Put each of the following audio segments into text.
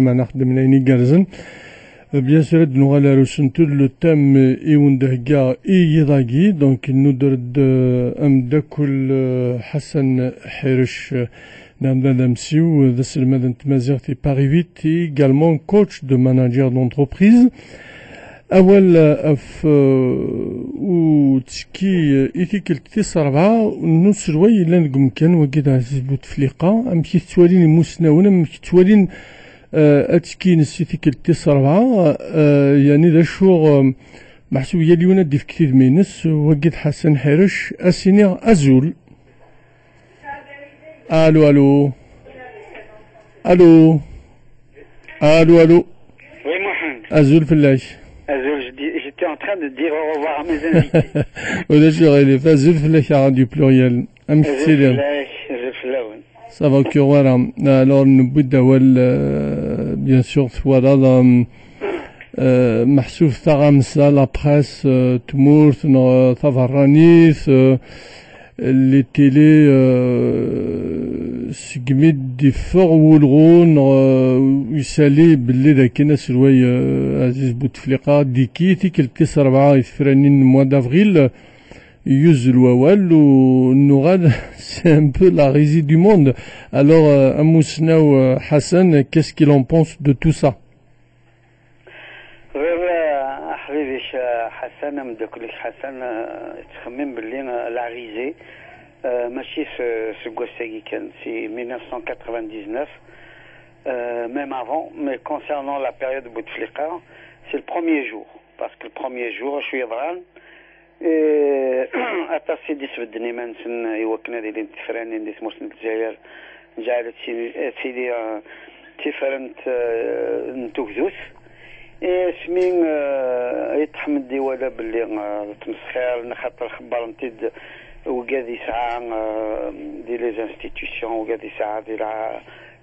ما نخدم ليني جارزن بيان سور نوغا لا روسنتو لو تام ايون دهكا يضاقي دونك ندرد ام داكل حسن حرش نعم دامسيو ذا سلمادن تمازيغتي باري فيت également coach de manager d'entreprise أول أف وتشكي إيثيكل تسرعة نسروي لان قمكن وقيد عزيز بوتفليقة أمشي توالين مسناون أمشي توالين أتشكي نسيتيكل تسرعة يعني ذا شغل محسوب يليونا ديف كثير مينس وقيد حسن حرش أسيني أزول ألو ألو ألو ألو ألو Oui, Mohamed. أزول فلاش J'étais en train de dire au revoir à mes invités. ولا شغل اللي فازول فلاش du pluriel أمثلة ça va que voilà alors نبدا bien sûr voilà محسوب ثغمسة لا بريس تمورت ثفرانيث لي تيلي سقميد دي فوق والغون يسالي باللي ذاك الناس شوي عزيز بوتفليقة ديكيتي كل 4 يثفرانين موا دافريل يوزل ووال ونغاد سي ان بو لا ريزي دو موند الوغ اموسناو حسن كيس كيل اون بونس دو تو سا حبيبي حسن مدكلك حسن تخمم باللي لا ريزي ماشي في كوساكي كان في 1999 même avant mais concernant la période de Bouteflika c'est le premier jour parce que le premier jour je suis ضران أتا سيدي سبدني ما نسن يوكنا ديال التفراني اللي اسمه سنة الجزائر جعلت سيدي تفرنت نتوكزوس سمين يتحمد دي ولا باللي تمسخير نخاطر خبر نتيد وقادي ساعة دي لي انستيتيوشن وقادي ساعة دي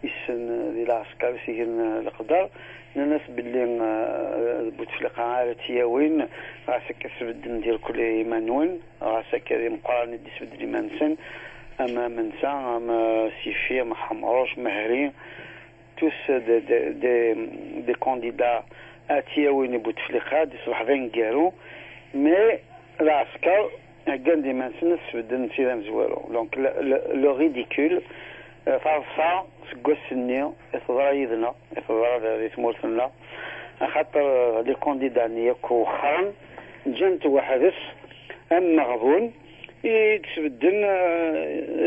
السن دي العسكر سيكن القدر الناس باللي بوتفليقة عارتي وين راسك كسبد ندير كل ايمانوين راسك كذي مقارنة دي سبد لي منسن اما منسا اما سيفي اما حمروش مهرين توس دي كانديدا اتيا وين بوتفليقة دي صباح ذين كارو مي العسكر كان دي منسن سبد نسير مزوارو دونك لو ريديكول فرصة سكوسني إثضرا يدنا إثضرا ذي ثمورتنا خاطر لي كونديداني يكو خرم جنت وحدث أم مغبون يتسبدن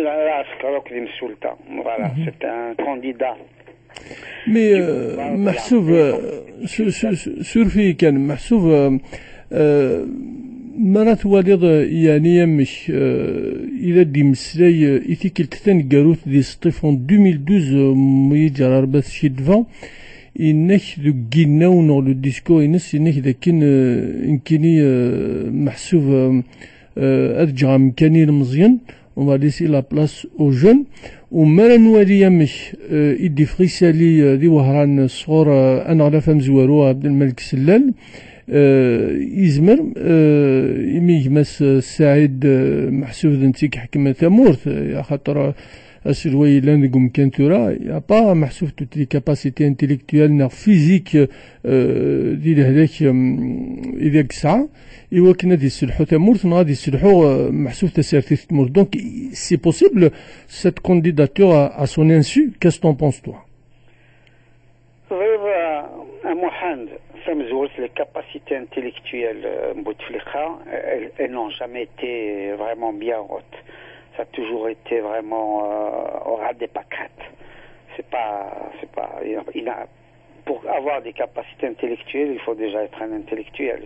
العسكر وكذي مسؤولتا فوالا سيت ان كونديدا مي محسوب سورفي كان محسوب مرات والد يعني يمش إلى دي مسلاي إثيكل تثان قاروت دي ستيفون 2012 ميجر أرباث شيدفان إنك ذو جيناو نغ لو ديسكو إنس إنك ذا كن إنكني محسوب أرجع مكاني المزيان وما ليسي لا بلاس أو جون ومرا نوالي يمش إدي فريسالي ذي وهران صغور أنا على فهم زوارو عبد الملك سلال يزمر يميجمس سعيد محسوب ذنتيك حكمة ثمورث خاطر أسروي لان قم كنتورا يا با محسوب توت لي كاباسيتي انتيليكتويال نار فيزيك ديال هذاك إذا ساعة إوا كنا دي السلحو ثمورث غادي السلحو محسوب تسارتي ثمورث دونك سي بوسيبل سيت كانديداتور ا سون انسو كاس تون بونس توا محمد les capacités intellectuelles Bouteflika, elles n'ont jamais été vraiment bien hautes. Ça a toujours été vraiment au ras des pâquerettes. Pour avoir des capacités intellectuelles, il faut déjà être un intellectuel.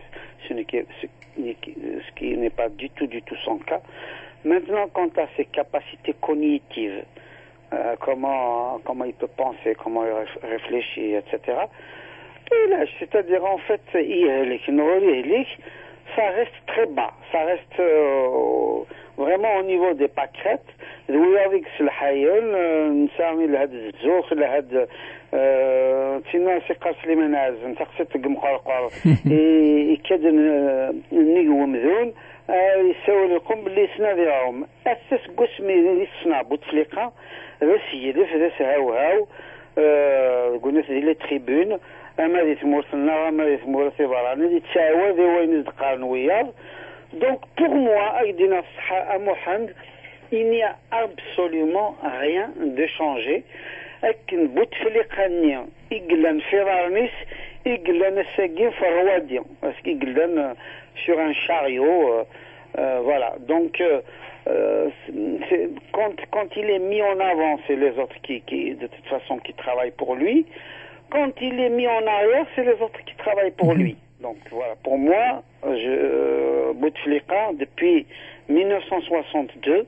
Ce qui n'est pas du tout son cas. Maintenant, quant à ses capacités cognitives, comment il peut penser, comment il réfléchit, etc. C'est-à-dire en fait ça reste très bas, ça reste vraiment au niveau des pâquerettes. وياضيك الحيل نسامي لهاد الزوخ لهاد تينا سيقاس لي مناز نتقصد مقرقر يكاد نيو مذون يساوي لكم باللي سنا ديالهم اساس قسمي اللي صنع بوتفليقه ذا سيدف ذا هاو قلنا لي تريبون اما دي تمورسنا اما دي تمورسي براني دي تساوى وين تقارن وياه. Donc pour moi, Aïdina Saha Mohand, il n'y a absolument rien de changé. Akin Boutfliqania, Iglan Ferranis, Iglan Segin Farwadian, parce qu'Iglan sur un chariot, voilà. Donc quand il est mis en avant, c'est les autres qui de toute façon qui travaillent pour lui. Quand il est mis en arrière, c'est les autres qui travaillent pour lui. Donc voilà, pour moi, Bouteflika, depuis 1962,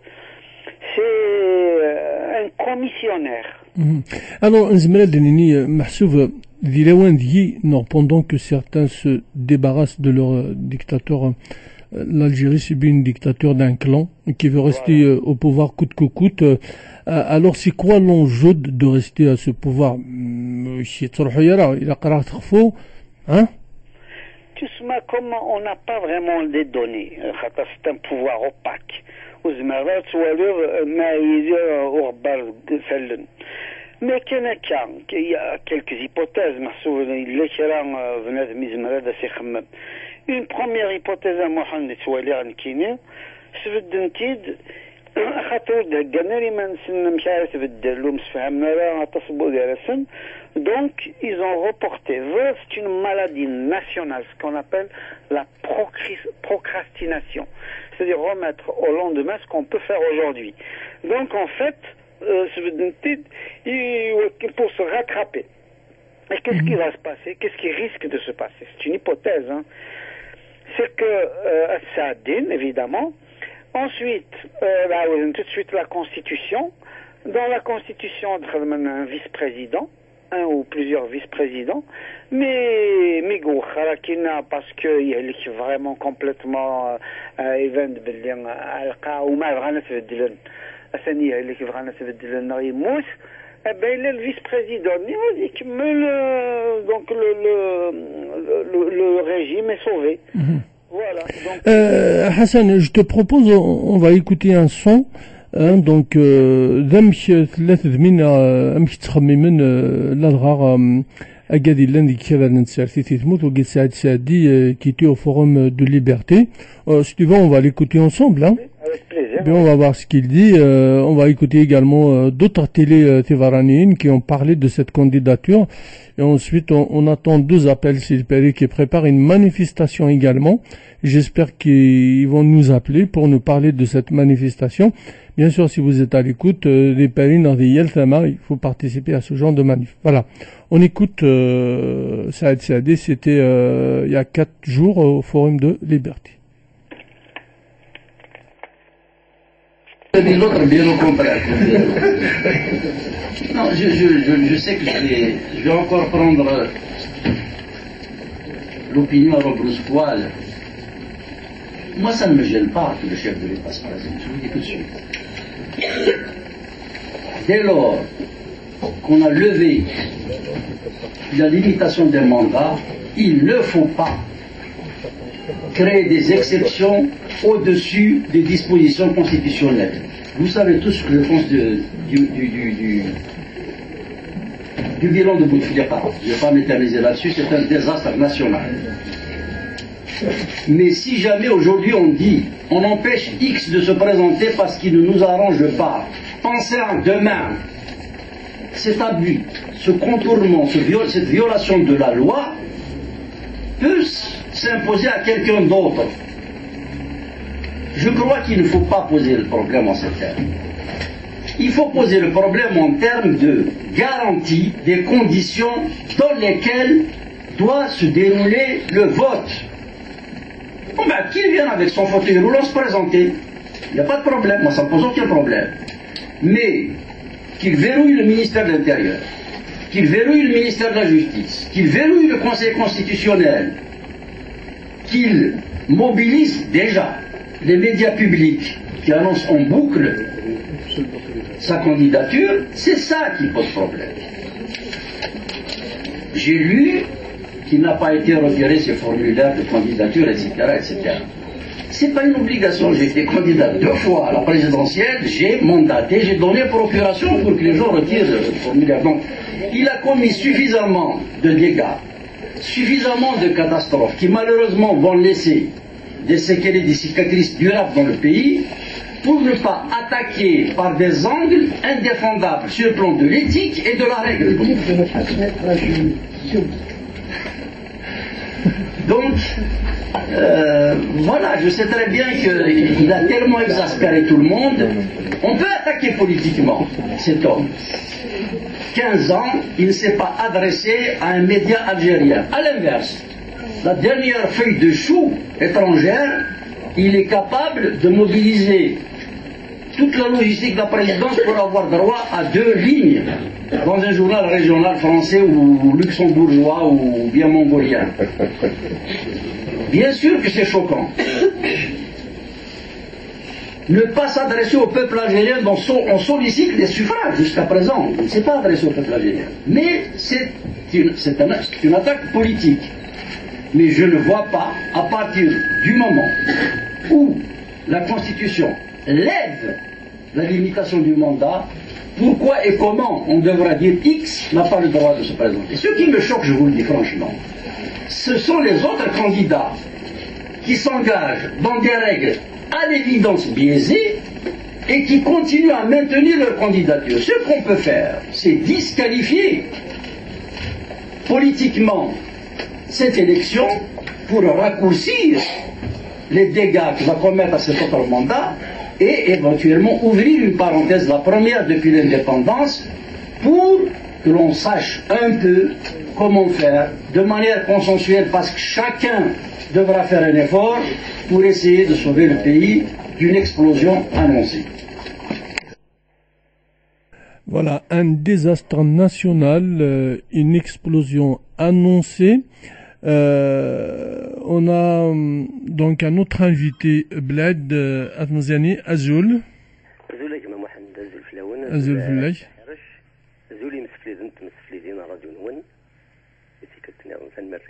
c'est un commissionnaire. Alors, pendant que certains se débarrassent de leur dictateur, l'Algérie subit une dictature d'un clan qui veut rester au pouvoir coûte que coûte. Alors, c'est quoi l'enjeu de rester à ce pouvoir? Hein? Comme on n'a pas vraiment des données, c'est un pouvoir opaque. Mais il y a quelques hypothèses. Une première hypothèse à Mohamed Souali Kenya, c'est donc ils ont reporté. C'est une maladie nationale, ce qu'on appelle la procrastination, c'est-à-dire remettre au lendemain ce qu'on peut faire aujourd'hui. Donc en fait, pour se rattraper. Et qu'est-ce qui va se passer? Qu'est-ce qui risque de se passer? C'est une hypothèse, hein. C'est que Saadine, évidemment. Ensuite, tout de suite la Constitution. Dans la Constitution, on a un vice-président, un ou plusieurs vice-présidents, mais Kharakina, parce qu'il y a vraiment complètement event ou eh ben, il est le vice-président. Donc le régime est sauvé. Voilà. Donc, Hassan, je te propose, on va écouter un son. Donc, qui était au forum de liberté. Si tu veux, on va l'écouter ensemble. Hein. Avec plaisir. Bien, on va voir ce qu'il dit. On va écouter également d'autres télé tévaranines qui ont parlé de cette candidature. Et ensuite, on attend 2 appels, s'il paraît, qui préparent une manifestation également. J'espère qu'ils vont nous appeler pour nous parler de cette manifestation. Bien sûr, si vous êtes à l'écoute, les Pérines dans des Yeltama, il faut participer à ce genre de manif. Voilà. On écoute Saad Saadé, c'était il y a 4 jours au Forum de Liberté. L'autre bien au contraire. Non, je sais que je vais encore prendre l'opinion avant Bruce Poil. Moi, ça ne me gêne pas que le chef de l'État se présente. Je vous le dis tout de suite. Dès lors qu'on a levé la limitation des mandats, il ne faut pas créer des exceptions au-dessus des dispositions constitutionnelles. Vous savez tous ce que je pense du bilan de Bouteflika. Je ne vais pas m'éterniser là-dessus, c'est un désastre national. Mais si jamais aujourd'hui on dit on empêche X de se présenter parce qu'il ne nous arrange pas, pensez à demain, cet abus, ce contournement, cette violation de la loi peut s'imposer à quelqu'un d'autre. Je crois qu'il ne faut pas poser le problème en ces termes. Il faut poser le problème en termes de garantie des conditions dans lesquelles doit se dérouler le vote. Bon ben, qu'il vienne avec son fauteuil roulant se présenter. Il n'y a pas de problème, moi ça ne me pose aucun problème. Mais qu'il verrouille le ministère de l'Intérieur, qu'il verrouille le ministère de la Justice, qu'il verrouille le Conseil constitutionnel, qu'il mobilise déjà les médias publics qui annoncent en boucle sa candidature, c'est ça qui pose problème. J'ai lu qu'il n'a pas été retiré ses formulaires de candidature, etc., etc. C'est pas une obligation. J'ai été candidat 2 fois à la présidentielle, j'ai mandaté, j'ai donné procuration pour que les gens retirent le formulaire. Donc, il a commis suffisamment de dégâts, suffisamment de catastrophes qui malheureusement vont laisser des séquelles et des cicatrices durables dans le pays pour ne pas attaquer par des angles indéfendables sur le plan de l'éthique et de la règle. Donc, voilà, je sais très bien qu'il a tellement exaspéré tout le monde. On peut attaquer politiquement cet homme. 15 ans, il ne s'est pas adressé à un média algérien. À l'inverse, la dernière feuille de chou étrangère, il est capable de mobiliser toute la logistique de la présidence pour avoir droit à 2 lignes dans un journal régional français ou luxembourgeois ou bien mongolien. Bien sûr que c'est choquant. Ne pas s'adresser au peuple algérien dont on sollicite les suffrages jusqu'à présent. On ne s'est pas adressé au peuple algérien. Mais c'est une attaque politique. Mais je ne vois pas, à partir du moment où la Constitution lève la limitation du mandat, pourquoi et comment on devra dire X n'a pas le droit de se présenter. Ce qui me choque, je vous le dis franchement, ce sont les autres candidats qui s'engagent dans des règles à l'évidence biaisées et qui continuent à maintenir leur candidature. Ce qu'on peut faire, c'est disqualifier politiquement cette élection pour raccourcir les dégâts qu'il va commettre à cet autre mandat et éventuellement ouvrir une parenthèse, la première depuis l'indépendance, pour que l'on sache un peu comment faire de manière consensuelle, parce que chacun devra faire un effort pour essayer de sauver le pays d'une explosion annoncée. Voilà, un désastre national, une explosion annoncée. On a donc un autre invité, Blad Atmazani, Azul. Azul Fillay.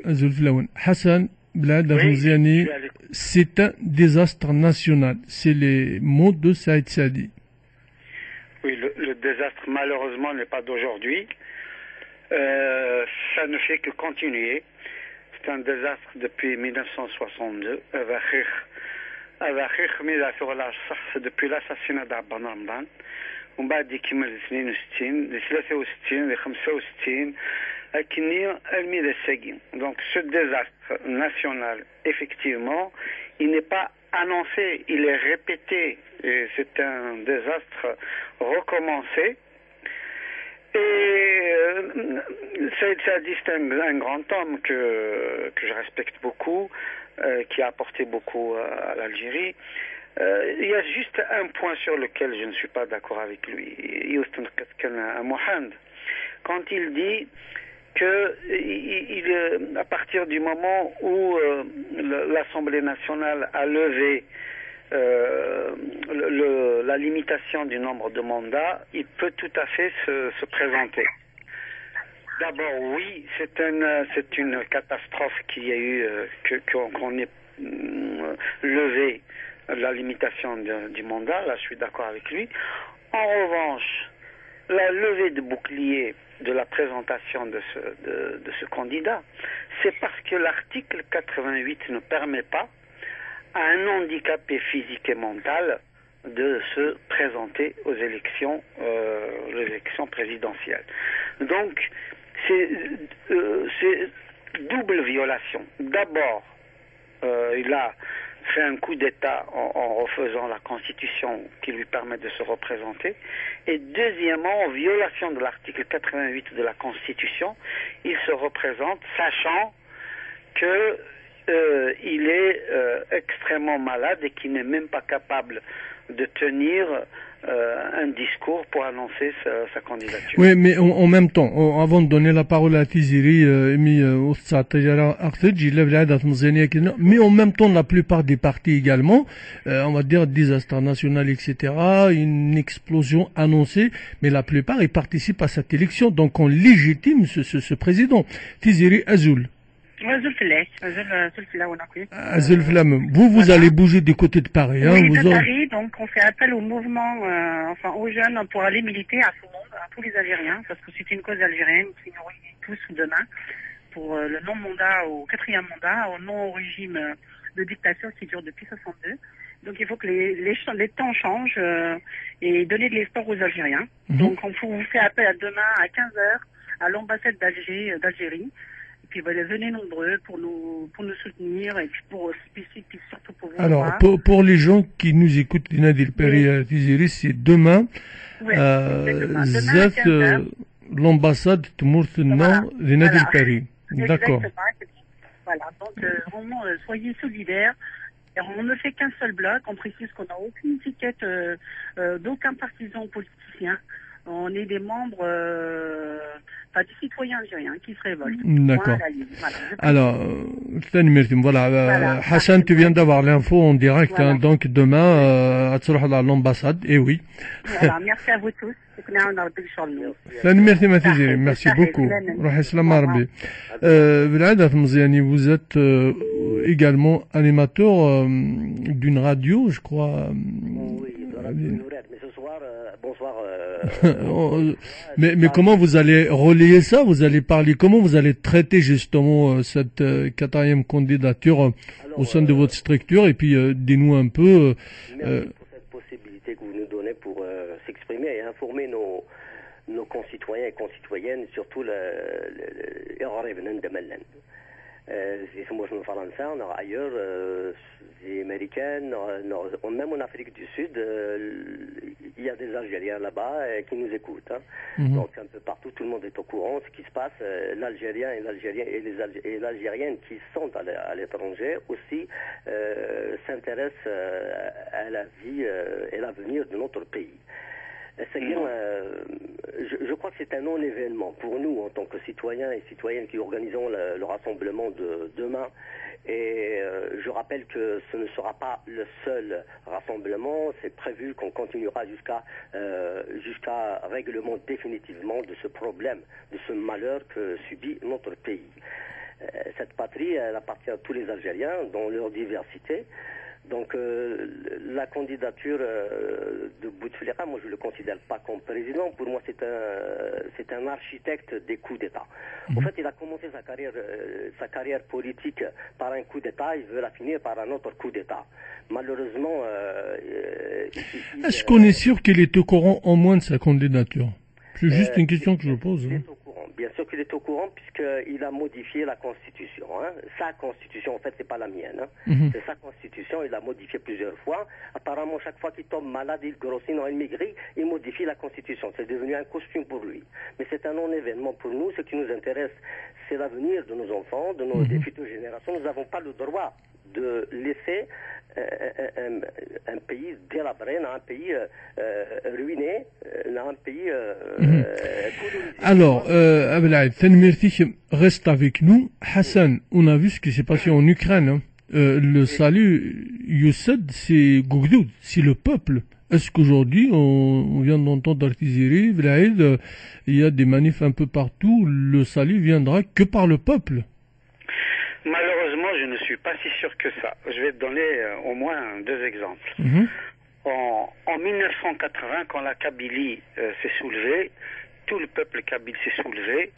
Azul Fillaoun. Hassan Blad Atmazani, c'est un désastre national. C'est les mots de Saïd Sadi. Oui, le désastre malheureusement n'est pas d'aujourd'hui. Ça ne fait que continuer. C'est un désastre depuis 1962. C'est depuis l'assassinat d'Abban Ramdan. ومن بعد يكمل 62 ل 63 ل 65 كنية الميدا الساقين. Donc ce désastre national, effectivement, il n'est pas annoncé, il est répété. Et c'est un désastre recommencé. Et Saïd Sadi, c'est un grand homme que je respecte beaucoup, qui a apporté beaucoup à l'Algérie. Il y a juste un point sur lequel je ne suis pas d'accord avec lui. Quand il dit que à partir du moment où l'Assemblée nationale a levé la limitation du nombre de mandats, il peut tout à fait se présenter. D'abord, oui, c'est une catastrophe qu'il y a eu, qu'on ait levé la limitation du mandat. Là, je suis d'accord avec lui. En revanche, la levée de bouclier de la présentation de ce candidat, c'est parce que l'article 88 ne permet pas à un handicapé physique et mental de se présenter aux élections présidentielles. Donc, c'est double violation. D'abord, il a fait un coup d'État en refaisant la Constitution qui lui permet de se représenter. Et deuxièmement, en violation de l'article 88 de la Constitution, il se représente sachant que il est extrêmement malade et qu'il n'est même pas capable de tenir un discours pour annoncer sa candidature. Oui, mais en même temps, avant de donner la parole à Tiziri, mais en même temps, la plupart des partis également, on va dire désastre national, etc., une explosion annoncée, mais la plupart, ils participent à cette élection, donc on légitime ce président. Tiziri Azul. Vous allez bouger du côté de Paris. Hein, oui, de Paris, donc on fait appel au mouvement, aux jeunes pour aller militer à tout le monde, à tous les Algériens, parce que c'est une cause algérienne qui nous réunit tous demain pour le non-mandat au 4e mandat, au non-régime de dictature qui dure depuis 62. Donc il faut que les temps changent et donner de l'espoir aux Algériens. Donc on vous fait appel à demain à 15h à l'ambassade d'Algérie. Et puis venez nombreux pour nous soutenir et puis surtout pour vous. Alors pour les gens qui nous écoutent, Nadil Peri c'est demain. Oui, demain l'ambassade de Nadil Peri. D'accord. Voilà, donc vraiment soyez solidaires. Et on ne fait qu'un seul bloc, on précise qu'on n'a aucune étiquette d'aucun partisan politicien. On est des membres, des citoyens algériens qui se révoltent. D'accord. Alors, voilà. Hassan, tu viens d'avoir l'info en direct, voilà. Hein, donc demain, à l'ambassade, et oui. Voilà, merci à vous tous. Merci beaucoup. Vous êtes également animateur d'une radio, je crois. Oui, mais ce soir, bonsoir. Mais comment vous allez relayer ça? Vous allez parler, comment vous allez traiter justement cette 4e candidature au sein de votre structure? Et puis, dis-nous un peu... Merci pour cette possibilité que vous nous donnez pour s'exprimer et informer nos concitoyens et concitoyennes, surtout les ailleurs, les Américaines, même en Afrique du Sud, il y a des Algériens là-bas qui nous écoutent. Hein. Donc un peu partout, tout le monde est au courant de ce qui se passe. L'Algérien et l'Algérienne qui sont à l'étranger aussi s'intéressent à la vie et l'avenir de notre pays. Je crois que c'est un non-événement pour nous en tant que citoyens et citoyennes qui organisons le rassemblement de demain. Et je rappelle que ce ne sera pas le seul rassemblement. C'est prévu qu'on continuera jusqu'à règlement définitivement de ce problème, de ce malheur que subit notre pays. Cette patrie, elle appartient à tous les Algériens dans leur diversité. Donc la candidature de Bouteflika, moi je ne le considère pas comme président. Pour moi c'est un architecte des coups d'État. En fait, il a commencé sa carrière politique par un coup d'État, il veut la finir par un autre coup d'État. Malheureusement... Est-ce qu'on est sûr qu'il est au courant au moins de sa candidature? C'est juste une question que je pose. Il est au courant. Bien sûr qu'il est au courant puisqu'il a modifié la Constitution. Hein. Sa Constitution, en fait, c'est pas la mienne. Hein. C'est sa Constitution, il l'a modifié plusieurs fois. Apparemment, chaque fois qu'il tombe malade, il grossit, il maigrit, il modifie la Constitution. C'est devenu un costume pour lui. Mais c'est un non-événement pour nous. Ce qui nous intéresse, c'est l'avenir de nos enfants, de nos des futures générations. Nous n'avons pas le droit de laisser un pays délabré, un pays ruiné, un pays colonisé. Alors, Abelhaïd, reste avec nous. Hassan, on a vu ce qui s'est passé en Ukraine. Hein. Le salut, Youssed, c'est Gougdoud, c'est le peuple. Est-ce qu'aujourd'hui, on vient d'entendre Artillerie, Abelhaïd, il y a des manifs un peu partout, le salut viendra que par le peuple? Malheureusement, je ne suis pas si sûr que ça. Je vais te donner au moins 2 exemples. En 1980, quand la Kabylie s'est soulevée, tout le peuple kabyle s'est soulevé.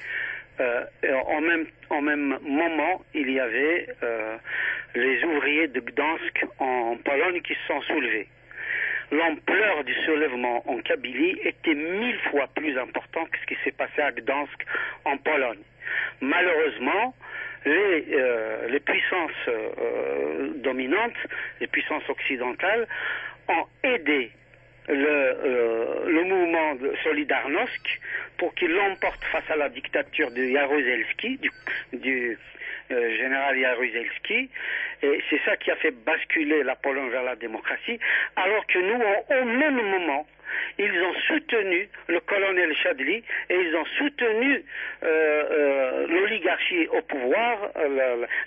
En même moment, il y avait les ouvriers de Gdansk en Pologne qui se sont soulevés. L'ampleur du soulèvement en Kabylie était 1000 fois plus importante que ce qui s'est passé à Gdansk en Pologne. Malheureusement, les puissances dominantes, les puissances occidentales, ont aidé le mouvement de Solidarnosc pour qu'il l'emporte face à la dictature de Jaruzelski, du général Jaruzelski, et c'est ça qui a fait basculer la Pologne vers la démocratie, alors que nous, au même moment, ils ont soutenu le colonel Chadli et ils ont soutenu l'oligarchie au pouvoir,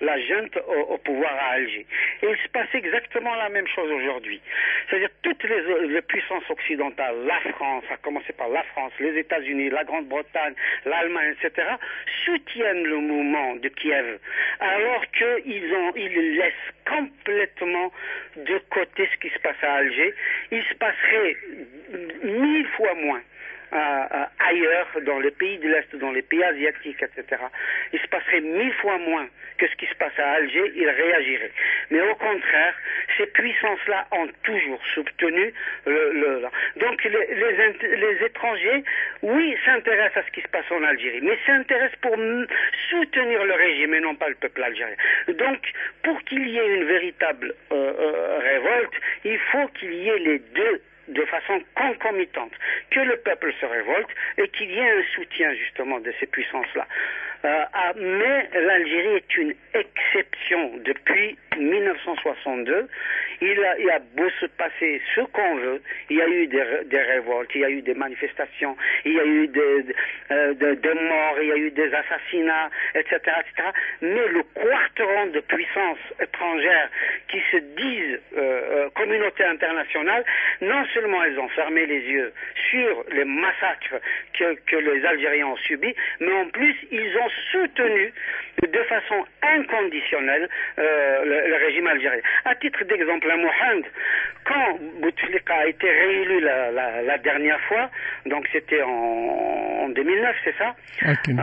la junte au pouvoir à Alger. Et il se passe exactement la même chose aujourd'hui. C'est-à-dire toutes les puissances occidentales, la France, à commencer par la France, les États-Unis, la Grande-Bretagne, l'Allemagne, etc., soutiennent le mouvement de Kiev, alors qu'ils laissent complètement de côté ce qui se passe à Alger. Il se passerait 1000 fois moins ailleurs, dans les pays de l'Est, dans les pays asiatiques, etc. Il se passerait 1000 fois moins que ce qui se passe à Alger, ils réagiraient. Mais au contraire, ces puissances-là ont toujours soutenu donc les étrangers, oui, s'intéressent à ce qui se passe en Algérie, mais s'intéressent pour soutenir le régime et non pas le peuple algérien. Donc, pour qu'il y ait une véritable révolte, il faut qu'il y ait les deux de façon concomitante, que le peuple se révolte et qu'il y ait un soutien justement de ces puissances-là. Mais l'Algérie est une exception depuis 1962. Il a beau se passer ce qu'on veut, il y a eu des révoltes, il y a eu des manifestations, il y a eu des morts, il y a eu des assassinats, etc., etc. Mais le quarteron de puissances étrangères qui se disent communauté internationale, non seulement elles ont fermé les yeux sur les massacres que les Algériens ont subis, mais en plus ils ont soutenu de façon inconditionnelle le régime algérien. À titre d'exemple, à Mohand, quand Bouteflika a été réélu la dernière fois, donc c'était en 2009, c'est ça? Okay.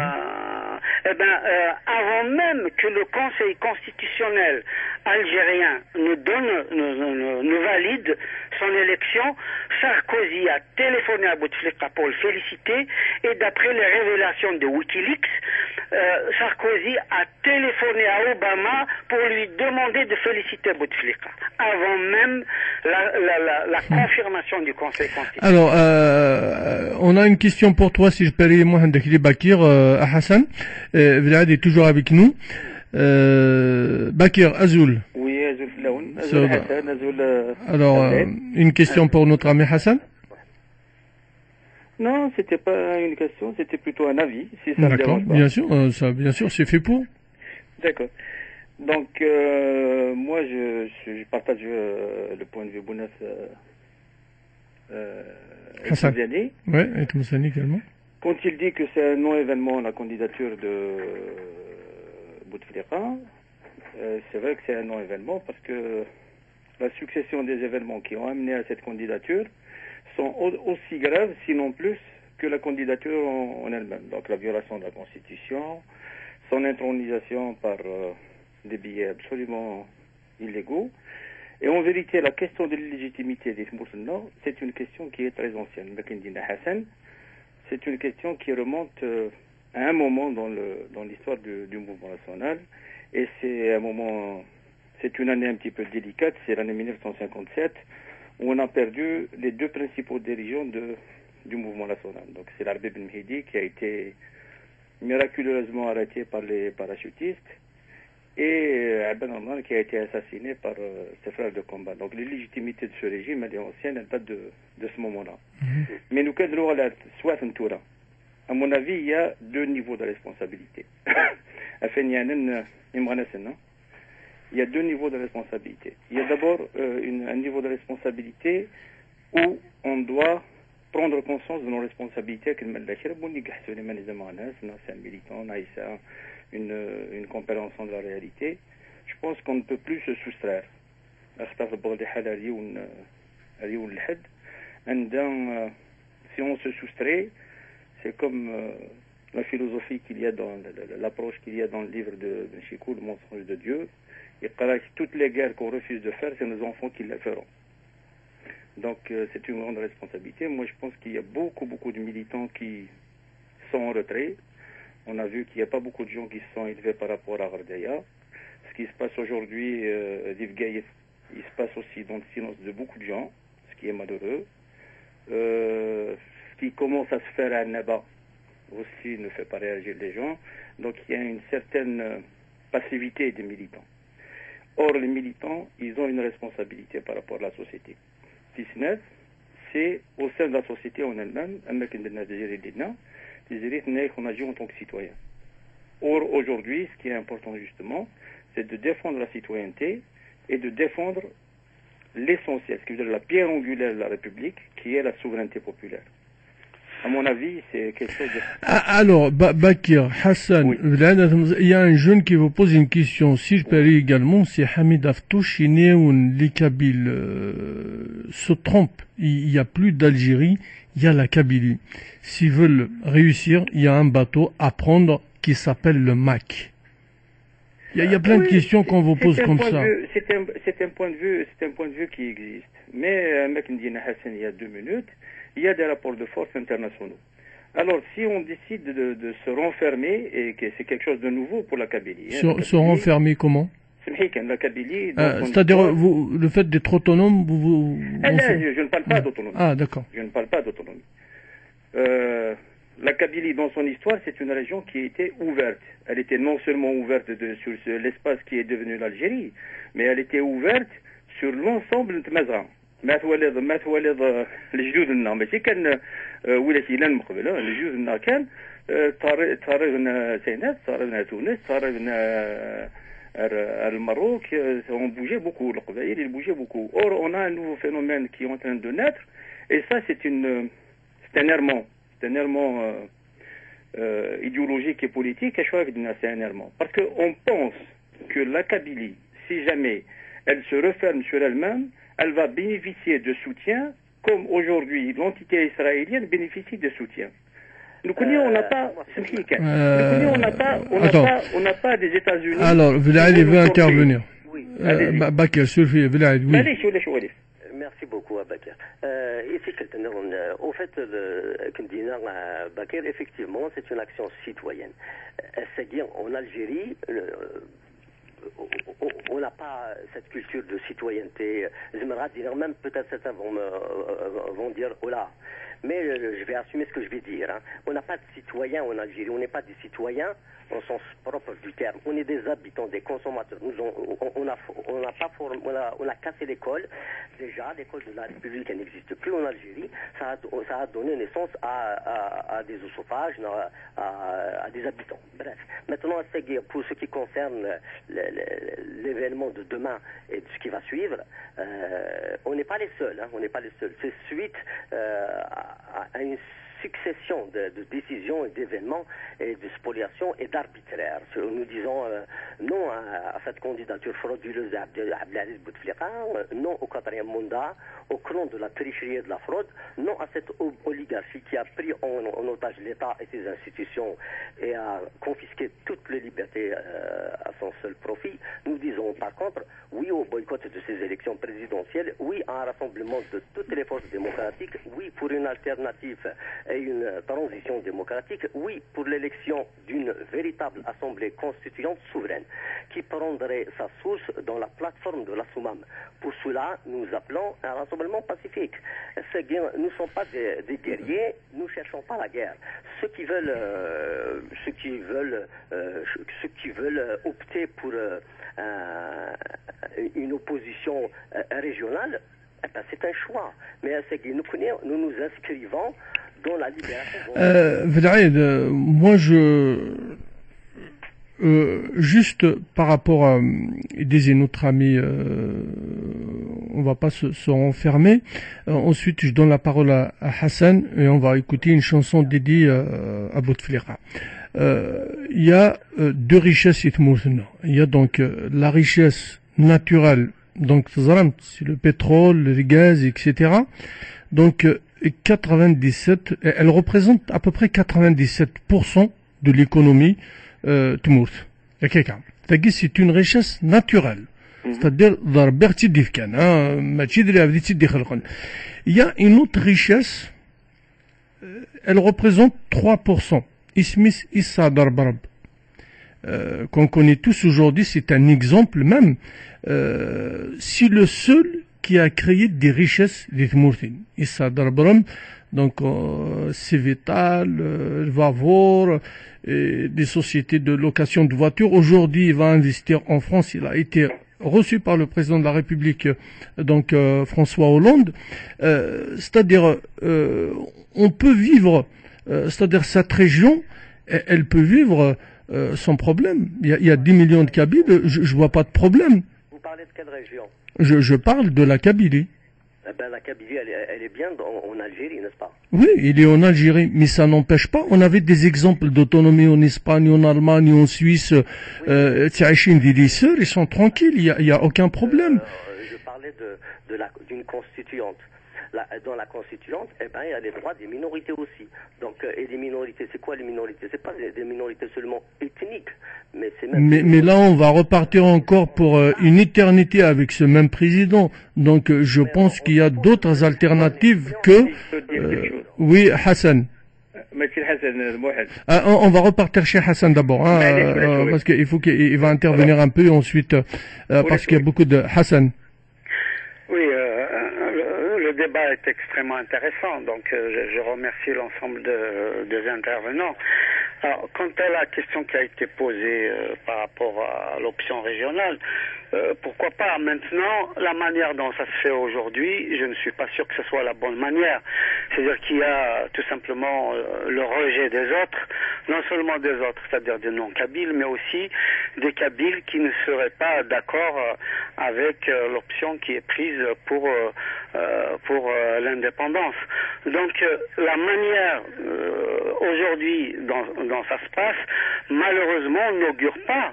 Avant même que le Conseil constitutionnel algérien ne valide son élection, Sarkozy a téléphoné à Bouteflika pour le féliciter, et d'après les révélations de Wikileaks, Sarkozy a téléphoné à Obama pour lui demander de féliciter Bouteflika, avant même la confirmation du Conseil constitutionnel. Alors, on a une question pour toi, si je peux aller, moi, Bakir, à Hassan. Vlad est toujours avec nous. Bakir, Azul. Oui, Azul Flaoun. Azul Hassan, Azul. Alors, une question pour notre ami Hassan? Non, c'était pas une question, c'était plutôt un avis, si ça me dérange pas. Bien sûr, bien sûr, c'est fait pour. D'accord. Donc, moi, je partage le point de vue Bounaf Hassan. Oui, et Moussani également. Quand il dit que c'est un non-événement, la candidature de Bouteflika, c'est vrai que c'est un non-événement parce que la succession des événements qui ont amené à cette candidature sont aussi graves, sinon plus, que la candidature en elle-même. Donc la violation de la Constitution, son intronisation par des billets absolument illégaux. Et en vérité, la question de l'illégitimité des Mousselna, c'est une question qui est très ancienne. Hassan, c'est une question qui remonte à un moment dans l'histoire du mouvement national. Et c'est un moment, c'est une année un petit peu délicate, c'est l'année 1957, où on a perdu les deux principaux dirigeants du mouvement national. Donc c'est l'Arbi Ben Mehdi qui a été miraculeusement arrêté par les parachutistes et Abdel Arman qui a été assassiné par ses frères de combat. Donc l'illégitimité de ce régime, elle est ancienne, elle date de ce moment-là. Mais nous cadrons à la soit un tour. À mon avis, il y a deux niveaux de responsabilité. Il y a deux niveaux de responsabilité. Il y a d'abord un niveau de responsabilité où on doit prendre conscience de nos responsabilités. C'est un militant, une compréhension de la réalité. Je pense qu'on ne peut plus se soustraire. Si on se soustrait, c'est comme la philosophie qu'il y a dans l'approche qu'il y a dans le livre de Chikou, le mensonge de Dieu. Et toutes les guerres qu'on refuse de faire, c'est nos enfants qui les feront. Donc c'est une grande responsabilité. Moi je pense qu'il y a beaucoup de militants qui sont en retrait. On a vu qu'il n'y a pas beaucoup de gens qui se sont élevés par rapport à Ardaya. Ce qui se passe aujourd'hui, d'Ivgaïf, il se passe aussi dans le silence de beaucoup de gens, ce qui est malheureux. Ce qui commence à se faire à Naba aussi ne fait pas réagir les gens. Donc il y a une certaine passivité des militants. Or, les militants, ils ont une responsabilité par rapport à la société. c'est au sein de la société en elle-même, on agit en tant que citoyen. Or, aujourd'hui, ce qui est important justement, c'est de défendre la citoyenneté et de défendre l'essentiel, ce qui veut dire la pierre angulaire de la République, qui est la souveraineté populaire. À mon avis, c'est quelque chose de... Alors, Bakir, Hassan, oui. Il y a un jeune qui vous pose une question. Si je peux également, c'est Hamid Aftouch, les Kabyles se trompent. Il n'y a plus d'Algérie, il y a la Kabylie. S'ils veulent réussir, il y a un bateau à prendre qui s'appelle le MAC. Il y a plein de questions qu'on vous pose comme ça. C'est un point de vue qui existe. Mais, Hassan, il y a 2 minutes, il y a des rapports de force internationaux. Alors, si on décide de se renfermer, et que c'est quelque chose de nouveau pour la Kabylie. Se renfermer comment? La Kabylie... c'est-à-dire, le fait d'être autonome, je ne parle pas d'autonomie. Ah, d'accord. Je ne parle pas d'autonomie. La Kabylie, dans son histoire, c'est une région qui était ouverte. Elle était non seulement ouverte sur l'espace qui est devenu l'Algérie, mais elle était ouverte sur l'ensemble de Mazra. ما تولد الجدود لنا ماشي كان ولاتي لنا مقبله الجدود لنا كان طارقنا سيناء طارقنا تونس طارقنا الماروك on bougeait beaucoup القبائل ils bougeaient beaucoup. Or on a un nouveau phénomène qui est en train de naître et ça c'est un errement idéologique et politique c'est un errement parce que on pense que la Kabylie si jamais elle se referme sur elle-même elle va bénéficier de soutien comme aujourd'hui l'entité israélienne bénéficie de soutien. Nous connaissons, on n'a pas des États-Unis. Alors, Vlad veut intervenir. Oui. Bakir, Sophie, Vlad, oui. Merci beaucoup, Bakir. Ici, au fait, Bakir, effectivement, c'est une action citoyenne. C'est-à-dire, en Algérie, on n'a pas cette culture de citoyenneté. Même peut-être certains vont dire oh là. Mais je vais assumer ce que je vais dire. Hein. On n'a pas de citoyens en Algérie. On n'est pas des citoyens au sens propre du terme. On est des habitants, des consommateurs. On a cassé l'école. Déjà, l'école de la République elle n'existe plus en Algérie. Ça a donné naissance à des oesophages, à des habitants. Bref. Maintenant, pour ce qui concerne l'événement de demain et de ce qui va suivre, on n'est pas les seuls. Hein, on n'est pas les seuls. C'est suite à une succession de décisions et d'événements et de spoliation et d'arbitraire. Nous disons non à cette candidature frauduleuse d'Abdelaziz Bouteflika, non au 4e mandat, au clan de la tricherie et de la fraude, non à cette oligarchie qui a pris en otage l'État et ses institutions et a confisqué toutes les libertés à son seul profit. Nous disons par contre oui au boycott de ces élections présidentielles, oui à un rassemblement de toutes les forces démocratiques, oui pour une alternative et une transition démocratique, oui pour l'élection d'une véritable assemblée constituante souveraine qui prendrait sa source dans la plateforme de la Soumam. Pour cela, nous appelons un rassemblement pacifique. Nous ne sommes pas des guerriers, nous ne cherchons pas la guerre. Ceux qui veulent opter pour une opposition régionale, c'est un choix. Mais nous nous inscrivons dans la libération. Vlad, moi juste par rapport à des notre ami, on va pas se renfermer. Ensuite, je donne la parole à Hassan et on va écouter une chanson dédiée à Bouteflika. Il y a 2 richesses itmourtna. Il y a donc la richesse naturelle, donc c'est le pétrole, le gaz, etc. Donc 97, elle représente à peu près 97% de l'économie تموت هكاك تلاقي c'est une richesse naturelle c'est-à-dire ضربك تدي في كان ما تشدري بدي تدي خلقا. Il y a une autre richesse, elle représente 3%. Ismis Issa Darbarab, qu'on connaît tous aujourd'hui, c'est un exemple même. C'est le seul qui a créé des richesses des Tmourtines. Issa Darbarab, donc Civital, Vavor, des sociétés de location de voitures. Aujourd'hui, il va investir en France. Il a été reçu par le président de la République, donc François Hollande, c'est-à-dire on peut vivre, c'est-à-dire cette région, elle peut vivre sans problème. Il y a 10 millions de Kabyles, je vois pas de problème. Vous parlez de quelle région? Je parle de la Kabylie. Eh ben, la Kabylie, elle est bien en Algérie, n'est-ce pas? Oui, il est en Algérie, mais ça n'empêche pas. On avait des exemples d'autonomie en Espagne, en Allemagne, en Suisse. Ils sont tranquilles, il y a aucun problème. Je parlais d'une constituante. Dans la constituante, eh ben, il y a les droits des minorités aussi. Donc, et les minorités, c'est quoi les minorités? C'est pas des minorités seulement ethniques, mais c'est même. Mais là, on va repartir encore pour une éternité avec ce même président. Donc, je pense qu'il y a d'autres alternatives que. Oui, Hassan. On va repartir chez Hassan d'abord, hein, parce qu'il faut qu'il va intervenir un peu ensuite, parce qu'il y a beaucoup de Hassan. Oui, le débat est extrêmement intéressant, donc je remercie l'ensemble des intervenants. Alors, quant à la question qui a été posée par rapport à l'option régionale, pourquoi pas? Maintenant, la manière dont ça se fait aujourd'hui, je ne suis pas sûr que ce soit la bonne manière. C'est-à-dire qu'il y a tout simplement le rejet des autres, non seulement des autres, c'est-à-dire des non-Kabyles, mais aussi des Kabyles qui ne seraient pas d'accord avec l'option qui est prise pour l'indépendance. Donc, la manière aujourd'hui dont ça se passe, malheureusement, n'augure pas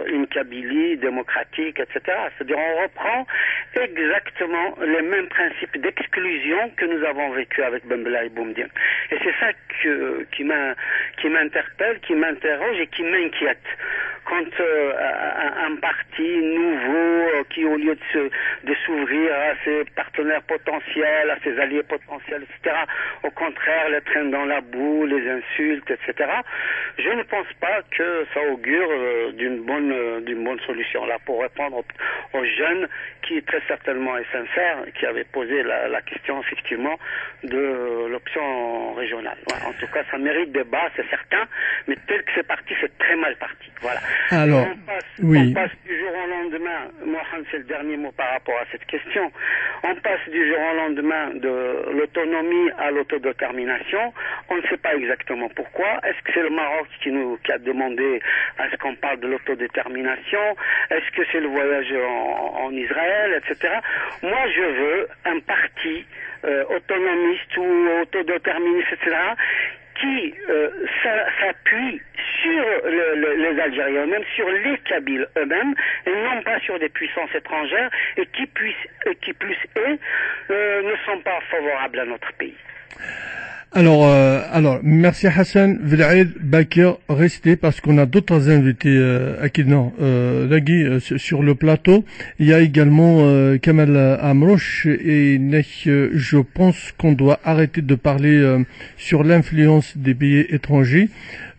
une Kabylie démocratique, etc. C'est-à-dire on reprend exactement les mêmes principes d'exclusion que nous avons vécu avec Ben Bella et Boumediene. Et c'est ça qui m'interpelle, qui m'interroge et qui m'inquiète. Quand un parti nouveau qui, au lieu de s'ouvrir à ses partenaires potentiels, à ses alliés potentiels, etc., au contraire, les traîne dans la boue, les insulte, etc., je ne pense pas que ça augure d'une bonne solution. Là, pour répondre aux jeunes qui, très certainement et sincère, qui avaient posé la question, effectivement, de l'option régionale. Ouais, en tout cas, ça mérite débat, c'est certain, mais tel que c'est parti, c'est très mal parti. Voilà. Alors, on passe du jour au lendemain, Mohamed, c'est le dernier mot par rapport à cette question, on passe du jour au lendemain de l'autonomie à l'autodétermination. On ne sait pas exactement pourquoi. Est-ce que c'est le Maroc qui a demandé à ce qu'on parle de l'autodétermination? Est-ce que c'est le voyage en Israël, etc. Moi, je veux un parti autonomiste ou autodéterministe, etc., qui s'appuie sur les Algériens, même sur les Kabyles eux-mêmes, et non pas sur des puissances étrangères, et qui plus eux, ne sont pas favorables à notre pays. Alors, merci Hassan, Vlaid, Bakir, restez parce qu'on a d'autres invités sur le plateau. Il y a également Kamal Amrouche et je pense qu'on doit arrêter de parler sur l'influence des pays étrangers,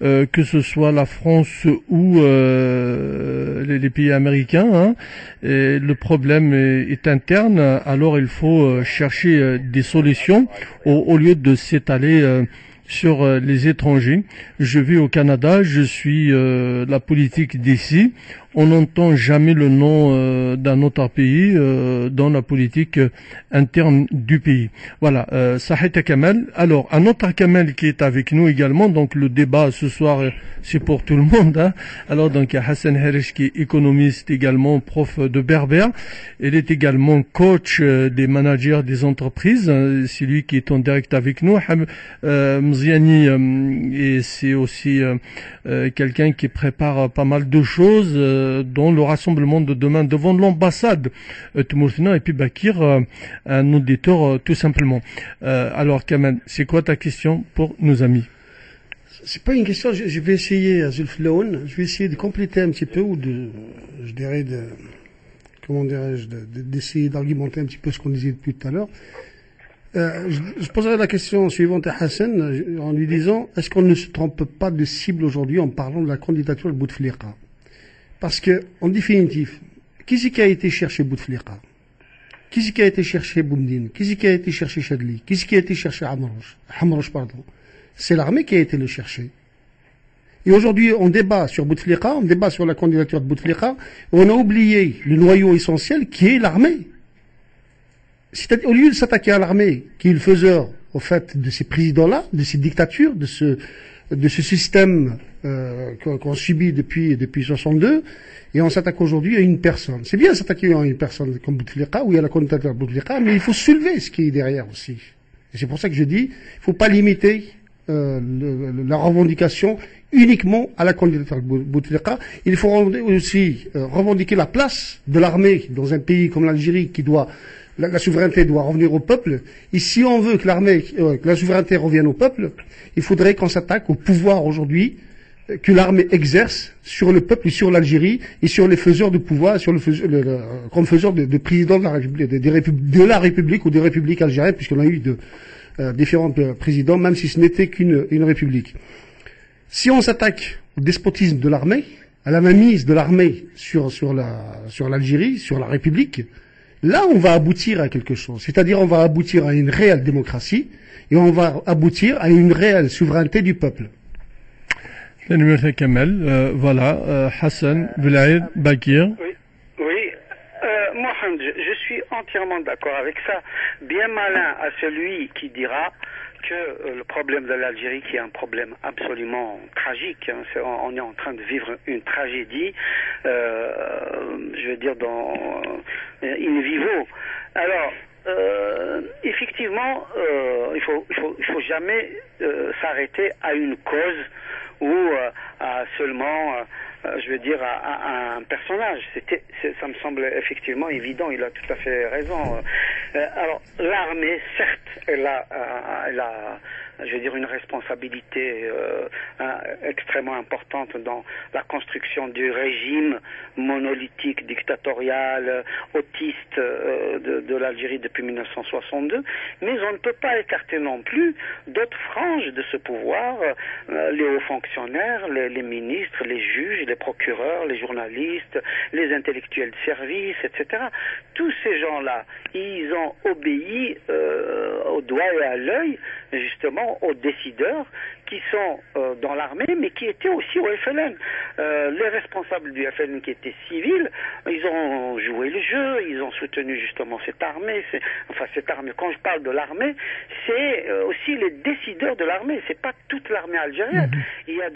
que ce soit la France ou les pays américains. Hein. Et le problème est interne, alors il faut chercher des solutions au lieu de s'étaler sur les étrangers. Je vis au Canada, je suis la politique d'ici. On n'entend jamais le nom d'un autre pays dans la politique interne du pays. Voilà, Sahita Kamal. Alors, un autre Kamal qui est avec nous également, donc le débat ce soir, c'est pour tout le monde. Hein. Alors, donc, il y a Hassan Harish qui est économiste également, prof de berbère. Il est également coach des managers des entreprises. C'est lui qui est en direct avec nous. Mziani, et c'est aussi quelqu'un qui prépare pas mal de choses dans le rassemblement de demain devant l'ambassade Tmourtina, et puis Bakir, un auditeur tout simplement. Alors Kamal, c'est quoi ta question pour nos amis? C'est pas une question, je vais essayer, je vais essayer de compléter un petit peu, ou d'essayer d'argumenter un petit peu ce qu'on disait depuis tout à l'heure. Je poserai la question suivante à Hassan en lui disant, est-ce qu'on ne se trompe pas de cible aujourd'hui en parlant de la candidature de Bouteflika? Parce que, en définitive, qui c'est qui a été chercher Bouteflika? Qui c'est qui a été chercher Boumediene? Qui c'est qui a été chercher Chadli? Qui c'est qui a été chercher Hamrouche, pardon? C'est l'armée qui a été le chercher. Et aujourd'hui, on débat sur Bouteflika, on débat sur la candidature de Bouteflika, on a oublié le noyau essentiel qui est l'armée. C'est-à-dire, au lieu de s'attaquer à l'armée, qui est le faiseur, au fait, de ces présidents-là, de ces dictatures, de ce système qu'on subit depuis 62, et on s'attaque aujourd'hui à une personne. C'est bien s'attaquer à une personne comme Bouteflika, où il y a la candidature de Bouteflika, mais il faut soulever ce qui est derrière aussi. Et c'est pour ça que je dis, il faut pas limiter la revendication uniquement à la candidature de Bouteflika. Il faut aussi revendiquer la place de l'armée dans un pays comme l'Algérie qui doit, la souveraineté doit revenir au peuple. Et si on veut que que la souveraineté revienne au peuple, il faudrait qu'on s'attaque au pouvoir aujourd'hui que l'armée exerce sur le peuple et sur l'Algérie et sur les faiseurs de pouvoir, comme faiseurs de présidents de la République ou des républiques algériennes, puisqu'on a eu différents présidents, même si ce n'était qu'une république. Si on s'attaque au despotisme de l'armée, à la mainmise de l'armée sur l'Algérie, sur la République, là on va aboutir à quelque chose. C'est-à-dire on va aboutir à une réelle démocratie et on va aboutir à une réelle souveraineté du peuple. Voilà, Hassan, Belaïd, Bakir. Oui. Mohamed, je suis entièrement d'accord avec ça. Bien malin à celui qui dira que le problème de l'Algérie, qui est un problème absolument tragique, hein, on est en train de vivre une tragédie, je veux dire, in vivo. Alors, effectivement, il faut jamais s'arrêter à une cause ou à seulement, je veux dire, à un personnage. Ça me semble effectivement évident, il a tout à fait raison. Alors, l'armée, certes, elle a, je veux dire, une responsabilité extrêmement importante dans la construction du régime monolithique, dictatorial, autiste de l'Algérie depuis 1962, mais on ne peut pas écarter non plus d'autres franges de ce pouvoir, les hauts fonctionnaires, les ministres, les juges, les procureurs, les journalistes, les intellectuels de service, etc. Tous ces gens-là, ils ont obéi au doigt et à l'œil, justement, aux décideurs qui sont dans l'armée, mais qui étaient aussi au FLN. Les responsables du FLN qui étaient civils, ils ont joué le jeu, ils ont soutenu justement cette armée. Quand je parle de l'armée, c'est aussi les décideurs de l'armée, c'est pas toute l'armée algérienne. Il y a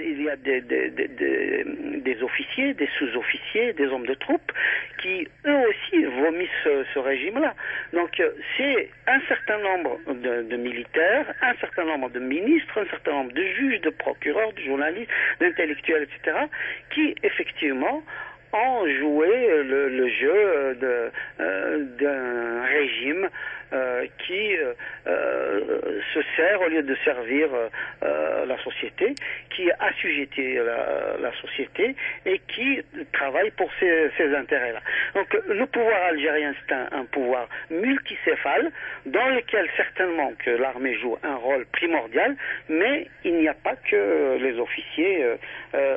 des officiers, des sous-officiers, des hommes de troupes qui, eux aussi, vomissent ce régime-là. Donc, c'est un certain nombre de militaires, un certain nombre de ministres, un certain nombre de juges, de procureurs, de journalistes, d'intellectuels, etc., qui, effectivement, ont joué le jeu d'un régime qui se sert, au lieu de servir la société, qui assujettit la société et qui travaille pour ces intérêts-là. Donc le pouvoir algérien, c'est un pouvoir multicéphale dans lequel certainement que l'armée joue un rôle primordial, mais il n'y a pas que les officiers,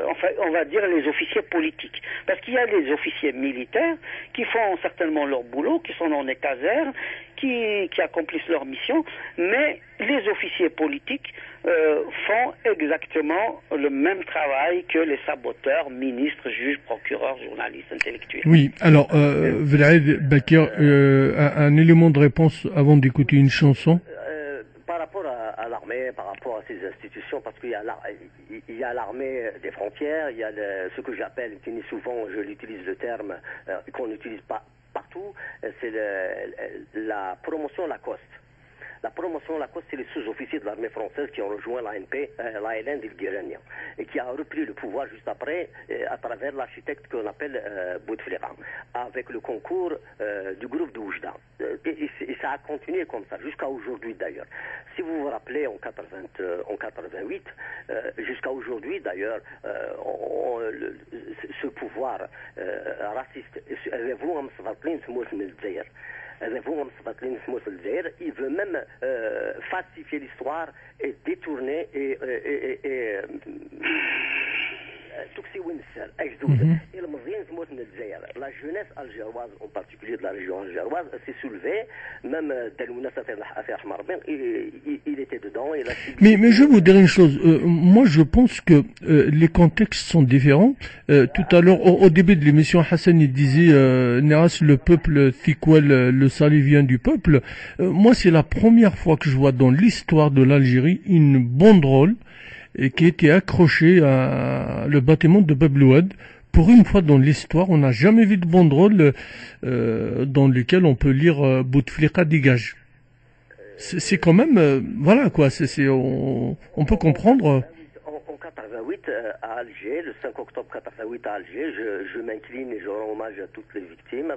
enfin on va dire les officiers politiques, parce qu'il y a des officiers militaires qui font certainement leur boulot, qui sont dans des casernes, qui accomplissent leur mission, mais les officiers politiques font exactement le même travail que les saboteurs, ministres, juges, procureurs, journalistes, intellectuels. Oui, alors, Velaïd Bakir, un élément de réponse avant d'écouter une chanson. Par rapport à l'armée, par rapport à ces institutions, parce qu'il y a l'armée des frontières, il y a ce que j'appelle, qui n'est souvent, je l'utilise le terme, qu'on n'utilise pas partout, c'est la promotion Lacoste. La promotion Lacoste, c'est les sous-officiers de l'armée française qui ont rejoint l'ALN d'Il-Guirania et qui a repris le pouvoir juste après à travers l'architecte qu'on appelle Bouteflika, avec le concours du groupe de Oujda. Et ça a continué comme ça, jusqu'à aujourd'hui d'ailleurs. Si vous vous rappelez, en 88, jusqu'à aujourd'hui d'ailleurs, ce pouvoir raciste, il veut même falsifier l'histoire et détourner et la jeunesse algéroise, en particulier de la région algéroise, s'est soulevée. Même Dalmouna Safer Ahmar Ben, il était dedans. Mais je vous dirais une chose. Moi, je pense que les contextes sont différents. Tout à l'heure, au début de l'émission, Hassan il disait Neras, le peuple, Thikwel, le salut vient du peuple. Moi, c'est la première fois que je vois dans l'histoire de l'Algérie une banderole qui a été accrochée à le bâtiment de Bab Louad. Pour une fois dans l'histoire, on n'a jamais vu de banderole dans lesquelles on peut lire Bouteflika dégage. C'est quand même, voilà quoi, on peut comprendre. En 88 à Alger, le 5 octobre 88 à Alger, je m'incline et je rends hommage à toutes les victimes,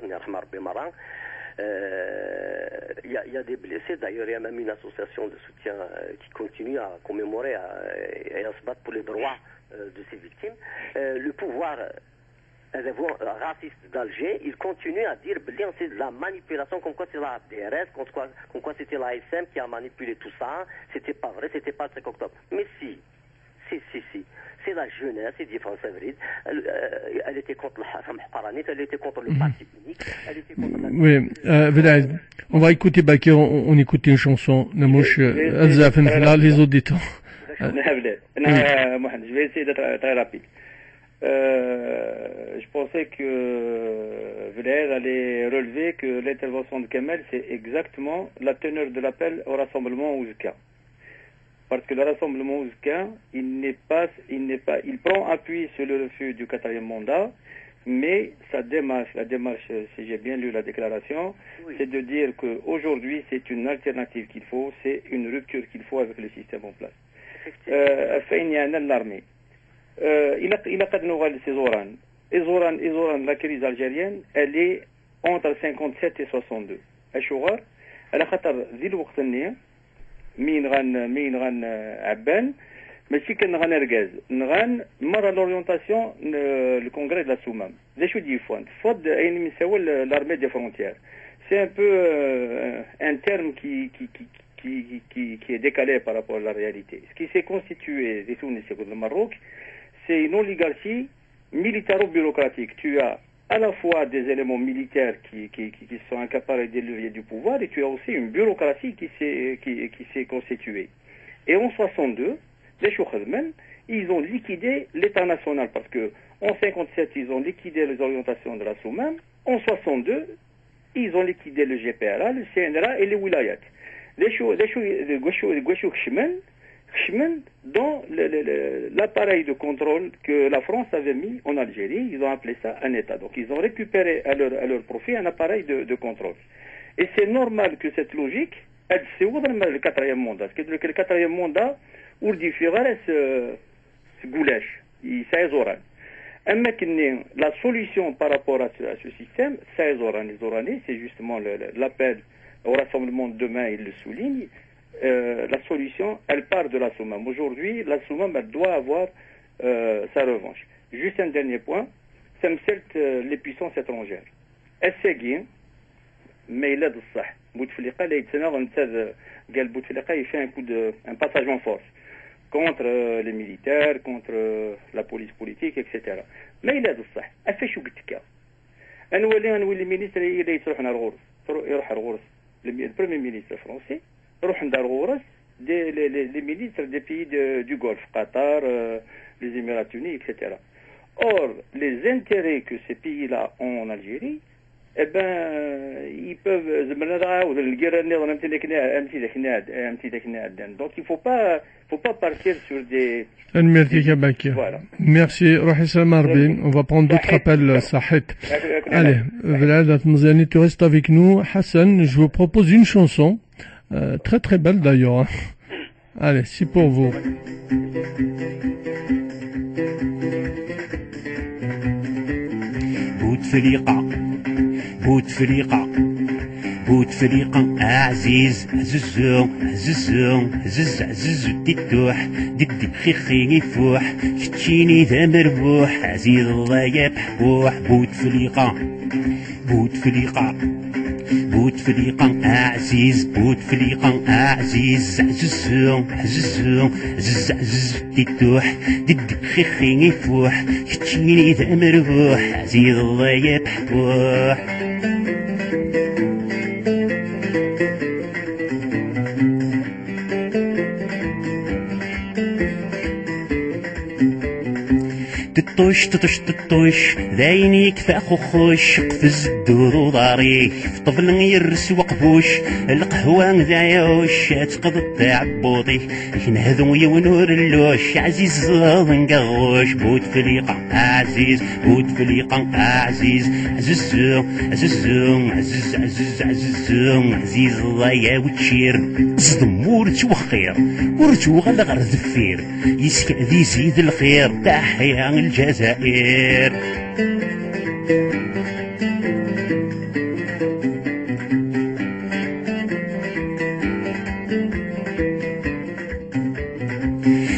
il y a des blessés, d'ailleurs il y a même une association de soutien qui continue à commémorer et à se battre pour les droits de ces victimes. Le pouvoir raciste d'Alger, il continue à dire que c'est de la manipulation, comme quoi c'est la DRS, comme quoi c'était la SM qui a manipulé tout ça, c'était pas vrai, c'était pas le 5 octobre. Mais si. C'est la jeunesse, c'est dit François Vrid. Elle était contre le Haram Haranit, elle était contre le parti unique, elle était contre la... Oui, on va écouter Bakir, on écoute une chanson, Namouche, les auditeurs. Je vais essayer d'être très rapide. Je pensais que Vled allait relever que l'intervention de Kamel, c'est exactement la teneur de l'appel au rassemblement Ouzka. Parce que le rassemblement Ouzka, il prend appui sur le refus du 4e mandat, mais la démarche, si j'ai bien lu la déclaration, oui, c'est de dire qu'aujourd'hui, c'est une alternative qu'il faut, c'est une rupture qu'il faut avec le système en place. L'armée. Il a pas de nouvelles, c'est Zoran. Et Zoran, la crise algérienne, elle est entre 57 et 62. Elle a خطر ذي الوقت النية مين غن عبان ماشي كان غن رجاز نغن مرة l'orientation le congrès de la Soumam. Les choses différentes. Faute أين مساوي l'armée des frontières. C'est un peu un terme qui est décalé par rapport à la réalité. Ce qui s'est constitué des Tunis et du Maroc, c'est une oligarchie militaro-bureaucratique. Tu as à la fois des éléments militaires qui sont incapables des leviers du pouvoir, et tu as aussi une bureaucratie qui s'est constituée. Et en 62, les Choukhazmen, ils ont liquidé l'État national, parce que en 57, ils ont liquidé les orientations de la Soumam. En 62, ils ont liquidé le GPRA, le CNRA et les wilayats. Les Choukhazmen, dans l'appareil de contrôle que la France avait mis en Algérie, ils ont appelé ça un État. Donc ils ont récupéré à leur profit un appareil de contrôle. Et c'est normal que cette logique, elle se ouvre le 4e mandat. Parce que le 4e mandat, où le différent, c'est goulash, c'est Zoran. La solution par rapport à ce système, c'est Zoran. C'est justement l'appel au rassemblement de demain, il le souligne. La solution, elle part de la Soumam. Aujourd'hui, la Soumam, elle doit avoir sa revanche. Juste un dernier point, ça me sert les puissances étrangères. Essayez, mais il a de ça. Bouteflika, il fait un passage en force contre les militaires, contre la police politique, etc. Mais il a de ça. Elle fait choukitka. Le ministre, il est le premier ministre français. Les ministres des pays du Golfe, Qatar, les Émirats unis, etc. Or, les intérêts que ces pays-là ont en Algérie, eh ben, ils peuvent... Donc, il ne faut pas partir sur des... Voilà. Merci, Rahissa Marbin. On va prendre d'autres appels, Sahit. Allez, Vlad, tu restes avec nous. Hassan, je vous propose une chanson. Très très belle d'ailleurs. Hein. Allez, c'est pour vous. بوتفليقة عزيز عززو عزز تتوح ددي خيخي يفوح كتشيني ذا مربوح عزيز الله يبحبوح بوتفليقة بوتفليقة عزيز بوتفليقة عزيز عززو عززو عزز عزز تيتوح دد خيخي يفوح كتشيني ذا مربوح عزيز الله يبحبوح تطوش تطوش تطوش ذاينيك فاخو خوش قفز الدور وضاريك في طبل يرس وقفوش القهوة ذا يوش تقض التعبوطي ينهذو يونور اللوش عزيز نقغوش بوت فليقة عزيز بوت فليقة عزيز عززو عززو عزز عزز عززو عزيز الله يا وتشير صدم ورتوخير ورتوغل غير ذفير يسكع ذي زيد الخير تحيا الجزائر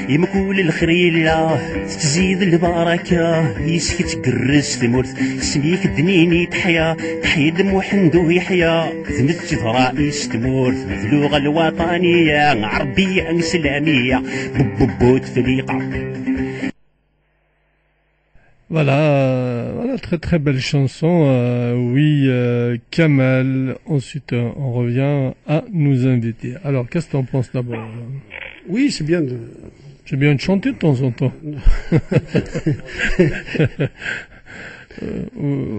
يمكول الخريلة تزيد البركة يسكت قرس ثمرت سميك الدنيني تحيا تحيد محمدو يحيا ثمت رئيس تمورت اللغة الوطنية عربية إسلامية بوت فليقة. Voilà, très très belle chanson. Oui, Kamal. Ensuite, on revient à nous inviter. Alors, qu'est-ce que tu en penses d'abord? Oui, c'est bien de... C'est bien de chanter de temps en temps.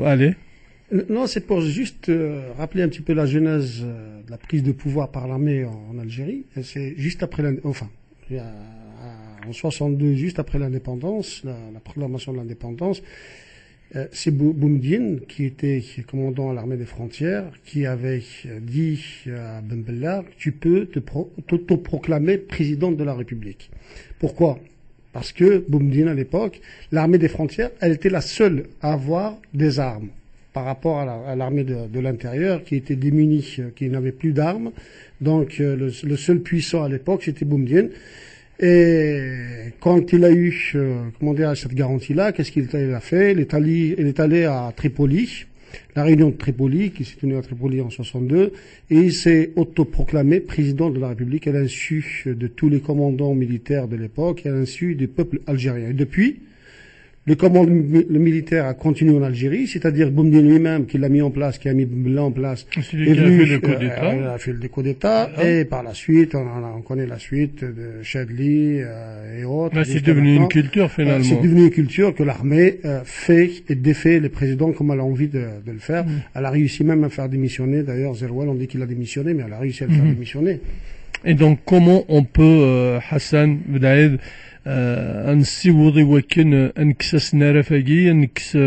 Allez. Non, c'est pour juste rappeler un petit peu la genèse de la prise de pouvoir par l'armée en Algérie. Et c'est juste après en 62, juste après l'indépendance, la proclamation de l'indépendance, c'est Boumediene, qui était commandant à l'armée des frontières, qui avait dit à Ben Bella, tu peux t'autoproclamer président de la République. Pourquoi? Parce que Boumediene, à l'époque, l'armée des frontières, elle était la seule à avoir des armes par rapport à l'armée de l'intérieur, qui était démunie, qui n'avait plus d'armes. Donc le seul puissant à l'époque, c'était Boumediene. Et quand il a eu cette garantie-là, qu'est-ce qu'il a fait? Il est allé à Tripoli, la réunion de Tripoli, qui s'est tenue à Tripoli en 62, et il s'est autoproclamé président de la République à l'insu de tous les commandants militaires de l'époque et à l'insu du peuple algérien. Et depuis, le militaire a continué en Algérie, c'est-à-dire Boumediene lui-même qui l'a mis en place, qui a mis Boumediene en place, est venu, il a fait le coup d'État, et par la suite, on connaît la suite de Chadli et autres. Là, c'est devenu une culture finalement. C'est devenu une culture que l'armée fait et défait les présidents comme elle a envie de le faire. Elle a réussi même à faire démissionner, d'ailleurs Zerouel on dit qu'il a démissionné, mais elle a réussi à le faire démissionner. Et donc comment on peut, Hassan Bdaïd, نسيوضي وكن انكسس نرافاقي انكس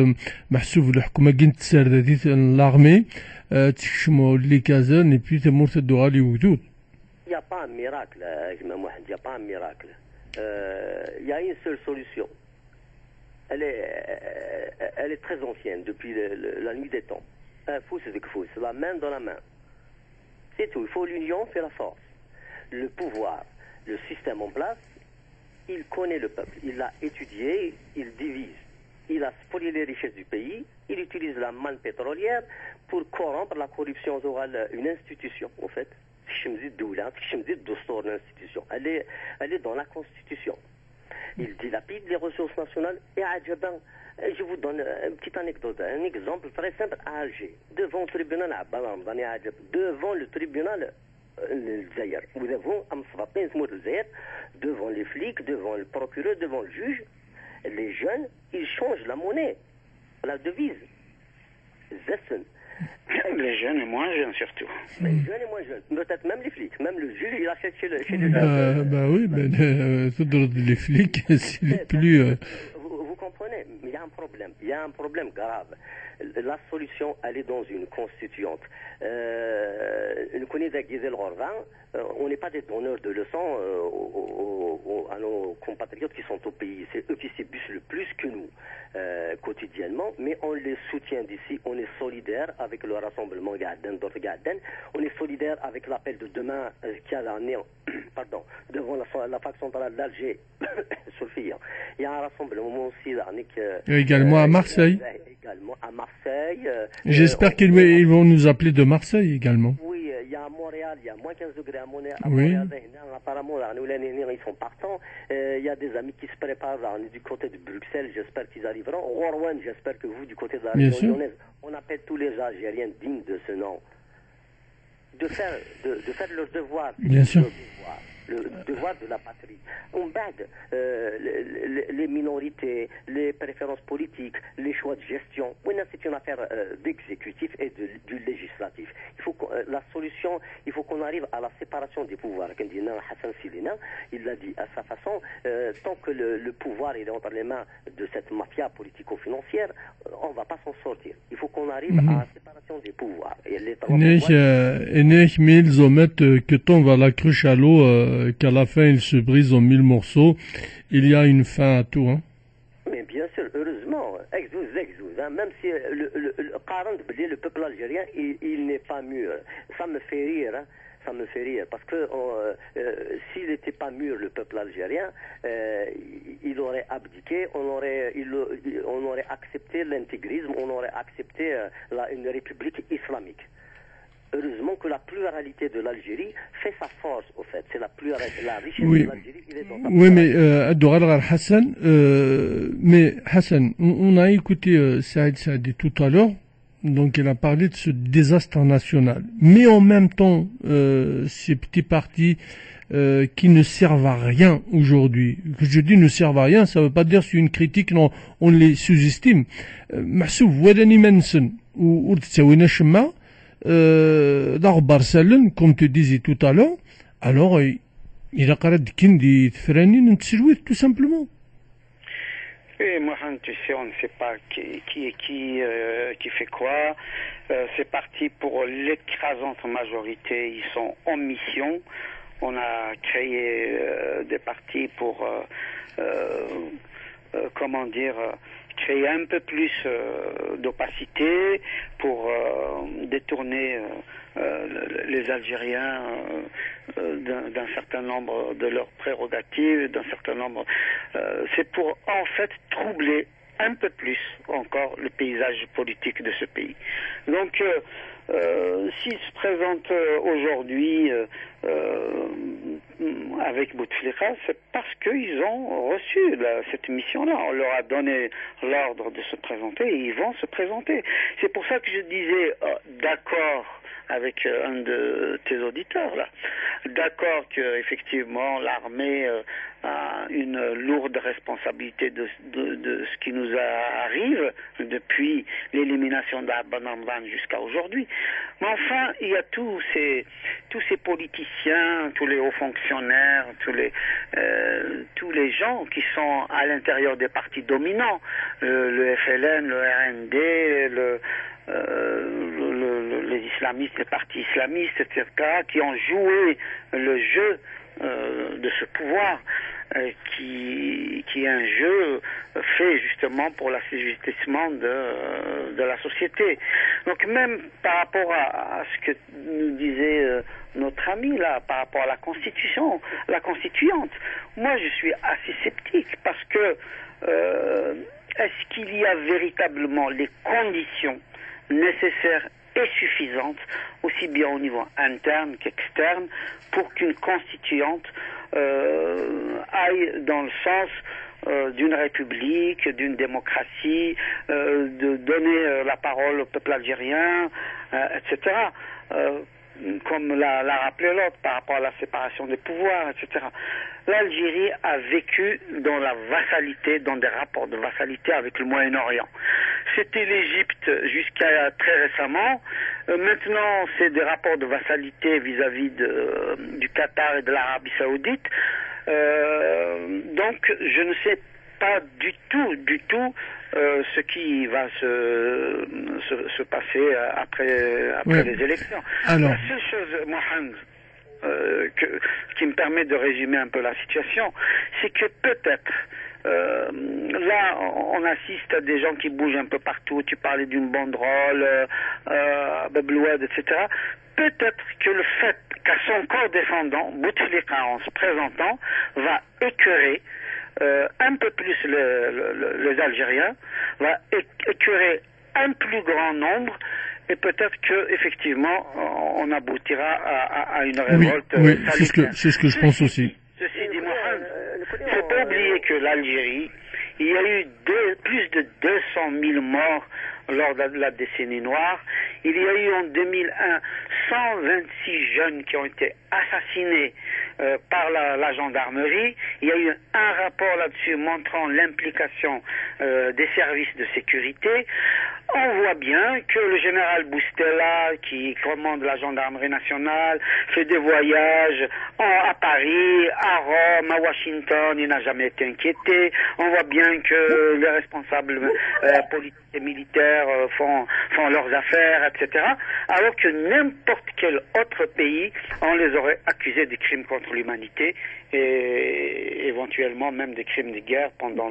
محسوب الحكومة كنت تسارد ديت لارمي تكشمو اللي كازان اي بي تمور تدوغالي وجود. Il n'y a pas un miracle, il n'y a pas un miracle. Il y a une seule solution. Elle est très ancienne, depuis la nuit des temps. Un fou, c'est fou, c'est la main dans la main. C'est tout, il faut l'union, fait la force. Le pouvoir, le système en place, il connaît le peuple, il l'a étudié, il divise. Il a spolié les richesses du pays, il utilise la manne pétrolière pour corrompre la corruption orale, une institution, en fait. L'institution. Elle est dans la Constitution. Il dilapide les ressources nationales et à Djaban. Je vous donne une petite anecdote, un exemple très simple à Alger. Devant le tribunal, devant les flics, devant le procureur, devant le juge, les jeunes, ils changent la monnaie, la devise. Les jeunes et moins jeunes surtout. Les jeunes et moins jeunes, peut-être même les flics, même le juge, il achète chez les jeunes. Oui, les flics, c'est les plus... Vous comprenez, il y a un problème grave. La solution, elle est dans une constituante. Nous connaissons Gisèle Rorvan, on n'est pas des donneurs de leçons à nos compatriotes qui sont au pays. C'est eux qui s'ébusent le plus que nous quotidiennement, mais on les soutient d'ici. On est solidaire avec le rassemblement Gaden, d'autres Gaden. On est solidaire avec l'appel de demain qui a l'année devant la fac centrale d'Alger, Sophia. Il y a un rassemblement aussi, également à Marseille. Également à Marseille. J'espère qu'ils vont nous appeler de Marseille également. Oui, il y a à Montréal, il y a moins 15 degrés à Montréal. Oui. Apparemment, ils sont partants. Il y a des amis qui se préparent du côté de Bruxelles. J'espère qu'ils arriveront. Rouen, j'espère que vous, du côté de la région lyonnaise, on appelle tous les Algériens dignes de ce nom. De faire leur devoir. Bien sûr. Le devoir de la patrie. On bade les minorités, les préférences politiques, les choix de gestion. Maintenant, c'est une affaire d'exécutif et du législatif. La solution, il faut qu'on arrive à la séparation des pouvoirs. Comme dit Hassan Silina, il l'a dit à sa façon, tant que le pouvoir est entre les mains de cette mafia politico-financière, on ne va pas s'en sortir. Il faut qu'on arrive à la séparation des pouvoirs. Ils omettent que ton va la cruche à l'eau, qu'à la fin il se brise en 1000 morceaux. Il y a une fin à tout, hein. Mais bien sûr, heureusement, exouze, hein, même si le peuple algérien, il n'est pas mûr. Ça me fait rire, hein. Ça me fait rire, parce que s'il n'était pas mûr, le peuple algérien, il aurait abdiqué, on aurait accepté l'intégrisme, on aurait accepté une république islamique. Heureusement que la pluralité de l'Algérie fait sa force, au fait. C'est la richesse de l'Algérie. Oui, mais Doral Hassan, Hassan, on a écouté Saïd Saadi tout à l'heure, donc il a parlé de ce désastre national. Mais en même temps, ces petits partis qui ne servent à rien aujourd'hui. Que je dis ne servent à rien, ça ne veut pas dire que c'est une critique, non, on les sous-estime. Mahsouf, Wadani Mensen, ou Tsawina Shema, Barcelone, comme tu disais tout à l'heure, alors il a carré de Kindi Feranin tout simplement. Et moi, tu sais, on ne sait pas qui est qui fait quoi. C'est parti pour l'écrasante majorité. Ils sont en mission. On a créé des partis pour, créer un peu plus d'opacité, pour détourner les Algériens d'un certain nombre de leurs prérogatives, d'un certain nombre. C'est pour en fait troubler un peu plus encore le paysage politique de ce pays. Donc, s'ils se présentent aujourd'hui avec Bouteflika, c'est parce qu'ils ont reçu cette mission-là. On leur a donné l'ordre de se présenter et ils vont se présenter. C'est pour ça que je disais d'accord avec un de tes auditeurs là. D'accord que effectivement l'armée a une lourde responsabilité de ce qui nous arrive depuis l'élimination d'Abban Amran jusqu'à aujourd'hui. Mais enfin, il y a tous ces politiciens, tous les hauts fonctionnaires, tous les gens qui sont à l'intérieur des partis dominants, le FLN, le RND, les islamistes, les partis islamistes, etc., qui ont joué le jeu de ce pouvoir, qui est un jeu fait justement pour l'assujettissement de la société. Donc même par rapport à ce que nous disait notre ami là, par rapport à la constituante, moi je suis assez sceptique parce que est-ce qu'il y a véritablement les conditions nécessaires et suffisantes, aussi bien au niveau interne qu'externe, pour qu'une constituante aille dans le sens d'une république, d'une démocratie, de donner la parole au peuple algérien, etc. Comme l'a rappelé l'autre par rapport à la séparation des pouvoirs, etc. L'Algérie a vécu dans la vassalité, dans des rapports de vassalité avec le Moyen-Orient. C'était l'Égypte jusqu'à très récemment. Maintenant, c'est des rapports de vassalité vis-à-vis du Qatar et de l'Arabie Saoudite. Donc, je ne sais pas du tout ce qui va se passer après les élections. Alors. La seule chose, Mohamed, qui me permet de résumer un peu la situation, c'est que peut-être là on assiste à des gens qui bougent un peu partout. Tu parlais d'une banderole, Bablouad, etc. Peut-être que le fait qu'à son corps défendant, Bouteflika, en se présentant, va écœurer un peu plus les Algériens, va écœurer un plus grand nombre, et peut-être que effectivement on aboutira à une révolte. Oui, c'est ce que je pense aussi. Ceci dit, Mohamed, il ne faut pas oublier que l'Algérie, il y a eu plus de 200 000 morts lors de la décennie noire. Il y a eu en 2001 126 jeunes qui ont été assassinés par la gendarmerie. Il y a eu un rapport là-dessus montrant l'implication des services de sécurité. On voit bien que le général Boustella, qui commande la gendarmerie nationale, fait des voyages à Paris, à Rome, à Washington, il n'a jamais été inquiété. On voit bien que les responsables politiques et militaires font leurs affaires, etc. Alors que n'importe quel autre pays, on les aurait accusés de crimes contre l'humanité et éventuellement même des crimes de guerre pendant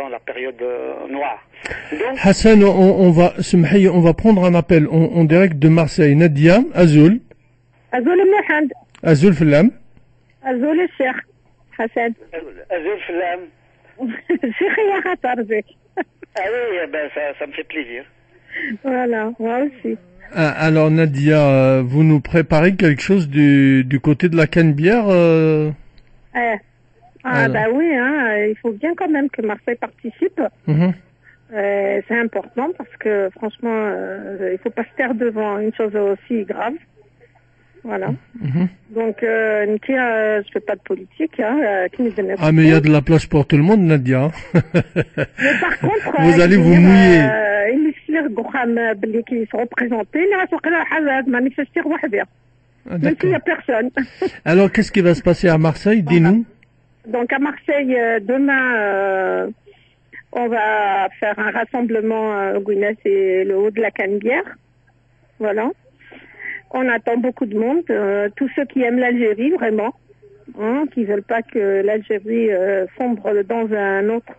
la période noire. Donc, Hassan, on va prendre un appel en direct de Marseille. Nadia, Azul. Azul Mohamed. Azul Flam. Azul Cheikh Hassan. Azul Flam. Cheikh ya khatar zik. Ah oui, ben ça me fait plaisir. Voilà, moi aussi. Alors Nadia, vous nous préparez quelque chose du côté de la Canebière bah oui, hein, il faut bien quand même que Marseille participe. C'est important parce que franchement, il faut pas se taire devant une chose aussi grave. Voilà. Donc, je fais pas de politique. Hein, mais il y a de la place pour tout le monde, Nadia. Mais par contre, vous allez vous mouiller. qui sont représentés, manifester même s'il n'y a personne. Alors, qu'est-ce qui va se passer à Marseille? Dis-nous. Donc, à Marseille, demain, on va faire un rassemblement au Gouinas et le haut de la Canebière. Voilà. On attend beaucoup de monde, tous ceux qui aiment l'Algérie, vraiment, hein, qui veulent pas que l'Algérie sombre dans un autre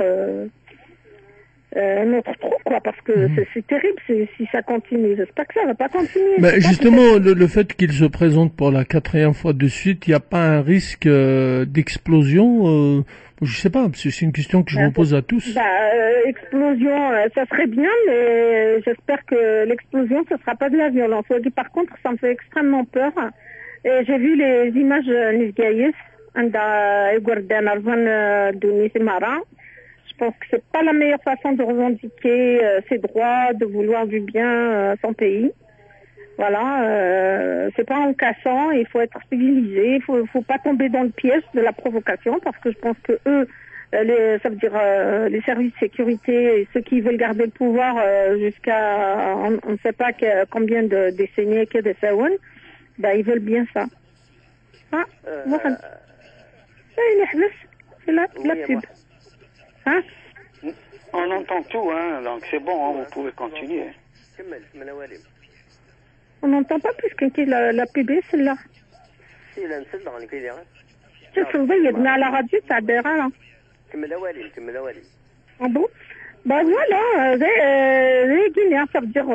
trou, quoi, parce que c'est terrible si ça continue. J'espère que ça va pas continuer. Mais justement, le fait qu'il se présente pour la 4e fois de suite, il n'y a pas un risque d'explosion je sais pas, c'est une question que je vous pose à tous. Explosion, ça serait bien, mais j'espère que l'explosion, ce sera pas de la violence. Par contre, ça me fait extrêmement peur. Et j'ai vu les images Nisgaïs, je pense que c'est pas la meilleure façon de revendiquer ses droits, de vouloir du bien à son pays. Voilà, c'est pas en cassant, il faut être civilisé, il faut pas tomber dans le piège de la provocation, parce que je pense que eux, ça veut dire les services de sécurité et ceux qui veulent garder le pouvoir jusqu'à on ne sait pas combien de décennies que de Saoun, ils veulent bien ça. C'est la pub. Hein? On entend tout, hein, donc c'est bon, hein, vous pouvez continuer. On n'entend pas plus que la pub, celle-là. شوف نضيدنا على راديو تاع الديرة. كمل أولي. Ah bon? Voilà, زي Guinée, ça veut dire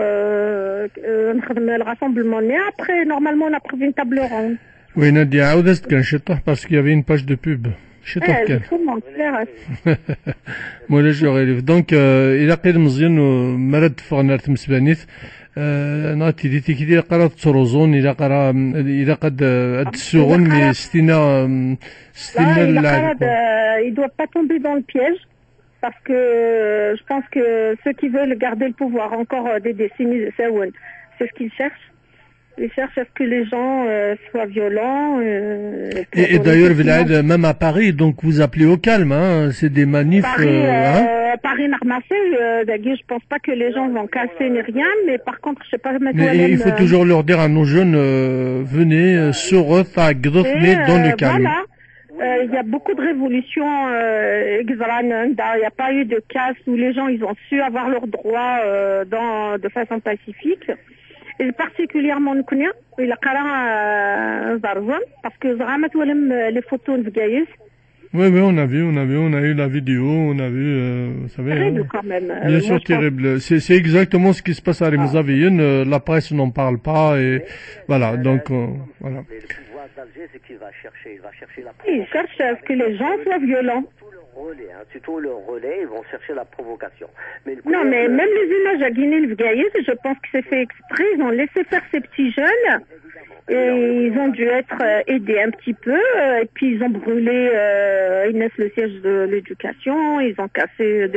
نخدم le rassemblement. Mais après, normalement, on a prévu une table ronde. Oui, Nadia, عاودت كنشطح parce qu'il y avait une page de pub. Justement, moi là j'aurais donc إذا قيل مزيان مرد فغنار تمسبانيت ناتي دي تيكي قرا تروزون إذا قد السوغن مي ستينا il doit pas tomber dans le piège parce que je pense que ceux qui veulent garder le pouvoir encore des décennies de Saoun, c'est ce qu'ils cherchent. Ils cherchent à ce que les gens soient violents. Et d'ailleurs, même à Paris, donc vous appelez au calme, hein, c'est des manifs. Paris n'a ramassé, je pense pas que les gens vont casser ni rien, mais par contre, je sais pas. Mais il faut toujours leur dire à nos jeunes, venez, mais dans le calme. Voilà. Il y a beaucoup de révolutions, il n'y a pas eu de casse où les gens ils ont su avoir leurs droits de façon pacifique. Et particulièrement نكونيا إلا قرا زرزن parce que زعما تولم les photos de Gaïs Oui, on a eu la vidéo, on a vu, vous savez. Terrible quand même. Bien sûr, terrible. C'est exactement ce qui se passe à Rimouzavienne. La presse n'en parle pas et voilà. Donc voilà. Mais le pouvoir d'Alger, c'est qu'il va chercher la provocation. Il cherche à ce que les gens soient violents. Surtout le relais, ils vont chercher la provocation. Mais non, mais même les images à Guinée-le-Vigaïs, je pense que c'est fait exprès. Ils ont laissé faire ces petits jeunes. Et ils ont dû être aidés un petit peu. Et puis ils ont brûlé le siège de l'éducation. Ils ont cassé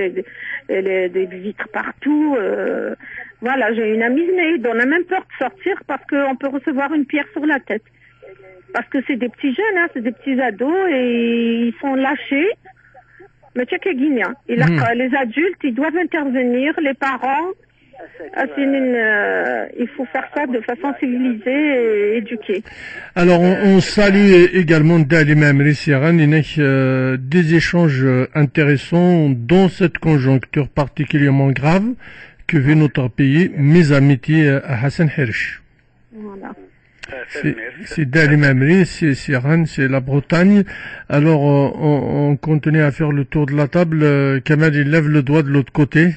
des vitres partout. Voilà, j'ai une amie, mais on a même peur de sortir parce qu'on peut recevoir une pierre sur la tête. Parce que c'est des petits jeunes, c'est des petits ados et ils sont lâchés. Mais tu sais guinéen. Les adultes, ils doivent intervenir, les parents. Il faut faire ça de façon civilisée et éduquée. Alors, on salue également Dali Mamri Siran, des échanges intéressants dans cette conjoncture particulièrement grave que vit notre pays. Mes amitiés à Hassan Hirsch. Voilà. C'est Dali Mamri, c'est Siran, c'est la Bretagne. Alors, on continue à faire le tour de la table. Kamal, il lève le doigt de l'autre côté.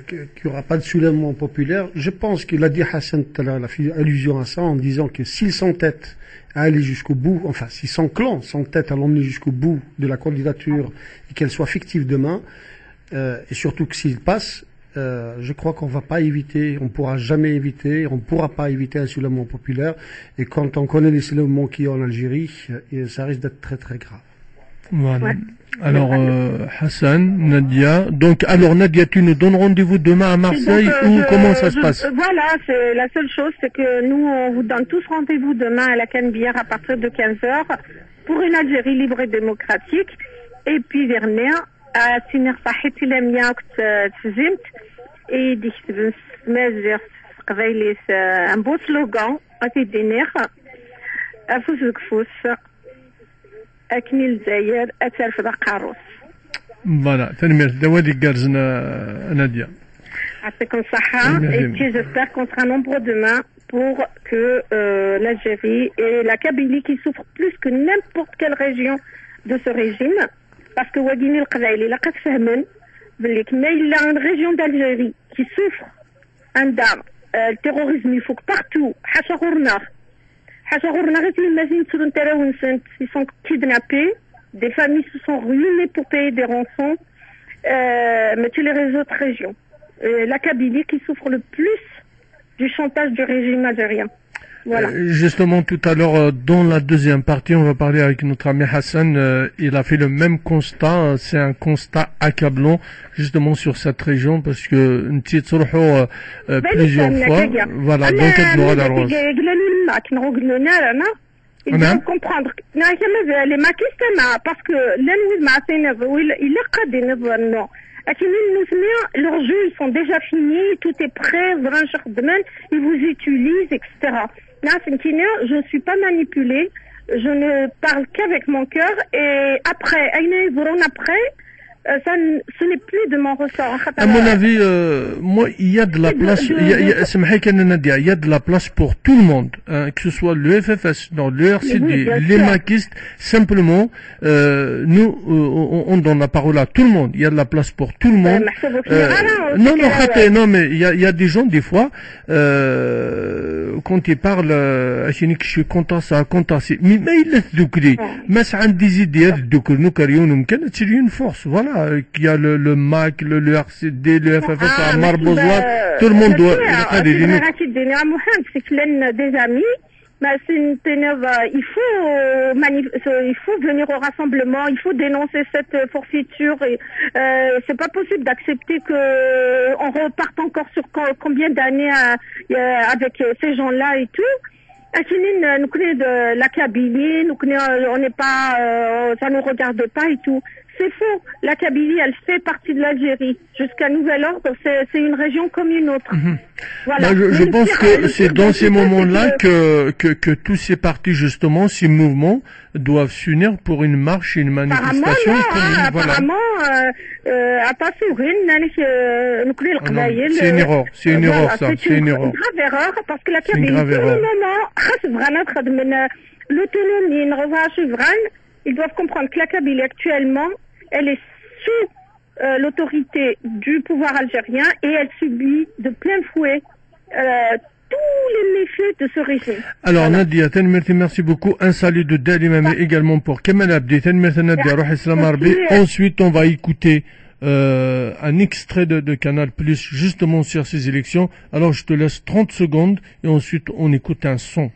Qu'il n'y aura pas de soulèvement populaire. Je pense qu'il a dit Hassan tout à l'heure, il a fait allusion à ça en disant que s'ils s'entêtent à aller jusqu'au bout, enfin, si son clan s'entête à l'emmener jusqu'au bout de la candidature et qu'elle soit fictive demain, et surtout que s'il passe, je crois qu'on va pas éviter, on pourra jamais éviter, on pourra pas éviter un soulèvement populaire. Et quand on connaît les soulèvements qu'il y a en Algérie, ça risque d'être très très grave. Voilà. Ouais. Alors, Hassan, Nadia. Donc, alors Nadia, tu nous donnes rendez-vous demain à Marseille ou comment ça se passe? Voilà, c'est la seule chose, c'est que nous, on vous donne tous rendez-vous demain à la Canebière à partir de 15h pour une Algérie libre et démocratique. Et puis, Werner, à Sinir Sahit, il aime bien Tzimt. Et il un beau slogan, à Tidinir, à Fouzukfous. أكمل زاير أتعرف ذا قاروس. Voilà, تنمير دوادي قارزنا نادية. يعطيكم الصحة. Et puis j'espère qu'on sera nombreux demain pour que l'Algérie et la Kabylie qui souffrent plus que n'importe quelle région de ce régime, parce que Ouagini el-Qadaïli l'a قد فهمن باللي كما إلا une région d'Algérie qui souffre عندها le terrorisme il faut que partout حاشا غورنا ils sont kidnappés, des familles se sont ruinées pour payer des rançons, mais tous les autres régions. La Kabylie qui souffre le plus du chantage du régime algérien. Voilà. Justement, tout à l'heure, dans la deuxième partie, on va parler avec notre ami Hassan. Il a fait le même constat. C'est un constat accablant, justement, sur cette région, parce que plusieurs fois. Voilà, donc il faut comprendre. Les maquistes, parce que leurs jeux sont déjà finis, tout est prêt, ils vous utilisent, etc. Je ne suis pas manipulée, je ne parle qu'avec mon cœur, et après, ça, ce n'est plus de mon ressort. À mon avis, moi, il y a de la place, il y a de la place pour tout le monde, hein, que ce soit le FFS, non, le RCD, les maquistes, simplement, nous, on donne la parole à tout le monde. Il y a de la place pour tout le monde. Non, mais il y a des gens, des fois, quand ils parlent, je suis content, ça, content, mais il laisse doukri. Mais ça a des idées, doukri, nous, carrions, c'est une force, voilà. Qu'il y a le MAC, le RCD, le FFS, à Marbozois, tout le monde doit. C'est que des amis, il faut venir au rassemblement, il faut dénoncer cette forfaiture. C'est pas possible d'accepter que on reparte encore sur combien d'années avec ces gens-là et tout. Nous connaissons de la Kabylie, on n'est pas, ça nous regarde pas et tout. C'est faux. La Kabylie, elle fait partie de l'Algérie. Jusqu'à nouvel ordre, c'est une région comme une autre. Voilà. Moi, je pense que c'est dans ces moments-là que tous ces partis, justement, ces mouvements, doivent s'unir pour une marche et une manifestation. Apparemment, c'est une erreur, c'est une erreur, ça. C'est une erreur. Grave erreur, parce que la Kabylie, pour le moment, l'autonomie, une revanche souveraine, ils doivent comprendre que la Kabylie, actuellement, elle est sous l'autorité du pouvoir algérien et elle subit de plein fouet tous les méfaits de ce régime. Alors, voilà. Nadia, merci beaucoup. Un salut de Dalimame également pour Kemal Abdi. Ensuite, on va écouter un extrait de Canal Plus justement sur ces élections. Alors, je te laisse 30 secondes et ensuite, on écoute un son.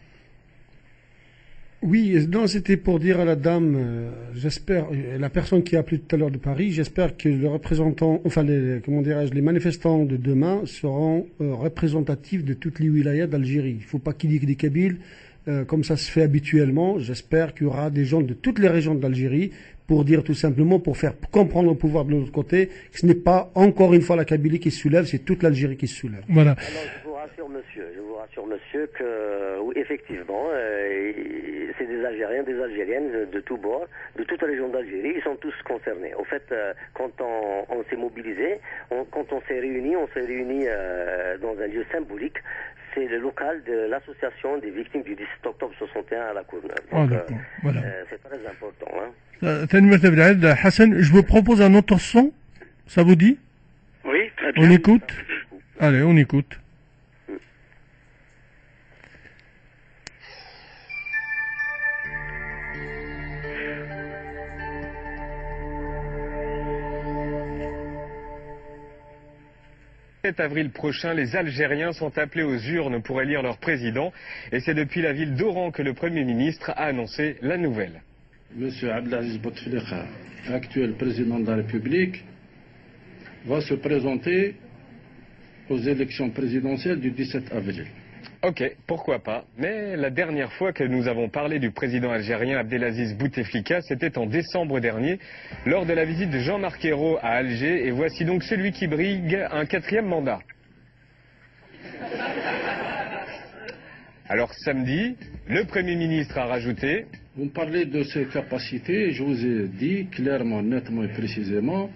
Oui, non, c'était pour dire à la dame, j'espère, la personne qui a appelé tout à l'heure de Paris, j'espère que le représentant, enfin, les manifestants de demain seront représentatifs de toutes les wilayas d'Algérie. Il ne faut pas qu'il y ait des Kabyles, comme ça se fait habituellement. J'espère qu'il y aura des gens de toutes les régions d'Algérie pour dire tout simplement, pour faire comprendre au pouvoir de l'autre côté, que ce n'est pas encore une fois la Kabylie qui se soulève, c'est toute l'Algérie qui se soulève. Voilà. Alors, je vous rassure monsieur que oui, effectivement, c'est des Algériens, des Algériennes de tous bords, de toute la région d'Algérie, ils sont tous concernés. Au fait, quand on s'est mobilisé, quand on s'est réunis dans un lieu symbolique, c'est le local de l'association des victimes du 17 octobre 61 à la Courneuve. Donc, voilà. C'est très important. Hassan, je vous propose un autre son, ça vous dit? Oui, très bien. On écoute? Allez, on écoute. Le 7 avril prochain, les Algériens sont appelés aux urnes pour élire leur président. Et c'est depuis la ville d'Oran que le Premier ministre a annoncé la nouvelle. Monsieur Abdelaziz Bouteflika, actuel président de la République, va se présenter aux élections présidentielles du 17 avril. Ok, pourquoi pas. Mais la dernière fois que nous avons parlé du président algérien Abdelaziz Bouteflika, c'était en décembre dernier, lors de la visite de Jean-Marc Ayrault à Alger. Et voici donc celui qui brigue un 4e mandat. Alors samedi, le Premier ministre a rajouté... Vous me parlez de ses capacités, je vous ai dit clairement, nettement et précisément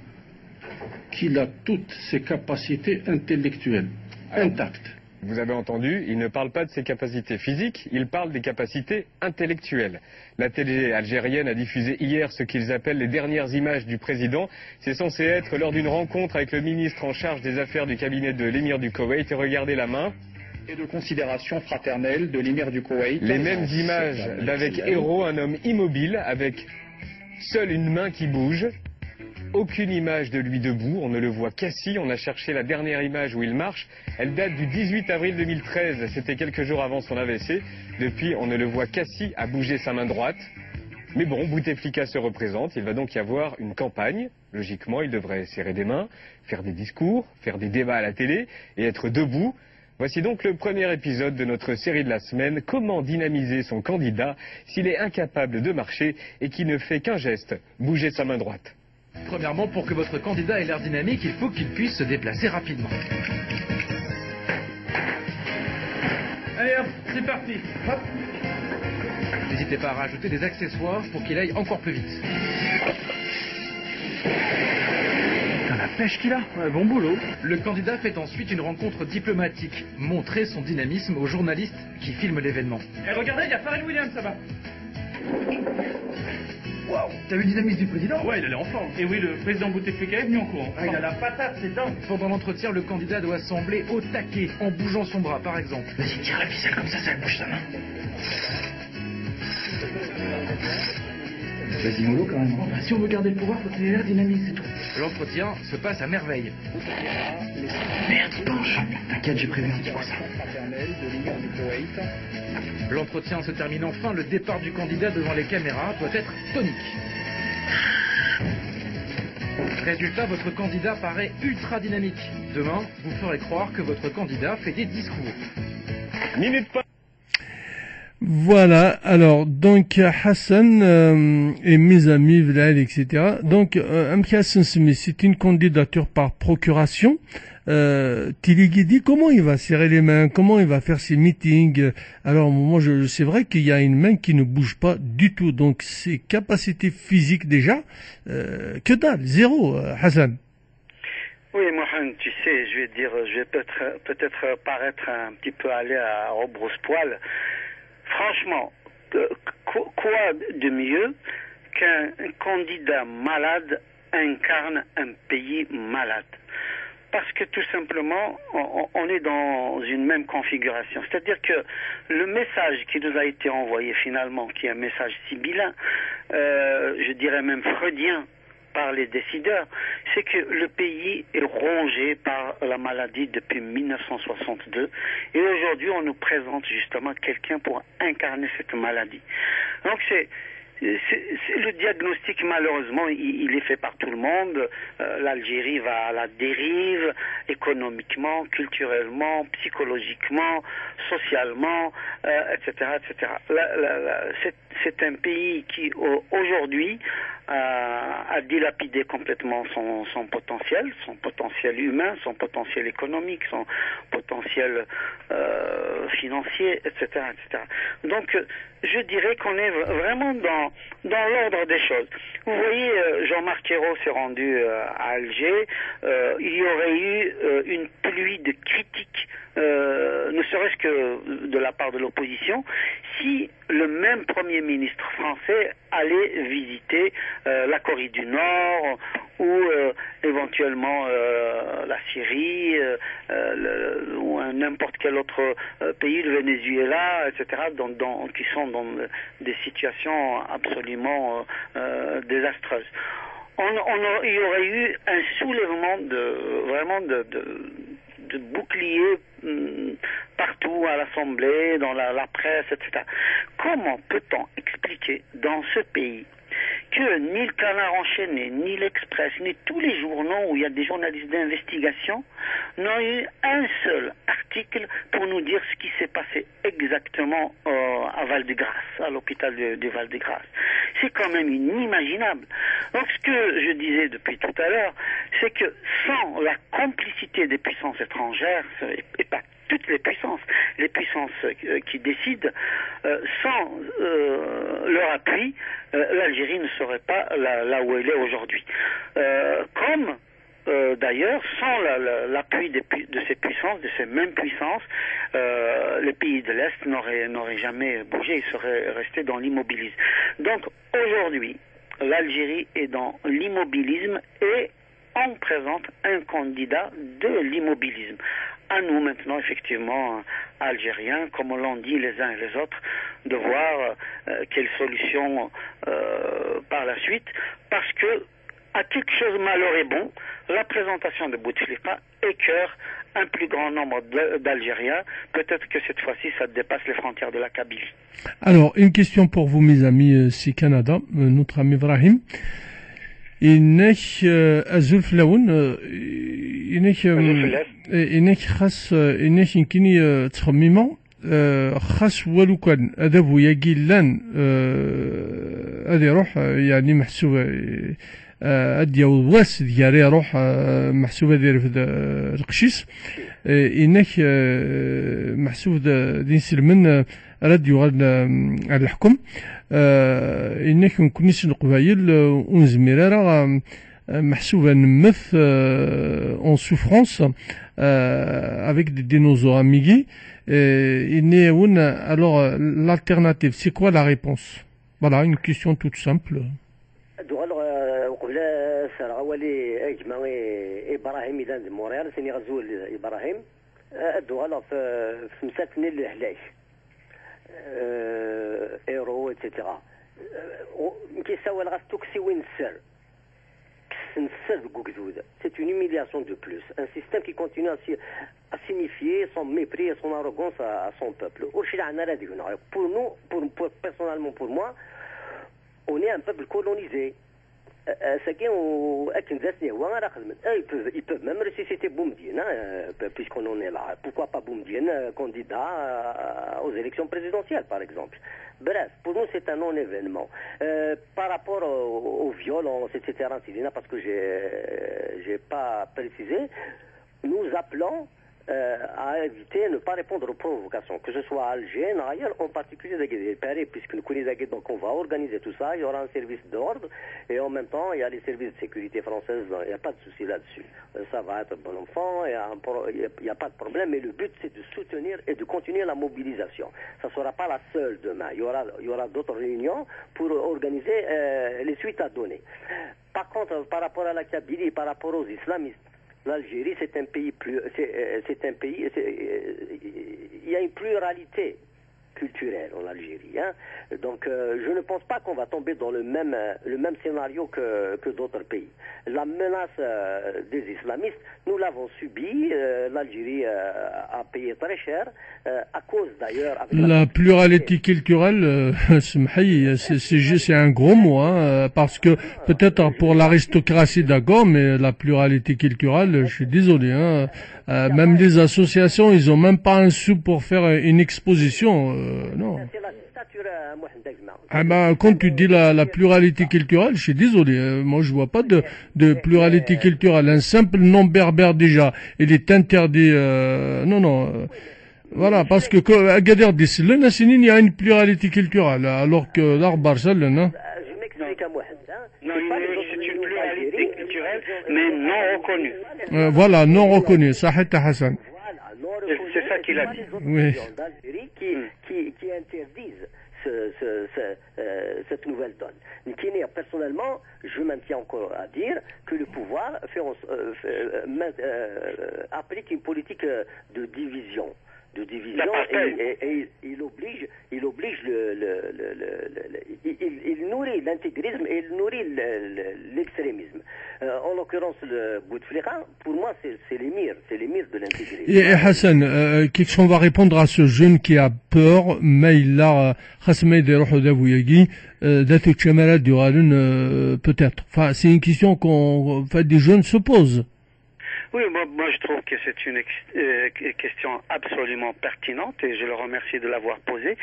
qu'il a toutes ses capacités intellectuelles intactes. Vous avez entendu, il ne parle pas de ses capacités physiques, il parle des capacités intellectuelles. La télé algérienne a diffusé hier ce qu'ils appellent les dernières images du président. C'est censé être lors d'une rencontre avec le ministre en charge des affaires du cabinet de l'émir du Koweït. Et regardez la main. Et de considération fraternelle de l'émir du Koweït. Les mêmes images d'avec Ayrault, un homme immobile, avec seule une main qui bouge. Aucune image de lui debout, on ne le voit qu'assis. On a cherché la dernière image où il marche. Elle date du 18 avril 2013, c'était quelques jours avant son AVC. Depuis, on ne le voit qu'assis à bouger sa main droite. Mais bon, Bouteflika se représente, il va donc y avoir une campagne. Logiquement, il devrait serrer des mains, faire des discours, faire des débats à la télé et être debout. Voici donc le premier épisode de notre série de la semaine. Comment dynamiser son candidat s'il est incapable de marcher et qui ne fait qu'un geste, bouger sa main droite. Premièrement, pour que votre candidat ait l'air dynamique, il faut qu'il puisse se déplacer rapidement. Allez hop, c'est parti. Hop. N'hésitez pas à rajouter des accessoires pour qu'il aille encore plus vite. Putain, la pêche qu'il a, ouais, bon boulot. Le candidat fait ensuite une rencontre diplomatique, montrer son dynamisme aux journalistes qui filment l'événement. Et regardez, il y a Pharrell Williams, ça va. Waouh, t'as vu le dynamisme du président? Ouais, il allait en forme. Et oui, le président Bouteflika est venu en courant. Ah, il a la patate, c'est dingue. Pendant l'entretien, le candidat doit sembler au taquet, en bougeant son bras, par exemple. Vas-y, tire la ficelle comme ça bouge sa main. Vas-y, mollo, quand même. Bah, si on veut garder le pouvoir, faut qu'il ait l'air dynamique, c'est tout. L'entretien se passe à merveille. Merde, il penche. T'inquiète, j'ai prévu un petit coup ça. L'entretien se termine enfin, le départ du candidat devant les caméras doit être tonique. Résultat, votre candidat paraît ultra dynamique. Demain, vous ferez croire que votre candidat fait des discours. Minute pas. Voilà, alors, donc, Hassan et mes amis, Vlad, etc. Donc, Hassan Smith, c'est une candidature par procuration. Tiligidi, comment il va serrer les mains, comment il va faire ses meetings. Alors, moi, c'est vrai qu'il y a une main qui ne bouge pas du tout. Donc, ses capacités physiques déjà, que dalle, zéro, Hassan. Oui, Mohamed, tu sais, je vais peut-être paraître un petit peu aller à rebrousse-poil. Franchement, quoi de mieux qu'un candidat malade incarne un pays malade? Parce que tout simplement, on est dans une même configuration. C'est-à-dire que le message qui nous a été envoyé finalement, qui est un message sibyllin, je dirais même freudien, par les décideurs, c'est que le pays est rongé par la maladie depuis 1962 et aujourd'hui on nous présente justement quelqu'un pour incarner cette maladie. Donc c'est le diagnostic, malheureusement, il est fait par tout le monde. L'Algérie va à la dérive, économiquement, culturellement, psychologiquement, socialement, etc., etc. C'est un pays qui, aujourd'hui, a dilapidé complètement son potentiel humain, son potentiel économique, son potentiel financier, etc., etc. Donc, je dirais qu'on est vraiment dans l'ordre des choses. Vous voyez, Jean-Marc Ayrault s'est rendu à Alger. Il y aurait eu une pluie de critiques, ne serait-ce que de la part de l'opposition, si le même Premier ministre français allait visiter la Corée du Nord ou éventuellement la Syrie ou n'importe quel autre pays, le Venezuela, etc., qui sont dans des situations absolument désastreuses. Il y aurait eu un soulèvement de boucliers partout à l'Assemblée, dans la presse, etc. Comment peut-on expliquer dans ce pays que ni le Canard enchaîné, ni l'Express, ni tous les journaux où il y a des journalistes d'investigation n'ont eu un seul article pour nous dire ce qui s'est passé exactement à Val-de-Grâce, à l'hôpital de Val-de-Grâce. C'est quand même inimaginable. Donc ce que je disais depuis tout à l'heure, c'est que sans la complicité des puissances étrangères, et pas toutes les puissances qui décident, sans leur appui, l'Algérie ne serait pas là où elle est aujourd'hui. Comme d'ailleurs, sans l'appui de ces puissances, de ces mêmes puissances, les pays de l'Est n'auraient jamais bougé, ils seraient restés dans l'immobilisme. Donc aujourd'hui, l'Algérie est dans l'immobilisme et on présente un candidat de l'immobilisme. À nous maintenant, effectivement, Algériens, comme on l'ont dit les uns et les autres, de voir quelle solution par la suite, parce que à quelque chose malheur est bon, la présentation de Bouteflika écœure un plus grand nombre d'Algériens. Peut-être que cette fois-ci, ça dépasse les frontières de la Kabylie. Alors, une question pour vous, mes amis, c'est Canada, notre ami Ibrahim. إنك أزول في اللون إنك خاص إنك يمكن تخميمة خاص ولو كان هذا بويا جيلان هذا يروح يعني محسوب أدي واس ديالي يروح محسوبة ديال في القشيس إنك محسوب دين سلمن راديو على الحكم إنك نكونيش القبايل ونزمير راه محسوبة نمث en souffrance avec des dinosaures amigués. Alors l'alternative, c'est quoi la réponse? Voilà, une question toute simple. إبراهيم إذا موريال سيني غزول إبراهيم الدوغالا في مساكن الهلاك ايرو اتسيتيرا كيساوي الغاز توكسي وين السر السر كوكزود سي اون humiliation de plus un système qui continue à signifier son mépris et son arrogance à son peuple. Pour nous, personnellement pour moi, on est un peuple colonisé. Ils peuvent même ressusciter Boumediene, puisqu'on en est là. Pourquoi pas Boumediene, candidat aux élections présidentielles, par exemple. Bref, pour nous, c'est un non-événement. Par rapport aux violences, etc., parce que j'ai pas précisé, nous appelons à éviter, ne pas répondre aux provocations, que ce soit à Alger, ailleurs, en particulier à Paris, puisque nous connaissons, donc on va organiser tout ça, il y aura un service d'ordre, et en même temps, il y a les services de sécurité françaises, il n'y a pas de souci là-dessus. Ça va être bon enfant, il n'y a pas de problème, mais le but, c'est de soutenir et de continuer la mobilisation. Ça ne sera pas la seule demain, il y aura d'autres réunions pour organiser les suites à donner. Par contre, par rapport à la Kabylie, par rapport aux islamistes, l'Algérie, c'est un pays il y a une pluralité culturelle en Algérie. Donc, je ne pense pas qu'on va tomber dans le même scénario que d'autres pays. La menace des islamistes, nous l'avons subie. L'Algérie a payé très cher, à cause d'ailleurs... La pluralité culturelle, c'est un gros mot, parce que peut-être pour l'aristocratie d'accord, mais la pluralité culturelle, je suis désolé, même les associations, ils ont même pas un sou pour faire une exposition, non. Quand tu dis la pluralité culturelle, je suis désolé, moi je vois pas de pluralité culturelle. Un simple nom berbère déjà, il est interdit, voilà, parce que à Gadir d'Isle, il y a une pluralité culturelle, alors que l'Arbar, je m'explique à moi. Non, c'est une pluralité culturelle, mais non reconnue. Voilà, non reconnue, Sahit Hassan. C'est ça qu'il a dit. Oui. Qui interdisent cette nouvelle donne. Personnellement, je maintiens encore à dire que le pouvoir applique une politique de division. Et il oblige il nourrit l'intégrisme et il nourrit l'extrémisme. En l'occurrence, le Bouteflika, pour moi, c'est l'émir de l'intégrisme. Et Hassan, qu'est-ce qu'on va répondre à ce jeune qui a peur, mais il a peut-être. Enfin, c'est une question des jeunes se posent. Oui, moi je trouve que c'est une question absolument pertinente et je le remercie de l'avoir posée.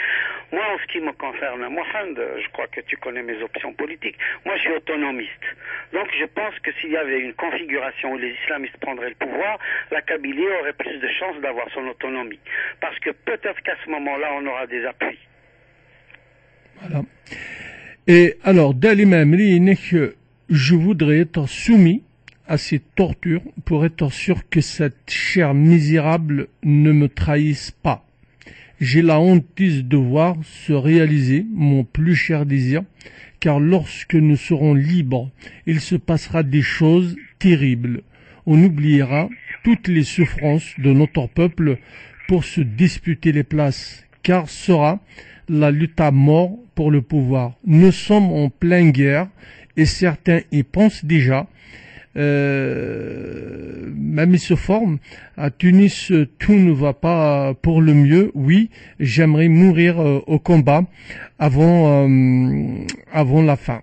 Moi, en ce qui me concerne, Mohamed, je crois que tu connais mes options politiques. Moi, je suis autonomiste. Donc, je pense que s'il y avait une configuration où les islamistes prendraient le pouvoir, la Kabylie aurait plus de chances d'avoir son autonomie. Parce que peut-être qu'à ce moment-là, on aura des appuis. Voilà. Et alors, Dalim je voudrais être soumis à ces tortures pour être sûr que cette chair misérable ne me trahisse pas. J'ai la hantise de voir se réaliser mon plus cher désir, car lorsque nous serons libres, il se passera des choses terribles. On oubliera toutes les souffrances de notre peuple pour se disputer les places, car sera la lutte à mort pour le pouvoir. Nous sommes en pleine guerre et certains y pensent déjà. Même il se forme. À Tunis, tout ne va pas pour le mieux. Oui, j'aimerais mourir au combat avant la fin.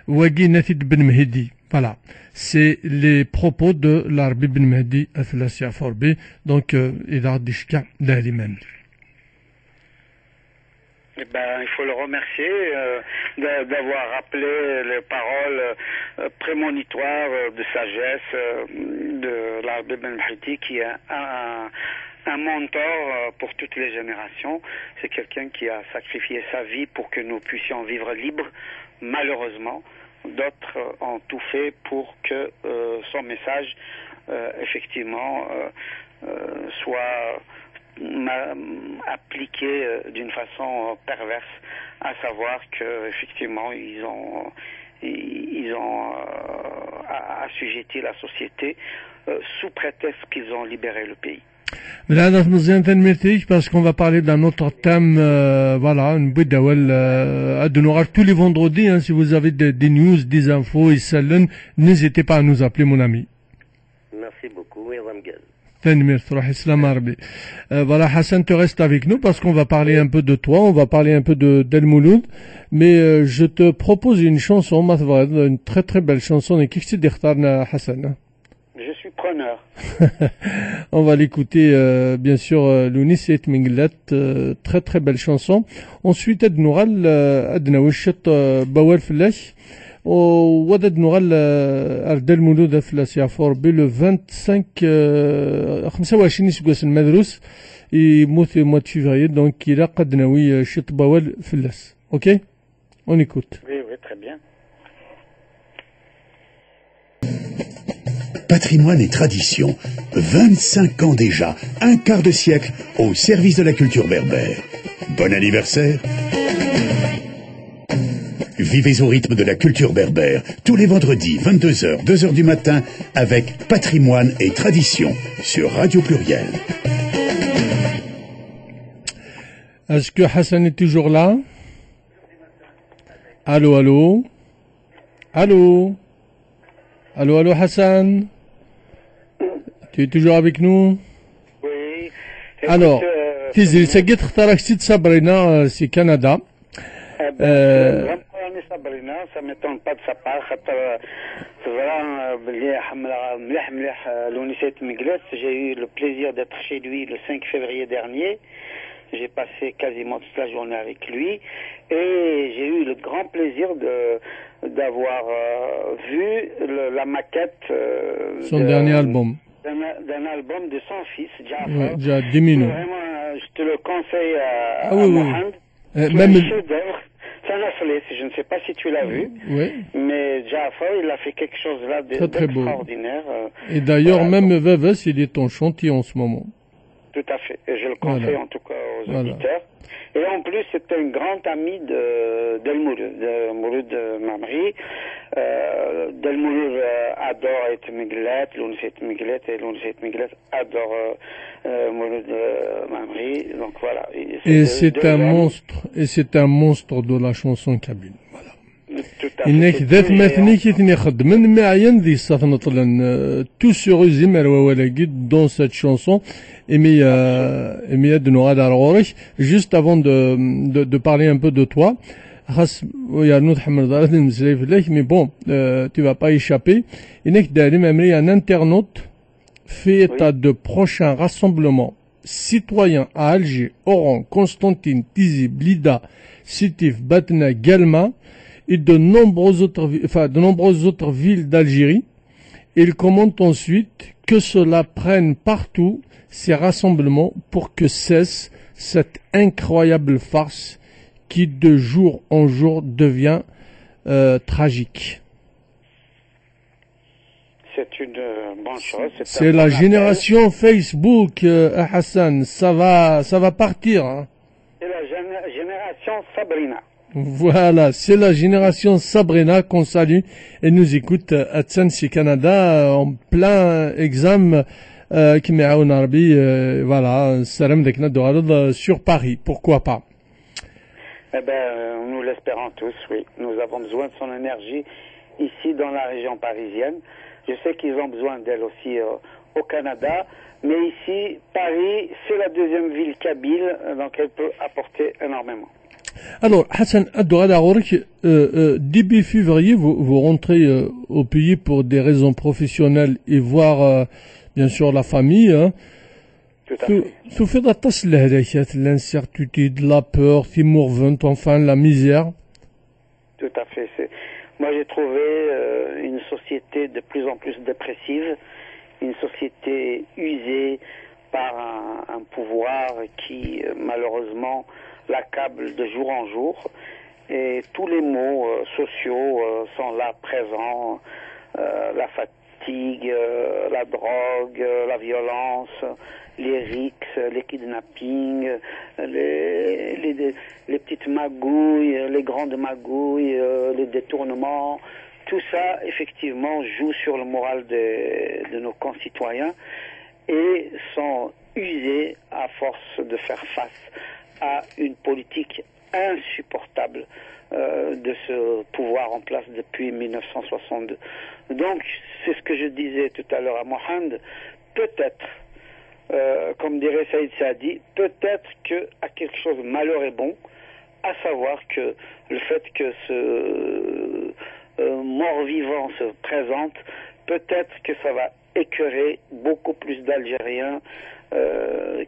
Wagi Natid Ben Mehdi. Voilà. C'est les propos de l'Arbi Ben Mehdi Aflassia Forbi. Donc, il a dit l'imam. Il faut le remercier d'avoir rappelé les paroles prémonitoires de sagesse de l'Arbi Ben Mehdi, qui est un mentor pour toutes les générations. C'est quelqu'un qui a sacrifié sa vie pour que nous puissions vivre libres. Malheureusement, d'autres ont tout fait pour que son message effectivement soit appliqué d'une façon perverse, à savoir que effectivement ils ont assujetti la société sous prétexte qu'ils ont libéré le pays. Mais là, parce qu'on va parler d'un autre thème, voilà, une boîte de noir tous les vendredis, si vous avez des news, des infos, n'hésitez pas à nous appeler, mon ami. Merci beaucoup, Ramgaz. Voilà, Hassan, tu restes avec nous parce qu'on va parler un peu de toi, on va parler un peu de d'El Mouloud, mais je te propose une chanson, une très très belle chanson, et qui c'est d'Ikhtarna, Hassan? Je suis preneur. On va l'écouter, bien sûr, Lounis et Minglet, très très belle chanson. Ensuite, Adnoural, Adnawishet, Bawel Flash. وودد نغال أرد المولود في السيافور بلو 25 25 سكواس المدروس يموت موت فيفري دونك إلا قد ناوي شط باول فلاس اوكي اون écoute. Oui, oui, très bien. Patrimoine et tradition, 25 ans déjà, un quart de siècle au service de la culture berbère. Bon anniversaire. Vivez au rythme de la culture berbère, tous les vendredis, 22h, 2h du matin, avec Patrimoine et Tradition, sur Radio Pluriel. Est-ce que Hassan est toujours là? Allô, allô? Allô? Allô, allô, Hassan? Tu es toujours avec nous? Oui. Alors, Tizil, c'est Guetraraksit Sabrina, c'est Canada. Sabrina, ça m'étonne pas de sa part. C'est vrai, j'ai eu le plaisir d'être chez lui le 5 février dernier. J'ai passé quasiment toute la journée avec lui et j'ai eu le grand plaisir d'avoir vu la maquette son dernier album. D'un album de son fils, Jafar. Ouais, déjà 10 minutes. Vraiment, je te le conseille à oui, Mohamed. Même C'est un afflé, je ne sais pas si tu l'as vu, oui. Mais Jafar, il a fait quelque chose là d'extraordinaire. Et d'ailleurs, voilà, même Veves, il est en chantier en ce moment. Tout à fait, et je le conseille en tout cas aux auditeurs. Et en plus, c'est un grand ami d'El Mouloud Mamri. D'El Mouloud adore être Miglet, Lounis Miglet, et Lounis Miglet adore Mouloud Mamri. Donc voilà. Et c'est un monstre, et c'est un monstre de la chanson kabyle. Voilà. إنك ذات مثني كي تنخد من معين ذي صافنط لن tout se résume à dans cette chanson et de nous rader juste avant de parler un peu de toi mais bon tu vas pas échapper إنك داري un internaute fait état de prochains rassemblements citoyens à Alger, Oran, Constantine, Tizi, Blida, Sétif, Batna, Galma et de nombreuses autres villes d'Algérie. Il commente ensuite que cela prenne partout ces rassemblements pour que cesse cette incroyable farce qui de jour en jour devient tragique. C'est une bonne chose. C'est la génération Facebook, Hassan, ça va partir. Hein. C'est la génération Sabrina. Voilà, c'est la génération Sabrina qu'on salue et nous écoute à Tsansi Canada en plein examen qui met en Arabie, voilà, salam de sur Paris, pourquoi pas. Eh ben, nous l'espérons tous, oui. Nous avons besoin de son énergie ici dans la région parisienne. Je sais qu'ils ont besoin d'elle aussi au Canada, mais ici, Paris, c'est la deuxième ville kabyle, donc elle peut apporter énormément. Alors, Hassan, début février, vous rentrez au pays pour des raisons professionnelles et voir, bien sûr, la famille. Hein. Tout à fait. L'incertitude, la peur, enfin, la misère. Tout à fait. Moi, j'ai trouvé une société de plus en plus dépressive, une société usée par un pouvoir qui, malheureusement, l'accable de jour en jour. Et tous les maux sociaux sont là présents. La fatigue, la drogue, la violence, les rixes, les kidnappings, les petites magouilles, les grandes magouilles, les détournements. Tout ça, effectivement, joue sur le moral de nos concitoyens et sont usés à force de faire face à une politique insupportable de ce pouvoir en place depuis 1962. Donc, c'est ce que je disais tout à l'heure à Mohamed, peut-être comme dirait Saïd Saadi, peut-être qu'à quelque chose malheur est bon, à savoir que le fait que ce mort-vivant se présente, peut-être que ça va écœurer beaucoup plus d'Algériens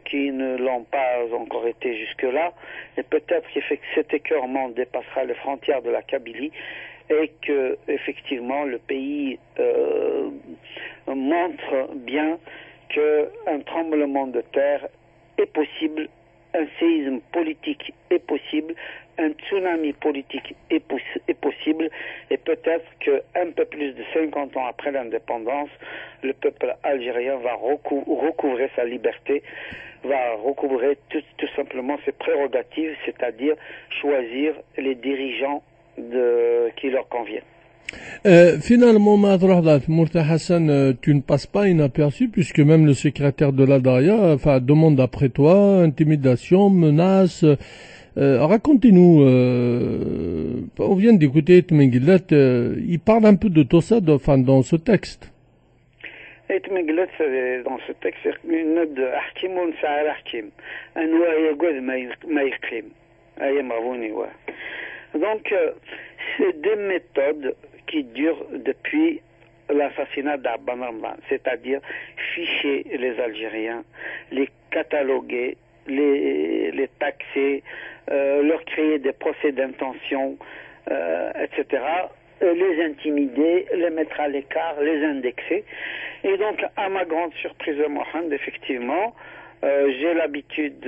qui ne l'ont pas encore été jusque-là, et peut-être que cet écœurement dépassera les frontières de la Kabylie et que effectivement le pays montre bien qu'un tremblement de terre est possible, un séisme politique est possible, un tsunami politique est possible, et peut-être qu'un peu plus de 50 ans après l'indépendance, le peuple algérien va recouvrer sa liberté, va recouvrer tout simplement ses prérogatives, c'est-à-dire choisir les dirigeants qui leur conviennent. Finalement, Mourta Hassan, tu ne passes pas inaperçu puisque même le secrétaire de la Daïra demande après toi, intimidation, menace. Racontez-nous, on vient d'écouter Tmengillet, il parle un peu de tout ça dans ce texte. Tmengillet, dans ce texte, c'est une note de Hakim ou Sa'al Hakim. Un ouaïagouad maïkrim. Donc, c'est des méthodes qui durent depuis l'assassinat d'Abban Ramlan, c'est-à-dire ficher les Algériens, les cataloguer, les taxer, leur créer des procès d'intention, etc., les intimider, les mettre à l'écart, les indexer. Et donc, à ma grande surprise, Mohamed, effectivement, j'ai l'habitude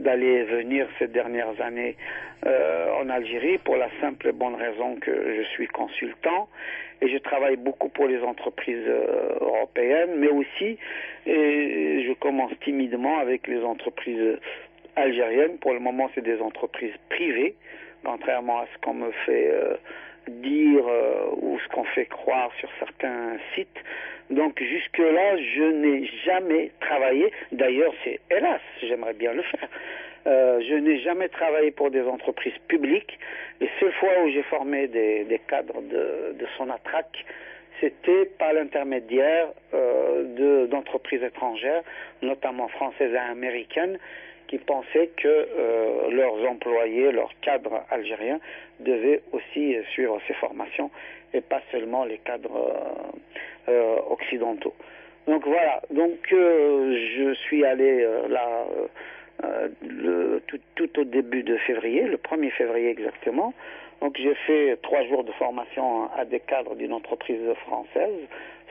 d'aller et venir ces dernières années en Algérie pour la simple et bonne raison que je suis consultant et je travaille beaucoup pour les entreprises européennes, mais aussi je commence timidement avec les entreprises algériennes. Pour le moment, c'est des entreprises privées, contrairement à ce qu'on me fait dire ou ce qu'on fait croire sur certains sites. Donc jusque-là, je n'ai jamais travaillé, d'ailleurs c'est hélas, j'aimerais bien le faire, je n'ai jamais travaillé pour des entreprises publiques. Les seules fois où j'ai formé des cadres de Sonatrach, c'était par l'intermédiaire d'entreprises étrangères, notamment françaises et américaines, qui pensaient que leurs employés, leurs cadres algériens devaient aussi suivre ces formations et pas seulement les cadres occidentaux. Donc voilà, donc je suis allé là tout au début de février, le 1er février exactement. Donc j'ai fait 3 jours de formation à des cadres d'une entreprise française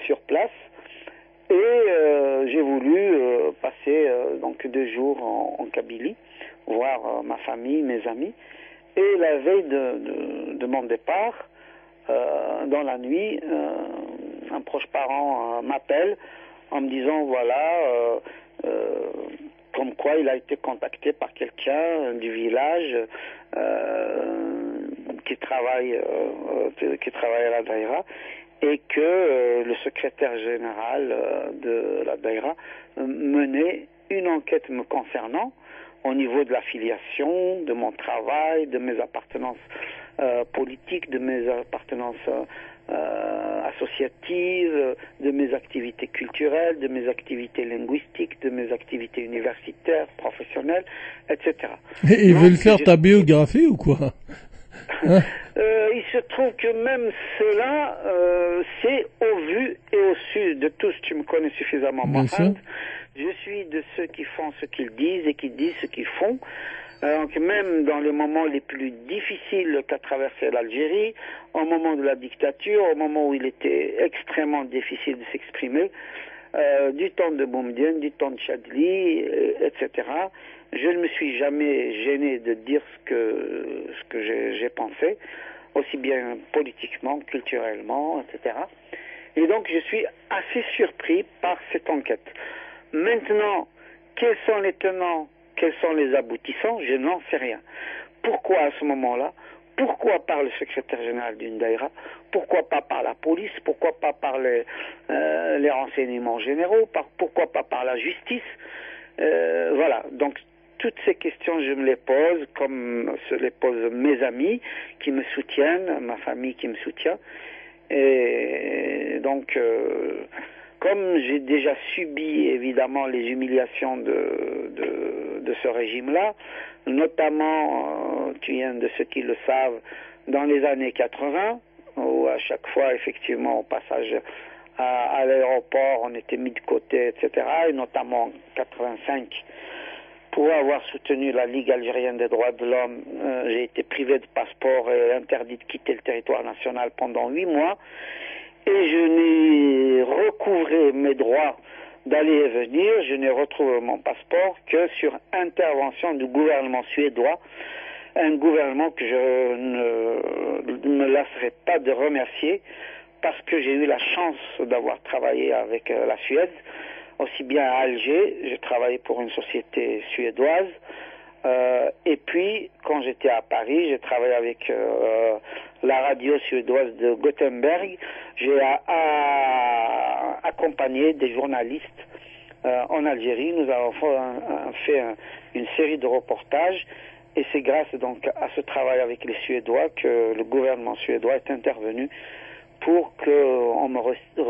sur place. Et j'ai voulu passer donc 2 jours en Kabylie, voir ma famille, mes amis. Et la veille de mon départ, dans la nuit, un proche parent m'appelle en me disant voilà, comme quoi il a été contacté par quelqu'un du village qui travaille à la Daïra, et que le secrétaire général de la Daïra menait une enquête me concernant au niveau de l'affiliation, de mon travail, de mes appartenances politiques, de mes appartenances associatives, de mes activités culturelles, de mes activités linguistiques, de mes activités universitaires, professionnelles, etc. Et ils veulent faire ta biographie ou quoi? Il se trouve que même cela, c'est au vu et au su de tous. Tu me connais suffisamment, Mohamed. Je suis de ceux qui font ce qu'ils disent et qui disent ce qu'ils font. Donc même dans les moments les plus difficiles qu'a traversé l'Algérie, au moment de la dictature, au moment où il était extrêmement difficile de s'exprimer, du temps de Boumediene, du temps de Chadli, etc., je ne me suis jamais gêné de dire ce que j'ai pensé, aussi bien politiquement, culturellement, etc. Et donc je suis assez surpris par cette enquête. Maintenant, quels sont les tenants, quels sont les aboutissants, je n'en sais rien. Pourquoi à ce moment-là? Pourquoi par le secrétaire général d'une daïra? Pourquoi pas par la police? Pourquoi pas par les renseignements généraux? Pourquoi pas par la justice? Voilà, donc toutes ces questions, je me les pose, comme se les posent mes amis qui me soutiennent, ma famille qui me soutient. Et donc, comme j'ai déjà subi évidemment les humiliations de ce régime-là, notamment, tu viens de ceux qui le savent, dans les années 80, où à chaque fois, effectivement, au passage à l'aéroport, on était mis de côté, etc., et notamment en 85, pour avoir soutenu la Ligue algérienne des droits de l'homme, j'ai été privé de passeport et interdit de quitter le territoire national pendant 8 mois, et je n'ai recouvré mes droits d'aller et venir, je n'ai retrouvé mon passeport que sur intervention du gouvernement suédois, un gouvernement que je ne me lasserai pas de remercier, parce que j'ai eu la chance d'avoir travaillé avec la Suède, aussi bien à Alger, j'ai travaillé pour une société suédoise, et puis quand j'étais à Paris, j'ai travaillé avec la radio suédoise de Gothenburg, j'ai accompagné des journalistes en Algérie, nous avons fait une série de reportages, et c'est grâce donc à ce travail avec les Suédois que le gouvernement suédois est intervenu pour qu'on me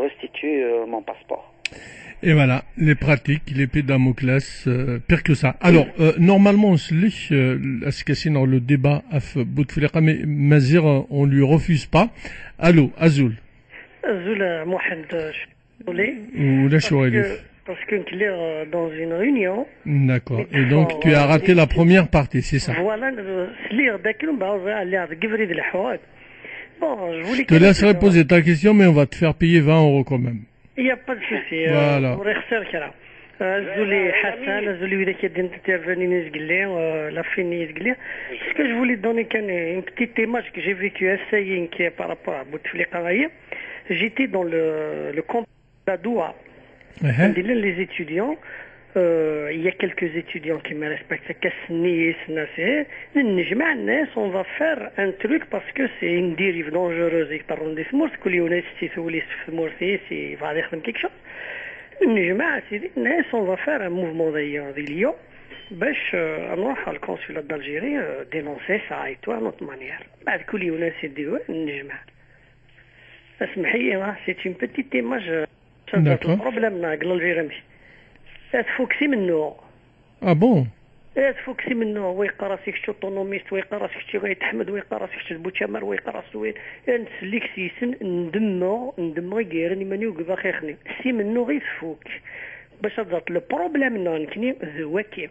restitue mon passeport. Et voilà, les pratiques, l'épée de Damoclès, pire que ça. Alors, normalement, on se lit, à ce cas-ci, dans le débat, à Bouteflika, mais Mazir, on lui refuse pas. Allô, Azul. Azul, Mohamed, je suis désolé. Ou la Choualif. Parce qu'un clair dans une réunion. D'accord. Et donc, tu as raté la première partie, c'est ça? Voilà, bon, je te laisserai poser ta question, mais on va te faire payer 20 € quand même. Il n'y a pas de souci. Voilà. Zouli Hassan, Zouli Wida qui a intervenu la fini. Ce que je voulais donner une petite image que j'ai vécu à Sayin qui est par rapport à Bouteflika. J'étais dans le camp d'Adoua. Les étudiants, il y a quelques étudiants qui me respectent. On va faire un truc parce que c'est une dérive dangereuse. On va faire un mouvement d'ailleurs des lions. باش نروح على القنصلة d'Algérie dénoncer ça et toi à notre manière. بعد كل يوم يديروا نجمع. اسمحي c'est une petite image. البروبليم ناقل الجيران تفوكسي منه. اه بون. تفوكسي منه ويقرا راسك شي اوتونوميست ويقرا راسك شي غيتحمد ويقرا راسك شي بوتشامر ويقرا سوين نسليك سيسن ندمو غيرني ماني وقبا خيخني سي منه غيفوك باش تضرب البروبليم نكني زواكي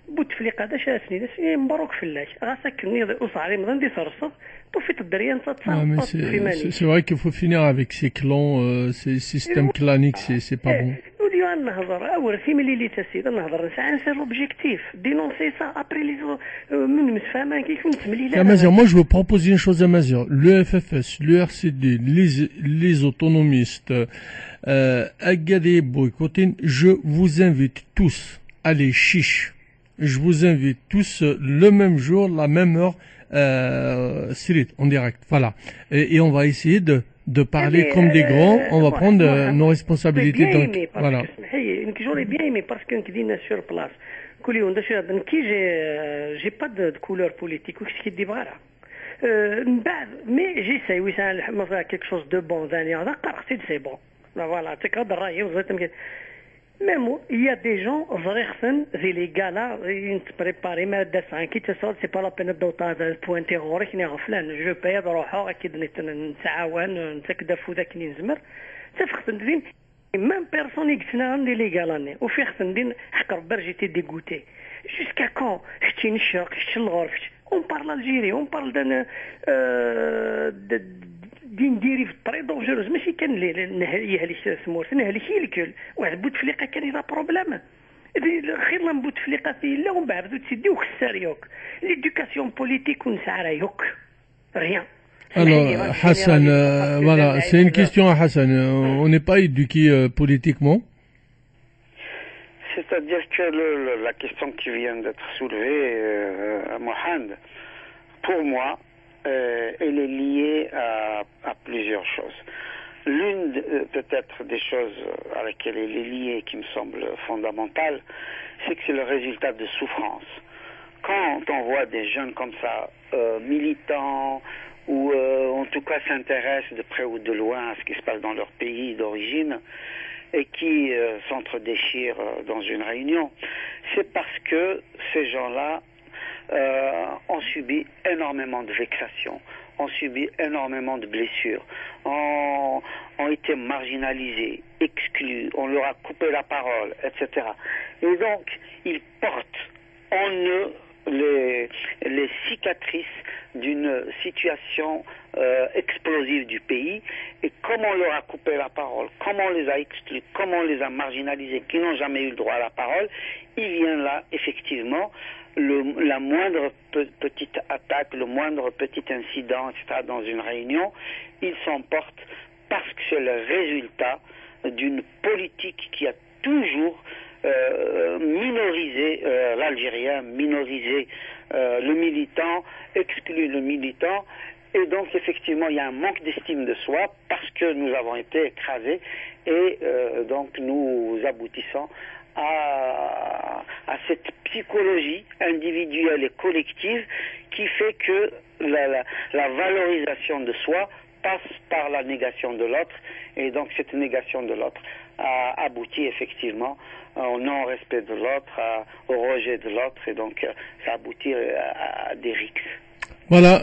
بوتفليقه هذا شاسني مبروك فلاش غاسكني وصاري مضن دي صرصه طفيت الدريان تصاتص في ماني. C'est vrai qu'il faut finir avec ces clans, ces systèmes claniques, c'est pas bon. اليوم نهضر اورثي ملي اللي تسيد نهضر نسعى نسير l'objectif dénoncer ça après les من متفاهمه كي كنت ملي لا. Mazir, moi je veux proposer une chose à Mazir, le FFS, le RCD, les autonomistes, Agadé Boycottin, je vous invite tous à les chiches. Je vous invite tous le même jour, la même heure, en direct. Voilà. Et on va essayer de parler comme des grands, on va prendre nos responsabilités. Donc, voilà. J'aurais bien aimé parce que nous sur place. J'ai pas de couleur politique ou ce qui dit voilà. Mais j'essaie, oui, c'est quelque chose de bon. C'est bon. Voilà, c'est quand même, il y a des gens, les gars là, ils se préparent, mais c'est pas la peine de pointer je vais payer de l'argent, même personne qui les gars là, au j'étais dégoûté. Jusqu'à quand? On parle d'Algérie, on parle d'une dérive très dangereuse. Mais si كان يهلك سمورس نهلك الكل واحد بوتفليقه كان يرا بروبليم خير من بوتفليقه فيه لا ومن بعد تسدي وخساريوك l'éducation politique ونسعرايوك rien. Alors Hassan, voilà, c'est une question à Hassan. On n'est pas éduqué politiquement. C'est-à-dire que la question qui vient d'être soulevée à Mohamed, pour moi, elle est liée à plusieurs choses. L'une peut-être des choses à laquelle elle est liée qui me semble fondamentale, c'est que c'est le résultat de souffrance. Quand on voit des jeunes comme ça, militants, ou en tout cas s'intéressent de près ou de loin à ce qui se passe dans leur pays d'origine, et qui s'entre-déchirent dans une réunion, c'est parce que ces gens-là ont subi énormément de vexations, ont subi énormément de blessures, ont été marginalisés, exclus, on leur a coupé la parole, etc. Et donc, ils portent en eux les cicatrices d'une situation explosive du pays, et comme on leur a coupé la parole, comme on les a exclus, comme on les a marginalisés, qui n'ont jamais eu le droit à la parole, il vient là effectivement la moindre petite attaque, le moindre petit incident, etc., dans une réunion, ils s'emportent parce que c'est le résultat d'une politique qui a toujours minorisé l'Algérien, minorisé le militant, exclu le militant, et donc effectivement il y a un manque d'estime de soi parce que nous avons été écrasés, et donc nous aboutissons à cette psychologie individuelle et collective qui fait que la valorisation de soi passe par la négation de l'autre, et donc cette négation de l'autre a abouti effectivement au non-respect de l'autre, au rejet de l'autre, et donc ça aboutit à des rixes. Voilà,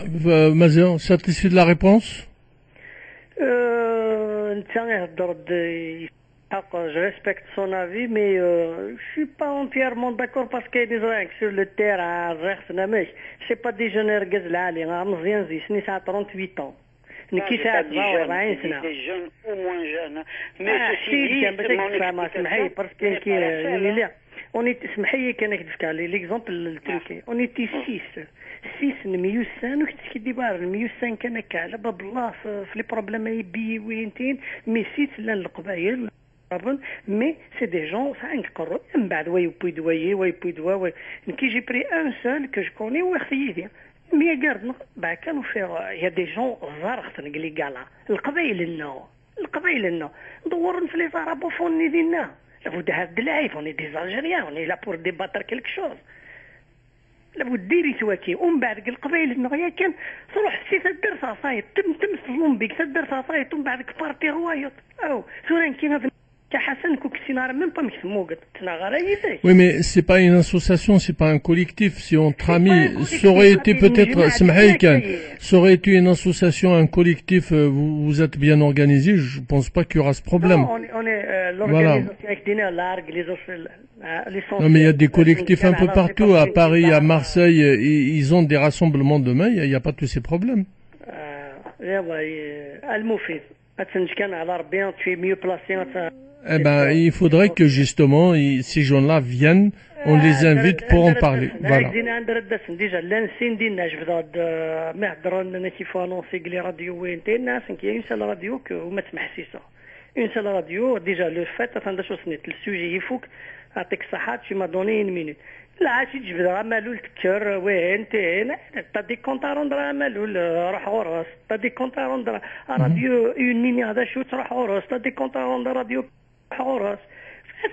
Mazian, satisfait de la réponse? Je respecte son avis, mais je suis pas entièrement d'accord parce qu'il y a des gens sur le terrain, c'est pas des jeunes qui ont 38 ans. Des jeunes ou moins jeunes, mais ceci dit, l'exemple التركي on était 6 الميوسان وكتسكي ديبار الميوسان كان كعلى باب الله في لي بروبليم يبي وينتين مي 6 للقبائل mais c'est des gens ça انقروا من بعد ويبويدوا كي جي بري ان سول que je connais وخيدي مي قردنا با كانوا فيها يا دي جون زرخت نقلي قالا القبائل لنا ندورن في لي زارابوفون ديالنا لابد هاد اللايف اوني دي زالجيريان اوني لا بور ديباتر كيلك شوز لابد ديري سواكي ومن بعد القبائل النغيا كان تروح سي تدير صاصايط تم تسلم بك تدير صاصايط ومن بعد كبارتي روايط او سوران كي هذا Oui, mais c'est pas une association, c'est pas un collectif. Si entre amis, ça aurait été peut-être, ça aurait été une association, un collectif, vous êtes bien organisé, je pense pas qu'il y aura ce problème. Voilà. Non, mais il y a des collectifs un peu partout, à Paris, à Marseille, ils ont des rassemblements demain, il n'y a pas tous ces problèmes. Eh ben, il faudrait que justement ces gens-là viennent, on les invite pour en parler. Voilà. Une seule radio, déjà le fait, le sujet, il faut que tu m'as donné une minute. Là, si je veux Maloul Tker, ouais, t'as des comptes à rendre à Maloul, Rahoros, t'as des comptes à rendre à radio, une ligne à Dachout, Rahoros, t'as des comptes à rendre à radio, Rahoros. Ah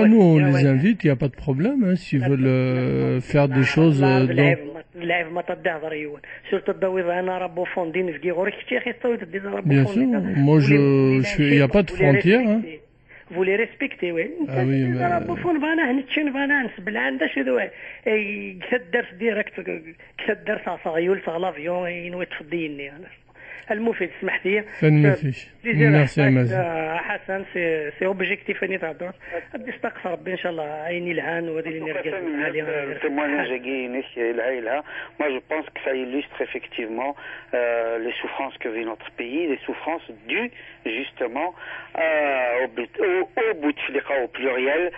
nous on les invite, il n'y a pas de problème, hein, s'ils veulent faire des choses dans... Bien sûr, moi il n'y a pas de frontières. Hein. Vous les respectez, oui. Ah oui, mais... المفيد سمحت لي ميرسي حسن سي اوبجيكتيف اني تهضر غادي استقصى ربي ان شاء الله عيني الهان وهذه اللي نركز عليها moi je pense que ça illustre effectivement les souffrances que vit notre pays, les souffrances dues justement au Bouteflika au pluriel.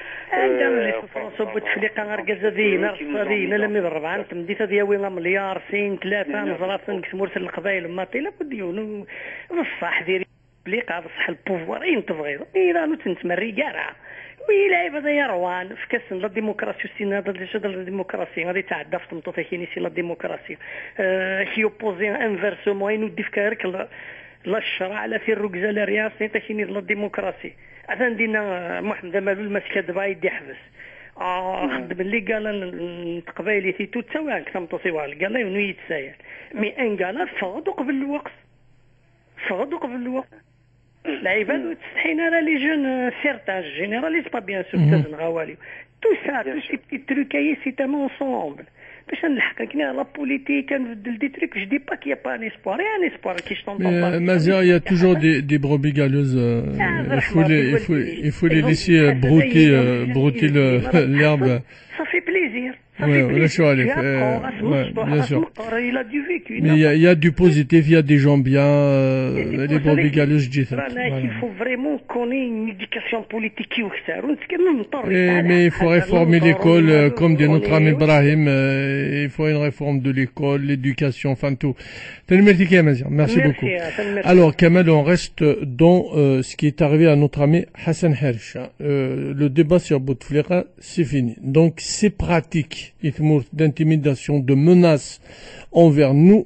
les souffrances au Bouteflika غرقزه دينا لم يضرب تمديت هذه وين مليار سين 3 نزرات نقسموا القبائل ما لابد يونو بصح ديري بليقه بصح البوفوار انت تبغي ايران تنتمري كاع ويلا بدا يروان في كاس لا ديمقراطيه والسينا هذا الديمقراطيه غادي تعدى في طمطوط كاين سي لا ديمقراطيه كي اوبوزي انفيرسومون ينودي فكارك لا الشرع لا في الركزه لا رياسه حتى كاين لا ديمقراطيه عندنا محمد مالول ماسك دابا يدي حبس خدم اللي قال قبايلي تيتو تساوي كثم تصيوال قال لا ينو يتسايل مي ان قال فغدو قبل الوقت العباد تستحينا راه لي جون سيرتان جينيراليز با بيان سور تنغاواليو تو سا تو سي بتي تروكاي سي ان انسومبل باش نلحق كنا لا بوليتيك نبدل دي تروك جو دي با كي با ان اسبوار ان اسبوار كي je t'entends pas mais il y a toujours des brebis galeuses il faut les laisser brouter l'herbe. Ça fait plaisir. Ouais, bien sûr. Il a du vécu. Mais il y a du positif, il y a des gens bien, les brebis galeuses, je dis ça. Il faut vraiment qu'on ait une éducation politique. Mais il faut réformer l'école, comme dit notre ami Ibrahim, il faut une réforme de l'école, l'éducation, enfin tout. Merci beaucoup. Alors, Kamal, on reste dans ce qui est arrivé à notre ami Hassan Hersh. Le débat sur Bouteflika, c'est fini. Donc, ces pratiques d'intimidation, de menaces envers nous,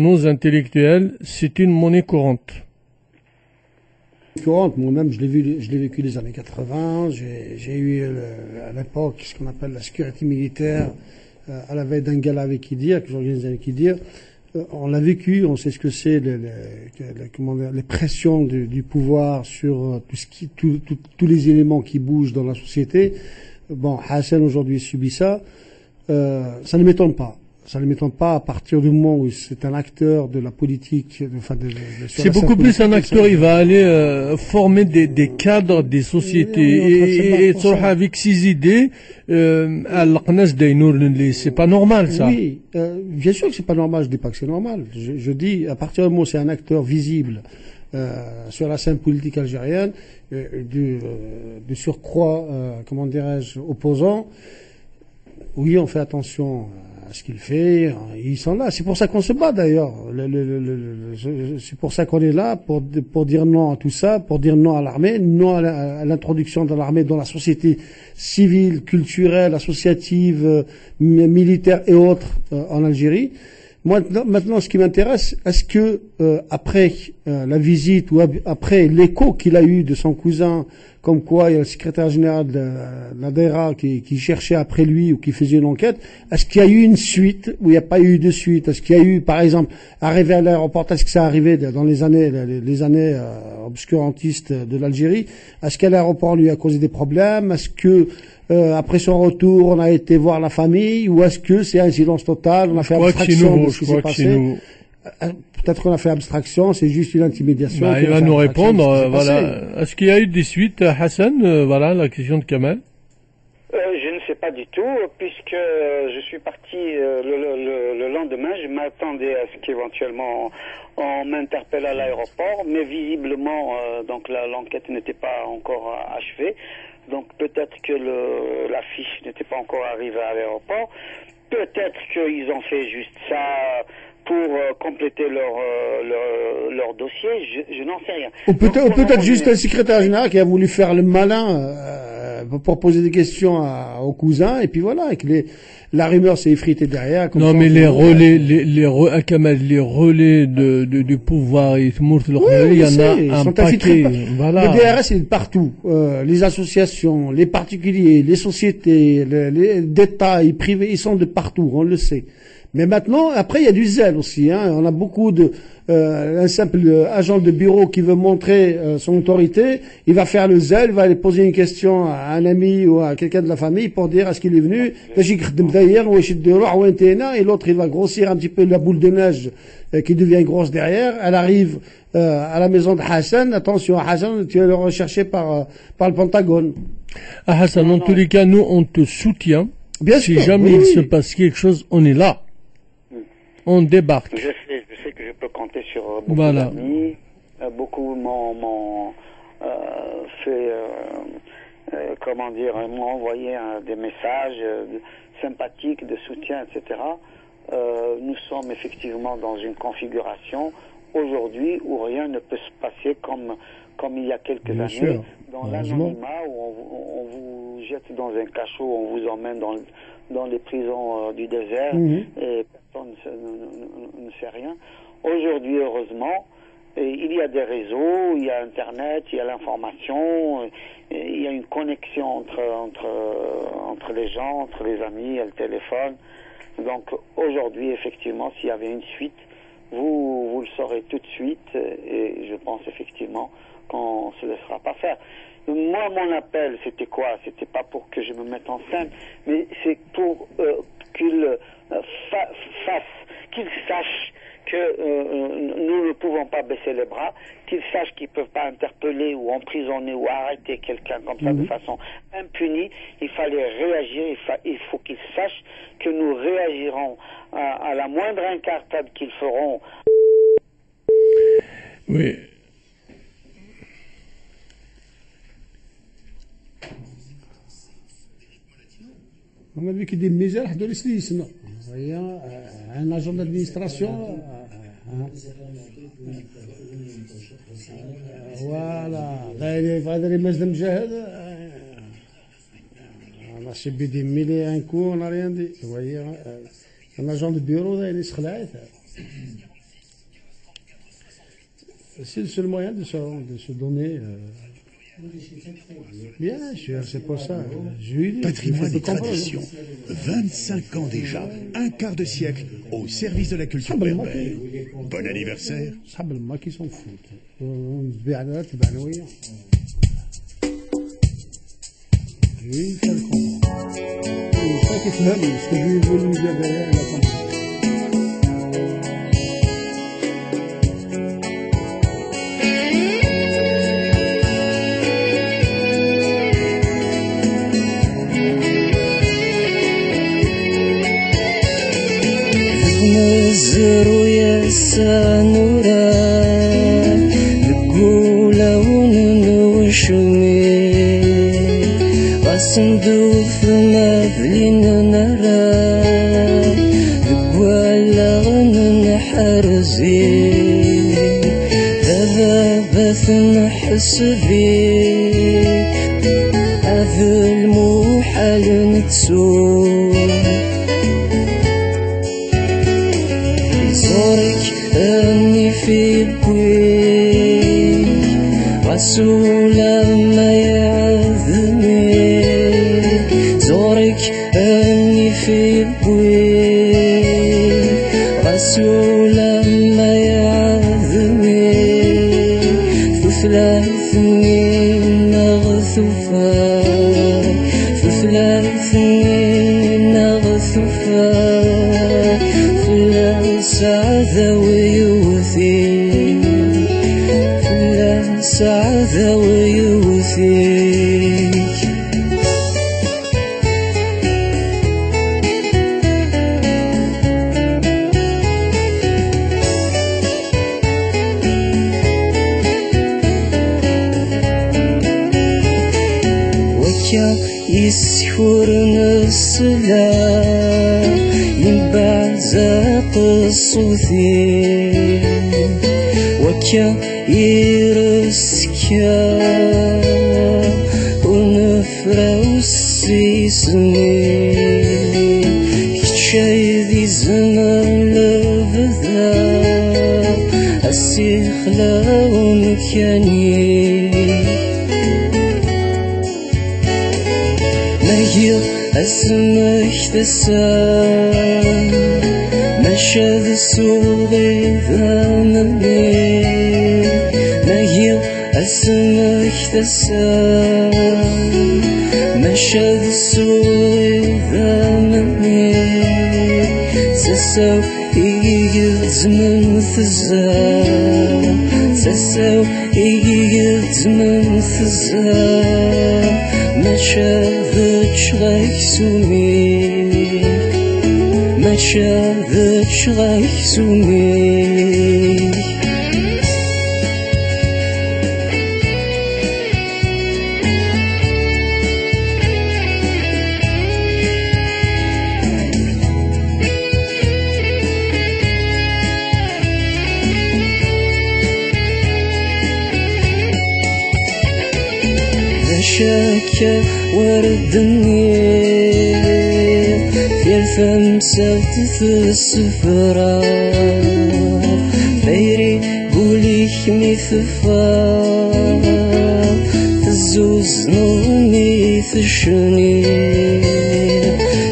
nos intellectuels, c'est une monnaie courante. Moi-même, je l'ai vécu les années 80. J'ai eu à l'époque ce qu'on appelle la sécurité militaire à la veille d'un gala avec Kidir, que j'organisais avec Kidir. On l'a vécu, on sait ce que c'est les pressions du pouvoir sur tous les éléments qui bougent dans la société. Bon, Hassan aujourd'hui subit ça. Ça ne m'étonne pas. Ça ne m'étonne pas à partir du moment où c'est un acteur de la politique. C'est beaucoup plus un acteur, il va aller former des cadres des sociétés. Et avec ses idées, c'est pas normal ça. Oui, bien sûr que c'est pas normal, je dis pas que c'est normal. Je dis, à partir du moment où c'est un acteur visible sur la scène politique algérienne, de surcroît, comment dirais-je, opposant, oui, on fait attention à ce qu'il fait, ils sont là. C'est pour ça qu'on se bat d'ailleurs. C'est pour ça qu'on est là, pour dire non à tout ça, pour dire non à l'armée, non à l'introduction de l'armée dans la société civile, culturelle, associative, militaire et autres en Algérie. Maintenant, ce qui m'intéresse, est-ce que après la visite ou après l'écho qu'il a eu de son cousin, comme quoi il y a le secrétaire général de la DERA qui cherchait après lui ou qui faisait une enquête, est-ce qu'il y a eu une suite ou il n'y a pas eu de suite? Est-ce qu'il y a eu, par exemple, arrivé à l'aéroport, est-ce que ça arrivait dans les années obscurantistes de l'Algérie? Est-ce qu'à l'aéroport lui a causé des problèmes? Est-ce que après son retour, on a été voir la famille, ou est-ce que c'est un silence total, on a fait abstraction de ce qui s'est passé? Peut-être qu'on a fait abstraction, c'est juste une intimidation. Il va nous répondre, voilà. Est-ce qu'il y a eu des suites, Hassan? Voilà, la question de Kamal. Je ne sais pas du tout, puisque je suis parti le lendemain. Je m'attendais à ce qu'éventuellement on m'interpelle à l'aéroport, mais visiblement, donc l'enquête n'était pas encore achevée. Donc peut-être que la fiche n'était pas encore arrivée à l'aéroport. Peut-être qu'ils ont fait juste ça pour compléter leur dossier. Je n'en sais rien. Ou peut-être juste un secrétaire général qui a voulu faire le malin pour poser des questions au cousin, et puis voilà, et que la rumeur s'est effritée derrière. Non, mais les relais du pouvoir, il y en a un paquet. Voilà. Le DRS est partout. Les associations, les particuliers, les sociétés, les d'État et privés, ils sont de partout, on le sait. Mais maintenant, après, il y a du zèle aussi. On a beaucoup un simple agent de bureau qui veut montrer son autorité, il va faire le zèle, il va aller poser une question à un ami ou à quelqu'un de la famille pour dire est-ce qu'il est venu, et l'autre il va grossir un petit peu la boule de neige qui devient grosse derrière. Elle arrive à la maison de Hassan. Attention, Hassan, tu es recherché par le Pentagone. Hassan, en tous les cas, nous on te soutient. Bien si sûr, jamais il se passe quelque chose, on est là. On débarque. Je sais que je peux compter sur beaucoup d'amis. Beaucoup m'ont fait, m'ont envoyé des messages sympathiques, de soutien, etc. Nous sommes effectivement dans une configuration aujourd'hui où rien ne peut se passer comme il y a quelques années, dans l'anonymat, où on vous jette dans un cachot, on vous emmène dans les prisons du désert, et personne ne sait rien. Aujourd'hui, heureusement, il y a des réseaux, il y a Internet, il y a l'information, il y a une connexion entre les gens, entre les amis, il y a le téléphone. Donc aujourd'hui, effectivement, s'il y avait une suite, vous le saurez tout de suite, et je pense effectivement qu'on se laissera pas faire. Moi, mon appel, c'était quoi? C'était pas pour que je me mette en scène, mais c'est pour qu'il sache que nous ne pouvons pas baisser les bras, qu'ils sachent qu'ils ne peuvent pas interpeller ou emprisonner ou arrêter quelqu'un comme ça de façon impunie. Il fallait réagir, il faut qu'ils sachent que nous réagirons à la moindre incartade qu'ils feront. Oui. On a vu qu'il y a des misères de l'Islam. Un agent d'administration. Voilà. هذا اللي مازال مجاهد. On a subi des milliers un coup, on n'a rien dit. Vous voyez, un agent de bureau, il est schlaït. C'est le seul moyen de se donner. Bien sûr, c'est pour ça. Patrimoine et tradition. 25 ans déjà, un quart de siècle au service de la culture berbère. Bon anniversaire. صحاب qui s'en foutent. Oui, ça le comprend. Je crois qu'il se donne ce que je voulais lui dire derrière, il a compris. نزرو يا سانورا نقولا وننوشمي غاسندو فما فلينا نرى نقوالا غننحرزي ذهبت نحس بيك هذا المحال نتسوق أني في بويك رسولا ما يعذني زورك أني في بويك رسولا ما يعذني ثلاثني نغثفاك ثلاثني نغثفاك سعادة ويوثي لا سعادة ويوثيك وكا يسحور السلام ينبع زاق الصوثي وكا يرسكا ونفرا وسيسني كتشاي ذي زمان لبذا السيخلا ومكاني مهير اسمك تسام مشهد السوغي ذامني مهير اسمك تسام مشهد السوغي ذامني سسو يجز من ثزام سسو يجز من ثزام مشهدش غيك سومي مشهدش غيك سومي شاكا وردني في الفم ساتت السفرة غيري قوليك مثفا تزوز نومي ثشني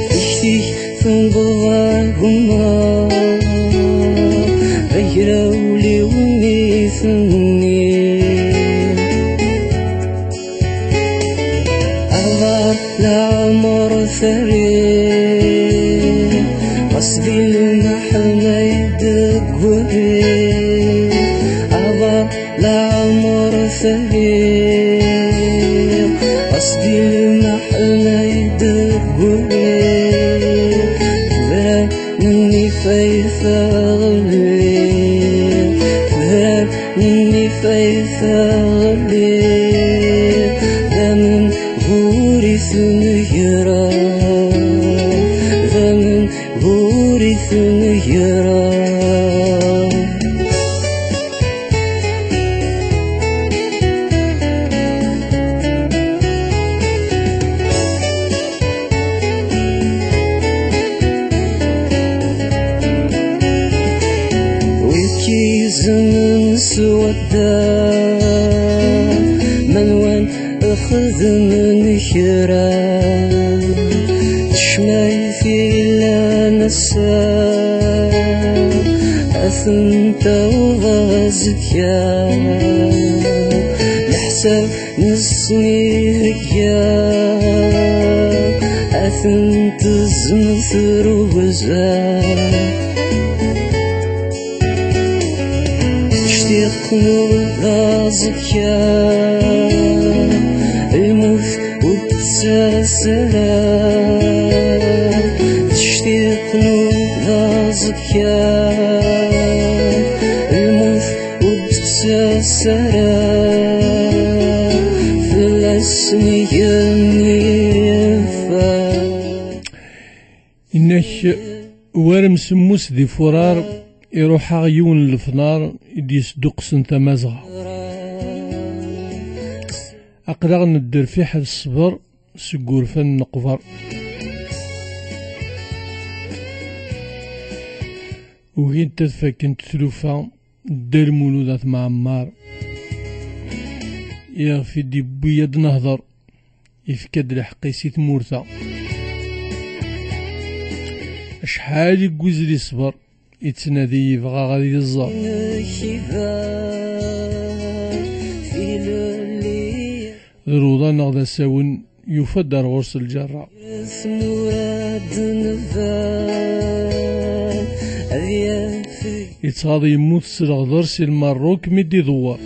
تشتيك تنبضاهما غير ولي وميثني فريق قصدي المحنة يدقوي عبا لعمر فريق قصدي المحنة يدقوي كبرى مني فايفة غليل كبرى مني فايفة غليل ذا من غوري ثنيرا ذا من غوري ثنيرا زمن سودا من وين أخذ من خيرا تشمعي في لا نسا أثنت وغازك يا لحساب نسني ركيا أثنت زمثر وغزا نوضازك يا الموت وبتساسرا تشتيق نوضازك يا الموت وبتساسرا في الاسمي ينيفا إنك وارم سموس دي فرار يروح عيون الفنار يديس دقسن تمازغة أقدر ندير في حد الصبر سقور فن نقفر وهين تدفاكن تتلوفا دير مولودات معمار يغفي دي بيد نهضر يفكد الحقيسي تمورتا أشحال يقوزلي صبر يتنادي يبغى غادي الزر الروضة نغدا ساون يفدر غرس الجرة يتغاضي يموت سلغدر سي المروك مدي ضوار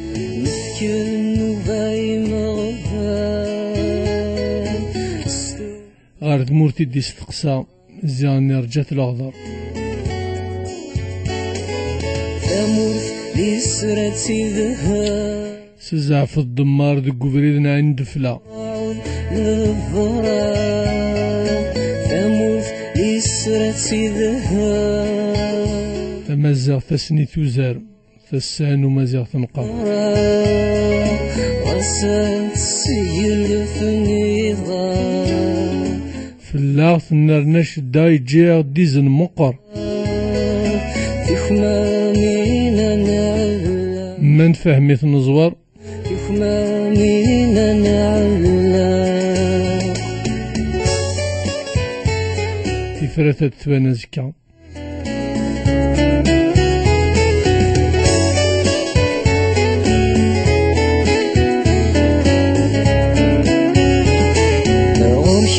غارد مورتي دي استقسى زياني رجات الأغدر سزعف الدمار دي قبريدنا عند فلا تمزغ تسني توزار تسان ومزغ تنقر فلاغ النرنش داي جيغ ديزن مقر من فهمت نزور تفرثت تبانزكا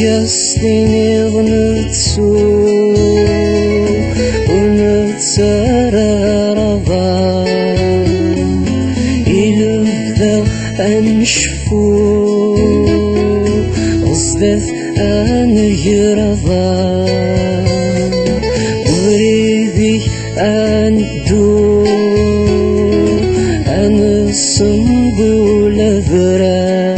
يستيني غنتسو ونتسرى أنشفو غصدت أن يرضى وريدي أن دو أن الصنبول ذرا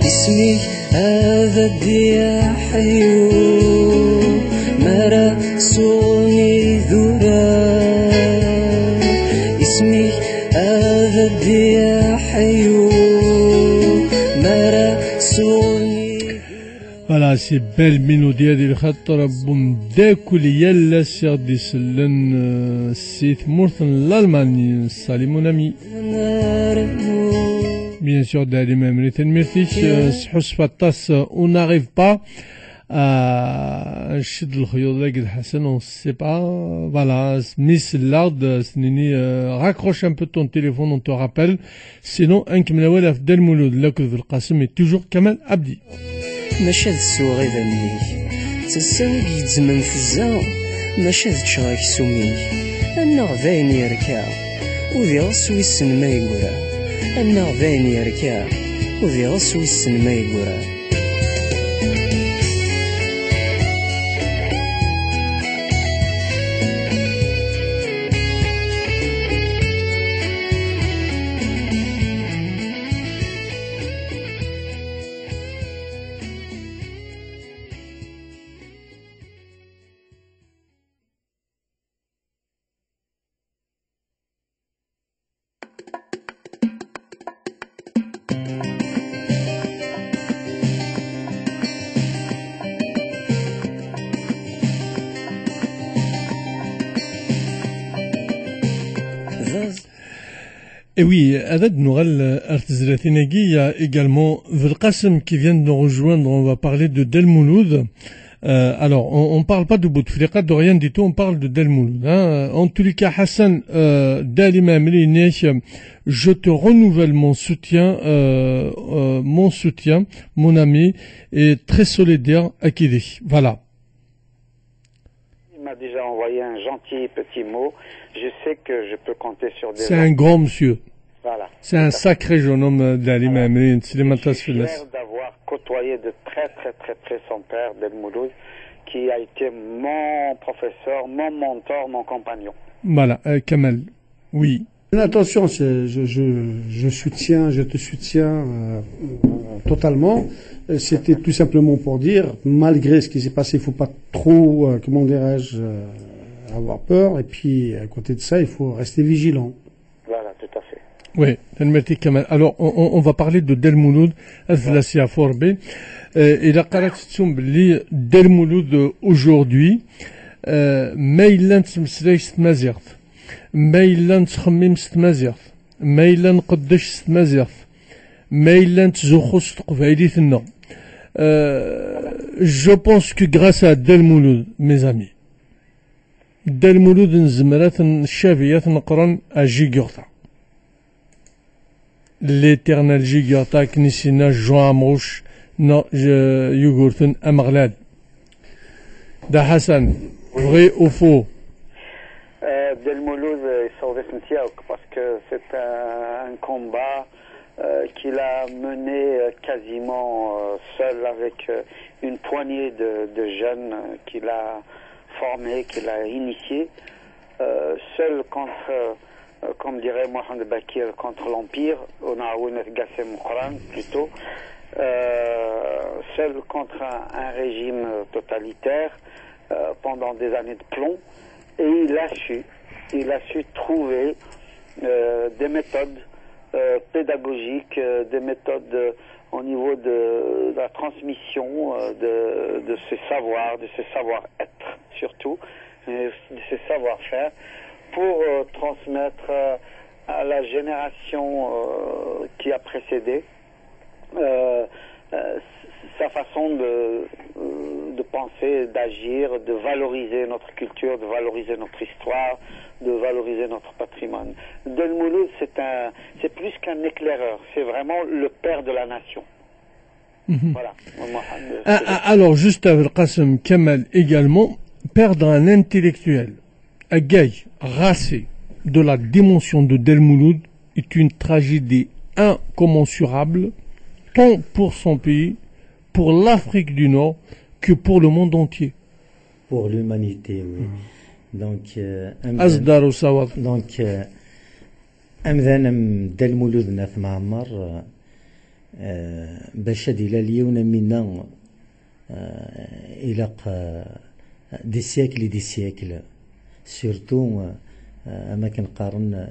اسمي هذا الدياحيو مرسوني ذرا اسمي هذا الدياحيو مرسوني فوالا سي بال ميلوديا ديال خاطر بومداكل يلا سيغ دي سلن سيت مورثن الالماني سالي مون امي bien sûr d'aller même les merci on n'arrive pas نشد الخيوط ذاك الحسن on sait pas voilà Miss Lard سنيني raccroche un peu ton téléphone on te rappelle sinon نكمل ولا في دار المولود لك في القاسم toujours كمال عبدي ماشي هاد السوغي ذنيك تساوي يتزمن في الزاو ماشي هاد تشغاك سوميك النغ باين يركع وذي غصو يسن ما يقرا النغ باين يركع وذي غصو يسن ما يقرا Et oui, Adad Noural Artizratinegui, il y a également Velqasem qui vient de nous rejoindre, on va parler de Del Mouloud. Alors, on parle pas de Bouteflika, de rien du tout, on parle de Del Mouloud. En tous les cas, Hassan, Dalima Amri, je te renouvelle mon soutien, mon ami, et très solidaire à Kidi. Voilà. Il m'a déjà envoyé un gentil petit mot. Je sais que je peux compter sur des... C'est un grand monsieur. Voilà. C'est un sacré jeune homme d'Alima Amri. Je suis fier d'avoir côtoyé de très son père, Del Mouloud, qui a été mon professeur, mon mentor, mon compagnon. Voilà, Kamal. Oui. Attention, je te soutiens totalement. C'était tout simplement pour dire, malgré ce qui s'est passé, il ne faut pas trop, comment dirais-je, avoir peur. Et puis, à côté de ça, il faut rester vigilant. Voilà, tout à fait. Oui, alors on va parler de Del Mouloud, Azlasia Forbe. Et la caractéristique de Del Mouloud aujourd'hui, Mailan Smsleis Mazirt, Mailan Tchmim Stmazirt, Mailan Qaddash Stmazirt, Mailan Tzokhos Tqvailitna. Je pense que grâce à Del Mouloud, mes amis, Del Mouloud nzemrat Chaviyat Nqran à Jigurta. L'éternel Jigurta Knisina Jean Amrouche Yugurtun Amarlad. Da Hassan, vrai ou faux? Del Mouloud est sauvé parce que c'est un combat qu'il a mené quasiment seul avec une poignée de jeunes qu'il a formés, qu'il a initiés, seul contre, comme dirait Mohamed Bakir, contre l'Empire, on a Gassem Quran plutôt, seul contre un régime totalitaire pendant des années de plomb, et il a su trouver des méthodes pédagogiques, des méthodes au niveau de la transmission de ce savoir, de ce savoir-être surtout, de ce savoir-faire, pour transmettre à la génération qui a précédé sa façon de penser, d'agir, de valoriser notre culture, de valoriser notre histoire, de valoriser notre patrimoine. Del Mouloud, c'est plus qu'un éclaireur, c'est vraiment le père de la nation. Voilà. Alors, juste avec Qassem Kamal également, perdre un intellectuel, un gars racé de la dimension de Del Mouloud est une tragédie incommensurable, tant pour son pays, pour l'Afrique du Nord, que pour le monde entier. Pour l'humanité, oui. Donc, أمذان دال مولودنا في معمر باش هادي لا ليونا منا إلى دي سيكل سورتو أما كنقارن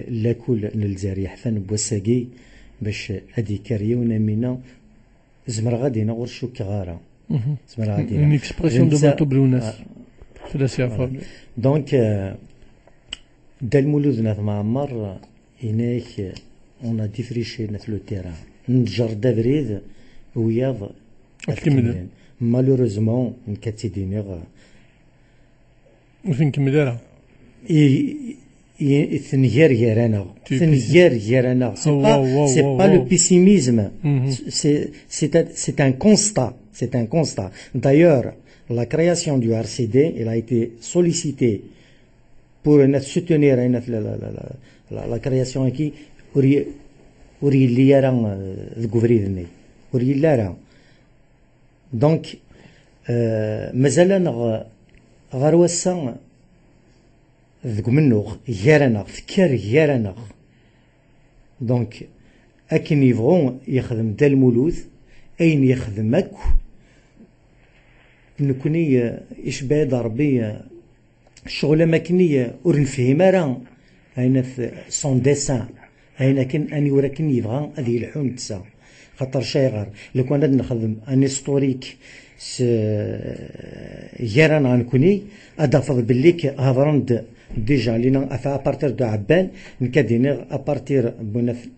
لاكل نلزاري حفن بوساقي باش هادي كاريونا منا زمر غادي نغور شو كغارة زمر غادي une expression de Bateau Blounas في la donc Del Mouloud nath Maamar إناك on a défriché nath le terrain نجر دابريد وياض أتكملن مالوروزمون نكتيدينيغ وفين كمل ثنيار c'est pas le pessimisme c'est un constat d'ailleurs la création du RCD elle a été sollicitée pour soutenir la création qui وري اللي راه ذكوفريدني وري لا راه دونك مازال غروسا ذك منو غيرنا فكر غيرنا دونك اكن يبغون يخدم دا المولود اين يخدم اكو نكوني اشباد ربي الشغله ماكنيه ورنفهم راه اين سون ديسان هنا كن اني ولكن يبغى هذه الحون تسا خاطر شايغر لو كان نخدم ان هيستوريك جيران غنكوني اضافض بالليك هضرند ديجا لينا ابارتير دو عبان نكاديني ابارتير بنف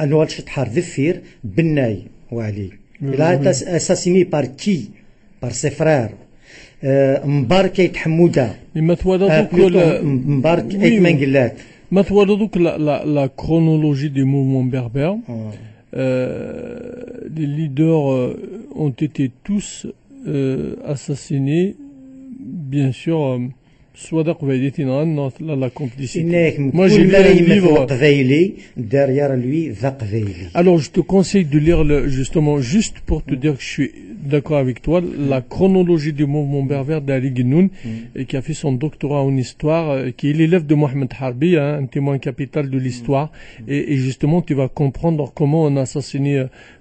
انوال شطحار ذفير بناي وعلي لا اساسيني بار كي بار سي فرير مبارك يتحمودا لما توالدوك مبارك ايتمنقلات la chronologie des mouvements berbères, les leaders ont été tous assassinés, bien sûr, soit la complicité. Moi, j'ai lu un livre. Derrière lui, alors, je te conseille de lire justement, juste pour te dire que je suis d'accord avec toi, la chronologie du mouvement berbère d'Ali Guenoun, qui a fait son doctorat en histoire, qui est l'élève de Mohamed Harbi, un témoin capital de l'histoire, et justement, tu vas comprendre comment on a assassiné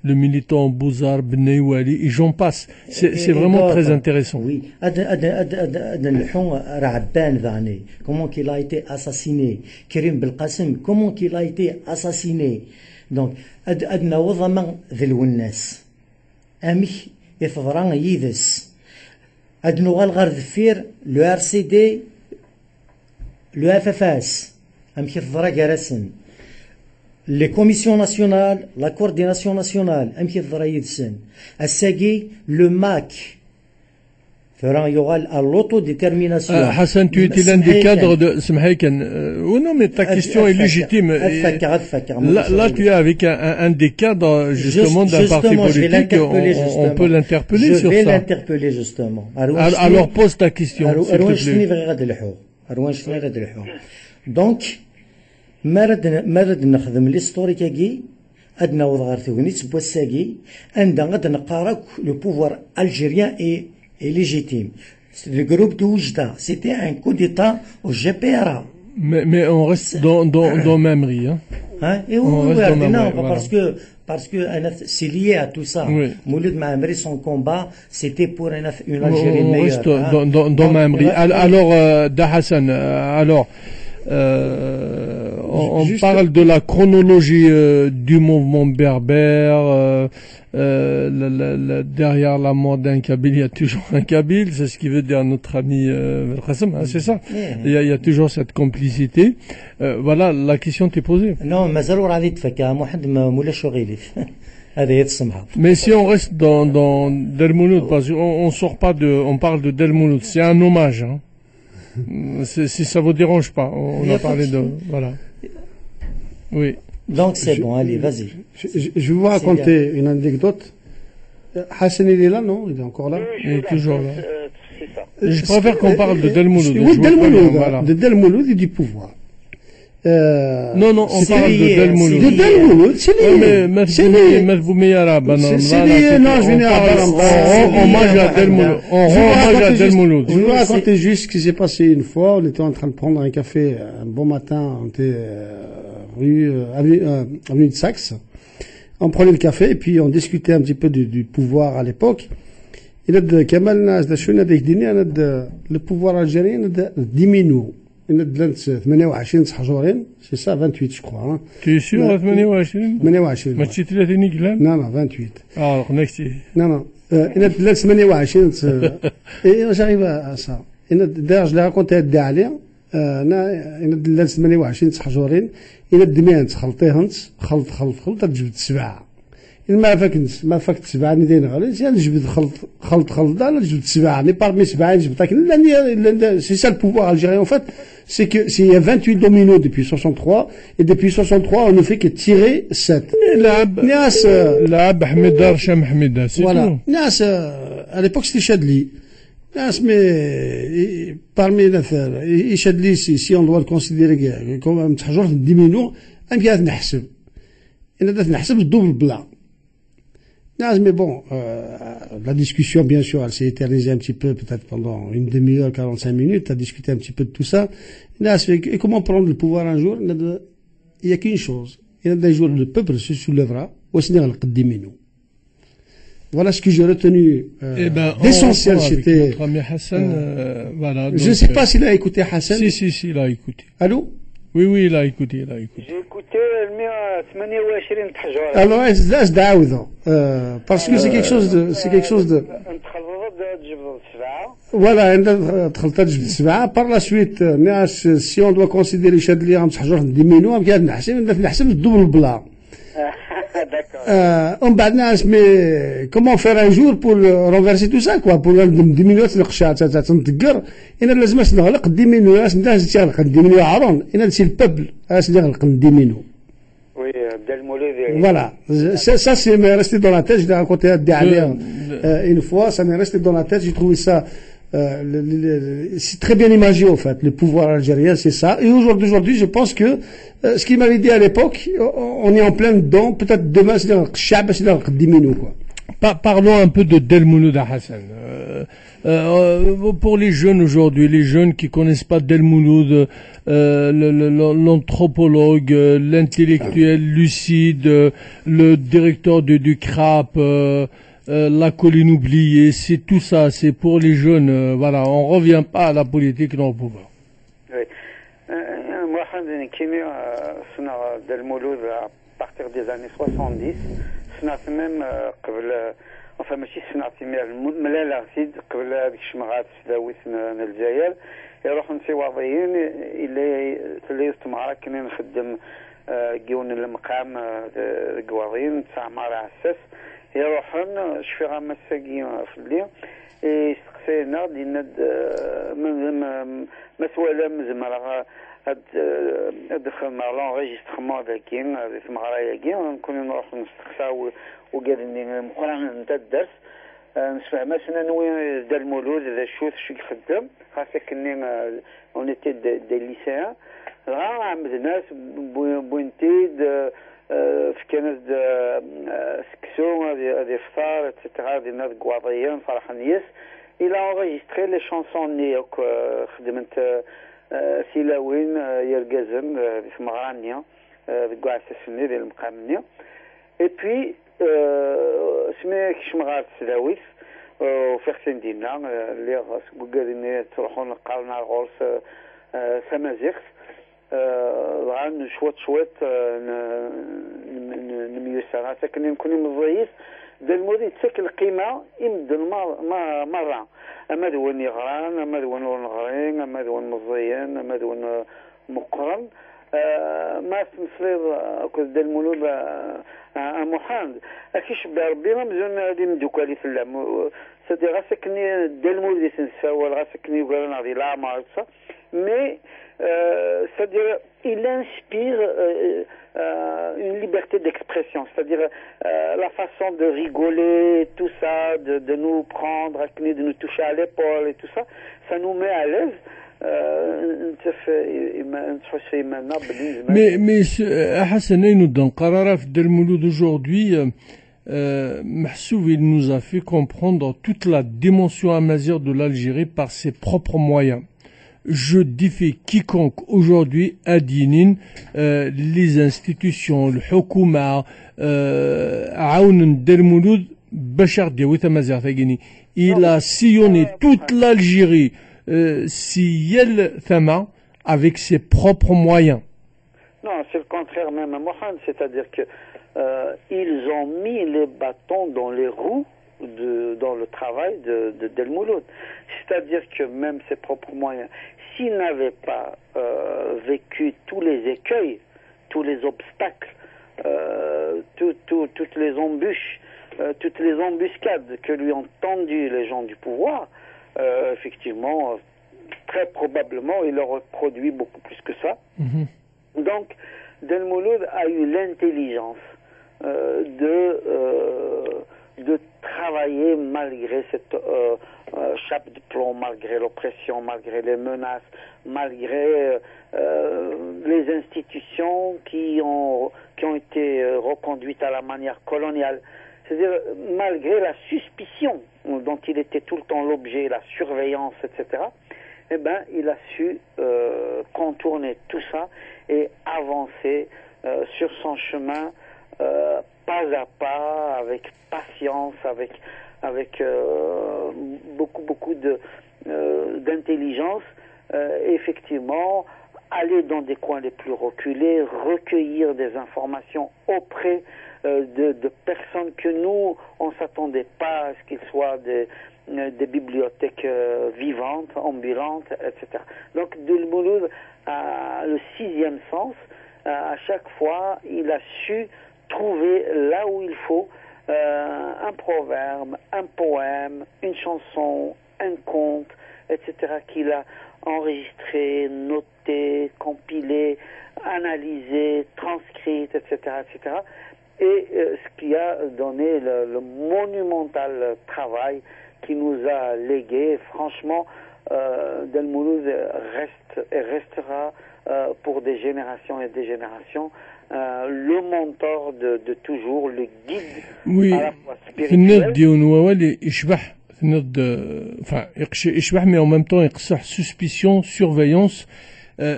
le militant Bouzar, Bnei Wali, et j'en passe. C'est vraiment très intéressant. Oui. Comment il a été assassiné, Karim Belqasem, comment il a été assassiné. Donc, adna وضمان ذي الوناس أمي يفضران يدس أدنو غالغار ذفير لو RCD لو FFS أمي يفضرا جرسن les commissions nationales la coordination nationale أمي يفضرا يدسن الساقي le MAC à l'autodétermination. Hassan, tu étais l'un des cadres de Smhaïken. Non, mais ta question est légitime. Là, tu es avec un des cadres, justement, d'un parti politique. On peut l'interpeller sur ça. Je vais l'interpeller, justement. Alors, pose ta question, s'il te plaît. Donc, مرد نخدم l'historique أدنى وضغار ثوغنيت بوساقي عندنا غد نقارك le pouvoir algérien est légitime. Le groupe de Oujda, c'était un coup d'État au GPRA. Mais on reste dans Mamri. Hein? Et oui, non, parce que c'est lié à tout ça. Mouloud Mamri, son combat, c'était pour une Algérie meilleure. On reste dans Mamri. Alors, Dahassan, on parle de la chronologie du mouvement berbère. Derrière la mort d'un Kabyle, il y a toujours un Kabyle, c'est ce qui veut dire notre ami Belqasem, c'est ça. Il y a toujours cette complicité. Voilà, la question t'est posée. Non, mais si on reste dans Del Mouloud, parce qu'on sort pas on parle de Del Mouloud, c'est un hommage. Hein. Si ça vous dérange pas, on a parlé de voilà. Oui. Donc c'est bon, allez, vas-y. Je vais vous raconter une anecdote. Hassan, il est là, non? Il est encore là? Il est toujours là. Je préfère qu'on parle de Del Mouloud. Oui, de Del Mouloud et du pouvoir. Non, on parle de Del Mouloud. De Del Mouloud, c'est lié. C'est lié. Non, je viens à hommage à Del Mouloud. Hommage à Del Mouloud. Je vais vous raconter juste ce qui s'est passé une fois. On était en train de prendre un café un bon matin. On était avenue de Saxe. On prenait le café et puis on discutait un petit peu du pouvoir à l'époque. Il y a le pouvoir algérien diminue. Il y a 28 حجورين, c'est ça, 28 je crois. Hein. Tu es sûr, 28 28. ما تشتي 30 كلام؟ Non, 28. Alors, next. Non. Il y a 28. Et j'arrive à ça. D'ailleurs, je l'ai raconté à Dalia. Il y a 28 حجورين. إلا الدميان تخلطيهن خلط تجبد 7 ما فاكت 7 ندين غالي زين نجبد خلط لا نجبد 7 مي parmi 7 نجبد لكن c'est ça le pouvoir algérien en fait c'est que s'il y a 28 dominos depuis 63 et depuis 63 on ne fait que tirer 7 ناس لعب حميد رشام حميدة voilà ناس à l'époque c'était Chadli ناس mais parmi les Chadli si on doit le considérer comme تحجر 10 minutes أنا قاعد نحسب أنا نحسب الدوبل بلا mais bon, la discussion, bien sûr, elle s'est éternisée un petit peu, peut-être pendant une demi-heure, 45 minutes, à discuter un petit peu de tout ça. Et comment prendre le pouvoir un jour? Il n'y a qu'une chose. Il y a des jours, le peuple se soulèvera, ou sinon, voilà ce que j'ai retenu d'essentiel. C'était. Voilà, je ne sais pas s'il a écouté Hassan. Si, il a écouté. Allô? Oui, il a écouté. J'ai écouté le 128 تحجر. Alors, là, je d'Aoudo. Parce que c'est quelque chose de. Voilà, par la suite, si on doit considérer Chadli en تحجر 10 minutes, نحسب الدبل بلا. Mais comment faire un jour pour renverser tout ça, quoi, pour diminuer le qchat, تنتقر إن لازم نغلق 10 minutes, الناس تغلق 10 minutes عرون إن c'est le peuple يغلق 10 minutes. Oui, voilà, ça c'est m'est resté dans la tête, je l'ai raconté à Dialer une fois, ça m'est resté dans la tête, j'ai trouvé ça c'est très bien imagé en fait, le pouvoir algérien c'est ça, et aujourd'hui je pense que ce qu'il m'avait dit à l'époque, on est en plein dedans, peut-être demain c'est dans le Chab, c'est dans le 10 minutes quoi. Parlons un peu de Del Mouloud Hassan. Pour les jeunes aujourd'hui, les jeunes qui connaissent pas Del Mouloud, l'anthropologue, l'intellectuel lucide, le directeur du CRAP, la colline oubliée, c'est tout ça, c'est pour les jeunes, voilà, on revient pas à la politique dans le pouvoir. Oui. Moi, Del Mouloud à partir des années 70, c'est même enfin ماشي صناعتي ملاله سيد قبل هذيك الشمغات داويت الجزائر يروح نسي وضعيين اللي استمارة كنا نخدم جون المقام قواضين تعمار عساس يروحون شفيغا مساقين في الليل يستقسينا دينا مسؤولة مزمرة ادخل مع لونغيستخمون ذاكين ثم غراياكين نكون نروح نستقساو وقالني مقران نتا الدرس نسفهم اسنا نوي دا المولود ذا شوث شو يخدم خاصة كني اونيتي دي ليسيان عمد ناس بوينتيد في كانت سكسو هذه فطار اتتغار دي ناس قواضيين فرحانيس الى اونغيستخي لي شانسون نيوك خدمت سيلاوين يرقزن في مغرانيا قاع سسني ديال المقامنيا اي بي سميك شمغات سلاويس وفي حسين دينا اللي قالين تروحون نقالنا غورس سمازيخ غان شويت نميوسا ساكن نكون مضيف دا المودي تسكل القيمة يمد مرة أما دون يغران أما دون نغرين أما دون مزيان أما دون مقرن ما تمثليض كل دا المولود محاند أكيش بربينا مزون هذه مدوكالي في اللعم سيدي غاسكني دا المولود يسنساوى غاسكني وقالنا هذه لا معرفة مي c'est-à-dire il inspire une liberté d'expression, c'est-à-dire la façon de rigoler, tout ça, de nous prendre, de nous toucher à l'épaule et tout ça, ça nous met à l'aise. Mais Hassan Aïnoudan, Qararaf Del Mouloud aujourd'hui, Mahsoub, il nous a fait comprendre toute la dimension amazigh de l'Algérie par ses propres moyens. Je défie quiconque aujourd'hui à Dinin, les institutions, le Houkouma, Aoun Del Mouloud, Bachar Diawit Amazigh Tagini. Il a sillonné toute l'Algérie, Siyel Thama, avec ses propres moyens. Non, c'est le contraire même à Mohamed, c'est-à-dire que ils ont mis les bâtons dans les roues dans le travail de Del Mouloud. C'est-à-dire que même ses propres moyens, s'il n'avait pas vécu tous les écueils, tous les obstacles toutes les embûches, toutes les embuscades que lui ont tendues les gens du pouvoir, effectivement, très probablement, il aurait produit beaucoup plus que ça. Donc, Del Mouloud a eu l'intelligence de travailler malgré cette chape de plomb, malgré l'oppression, malgré les menaces, malgré les institutions qui ont été reconduites à la manière coloniale. C'est-à-dire, malgré la suspicion dont il était tout le temps l'objet, la surveillance, etc., eh ben, il a su contourner tout ça et avancer sur son chemin pas à pas, avec patience, avec beaucoup d'intelligence, effectivement, aller dans des coins les plus reculés, recueillir des informations auprès de personnes que nous, on ne s'attendait pas à ce qu'ils soient des bibliothèques vivantes, ambulantes, etc. Donc, Del Mouloud a le sixième sens. À chaque fois, il a su trouver là où il faut un proverbe, un poème, une chanson, un conte, etc., qu'il a enregistré, noté, compilé, analysé, transcrit, etc., etc., et ce qui a donné le monumental travail qui nous a légué. Franchement, Del Mouloud reste et restera pour des générations et des générations le mentor de toujours, le guide à la fois spirituel. يشبح mais en même temps يقصح suspicion, surveillance.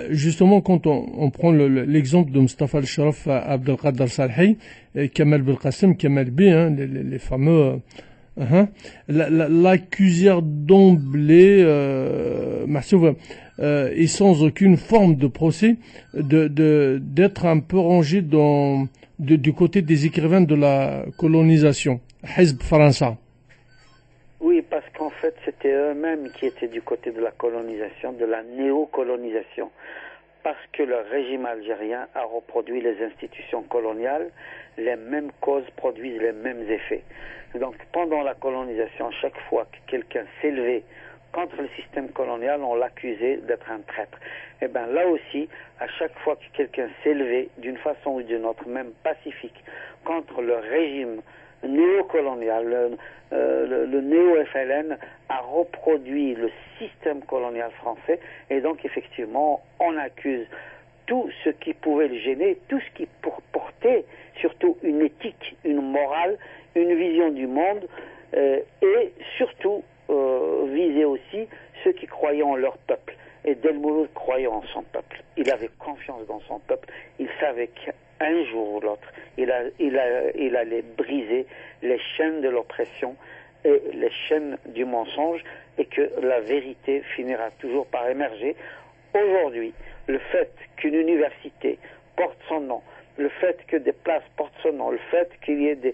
Justement, quand on prend l'exemple de Mustafa al-Sharaf, Abdelkader Salhi, Kamal Belkacem, Kamal B, les fameux l'accusèrent d'emblée, et sans aucune forme de procès, d'être un peu rangé du côté des écrivains de la colonisation, Hizb Faransa. Oui, parce qu'en fait, c'était eux-mêmes qui étaient du côté de la colonisation, de la néocolonisation, parce que le régime algérien a reproduit les institutions coloniales, les mêmes causes produisent les mêmes effets. Donc, pendant la colonisation, chaque fois que quelqu'un s'élevait contre le système colonial, on l'accusait d'être un traître. Et bien là aussi, à chaque fois que quelqu'un s'élevait d'une façon ou d'une autre, même pacifique, contre le régime néocolonial, le néo-FLN a reproduit le système colonial français, et donc effectivement, on accuse tout ce qui pouvait le gêner, tout ce qui portait surtout une éthique, une morale, une vision du monde, et surtout visait aussi ceux qui croyaient en leur peuple. Et Del Mouloud croyait en son peuple. Il avait confiance dans son peuple. Il savait qu'un jour ou l'autre, il allait briser les chaînes de l'oppression et les chaînes du mensonge, et que la vérité finira toujours par émerger. Aujourd'hui, le fait qu'une université porte son nom, le fait que des places portent son nom, le fait qu'il y ait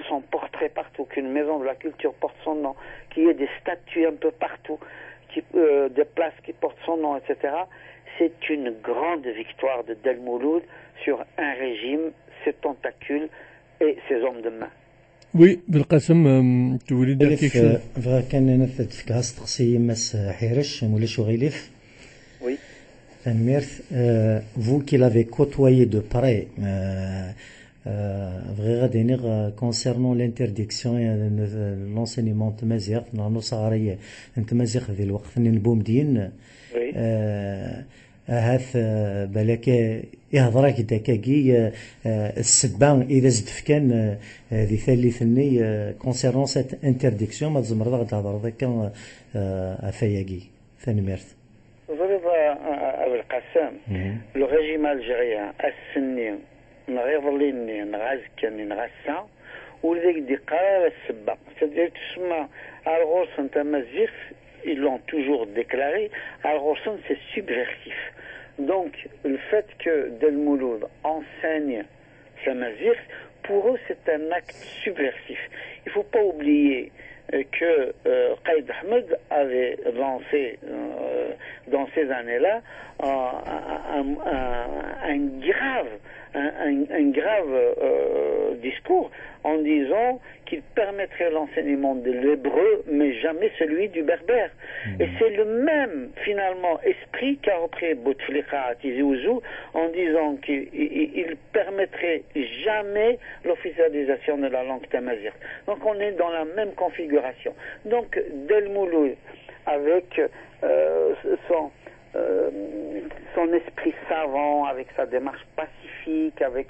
son portrait partout, qu'une maison de la culture porte son nom, qu'il y ait des statues un peu partout, des places qui portent son nom, etc., c'est une grande victoire de Del Mouloud sur un régime, ses tentacules et ses hommes de main. Oui, Belkacem, tu voulais dire quelque chose? كان نفذ في كاس تقصي مس حيرش مولا شغيليف. Oui. Vous qui l'avez côtoyé de près, concernant l'interdiction de l'enseignement تمازيغ في النصارية تمازيغ في الوقت نبومدين هاث بالك يهضرك داكاكي السبان إذا زد كان ذي ثالثني concernant cette interdiction ما تزمر تهضر ذاك أفاياكي ثاني ميرث. Le régime algérien السني نغيظليني نغازكني نغسا ولذلك دي قرار السبا c'est-à-dire تسمى الغرسن تمازيغ ils l'ont toujours déclaré, Al-Ghorsan c'est subversif. Donc le fait que Del Mouloud enseigne Samazir, pour eux c'est un acte subversif. Il ne faut pas oublier que Qaïd Ahmed avait lancé dans ces années-là un un grave discours en disant qu'il permettrait l'enseignement de l'hébreu, mais jamais celui du berbère. Et c'est le même, finalement, esprit qu'a repris Bouteflika à Tizi Ouzou en disant qu'il permettrait jamais l'officialisation de la langue tamazight. Donc on est dans la même configuration. Donc Del Mouloud, avec son esprit savant, avec sa démarche pacifique, avec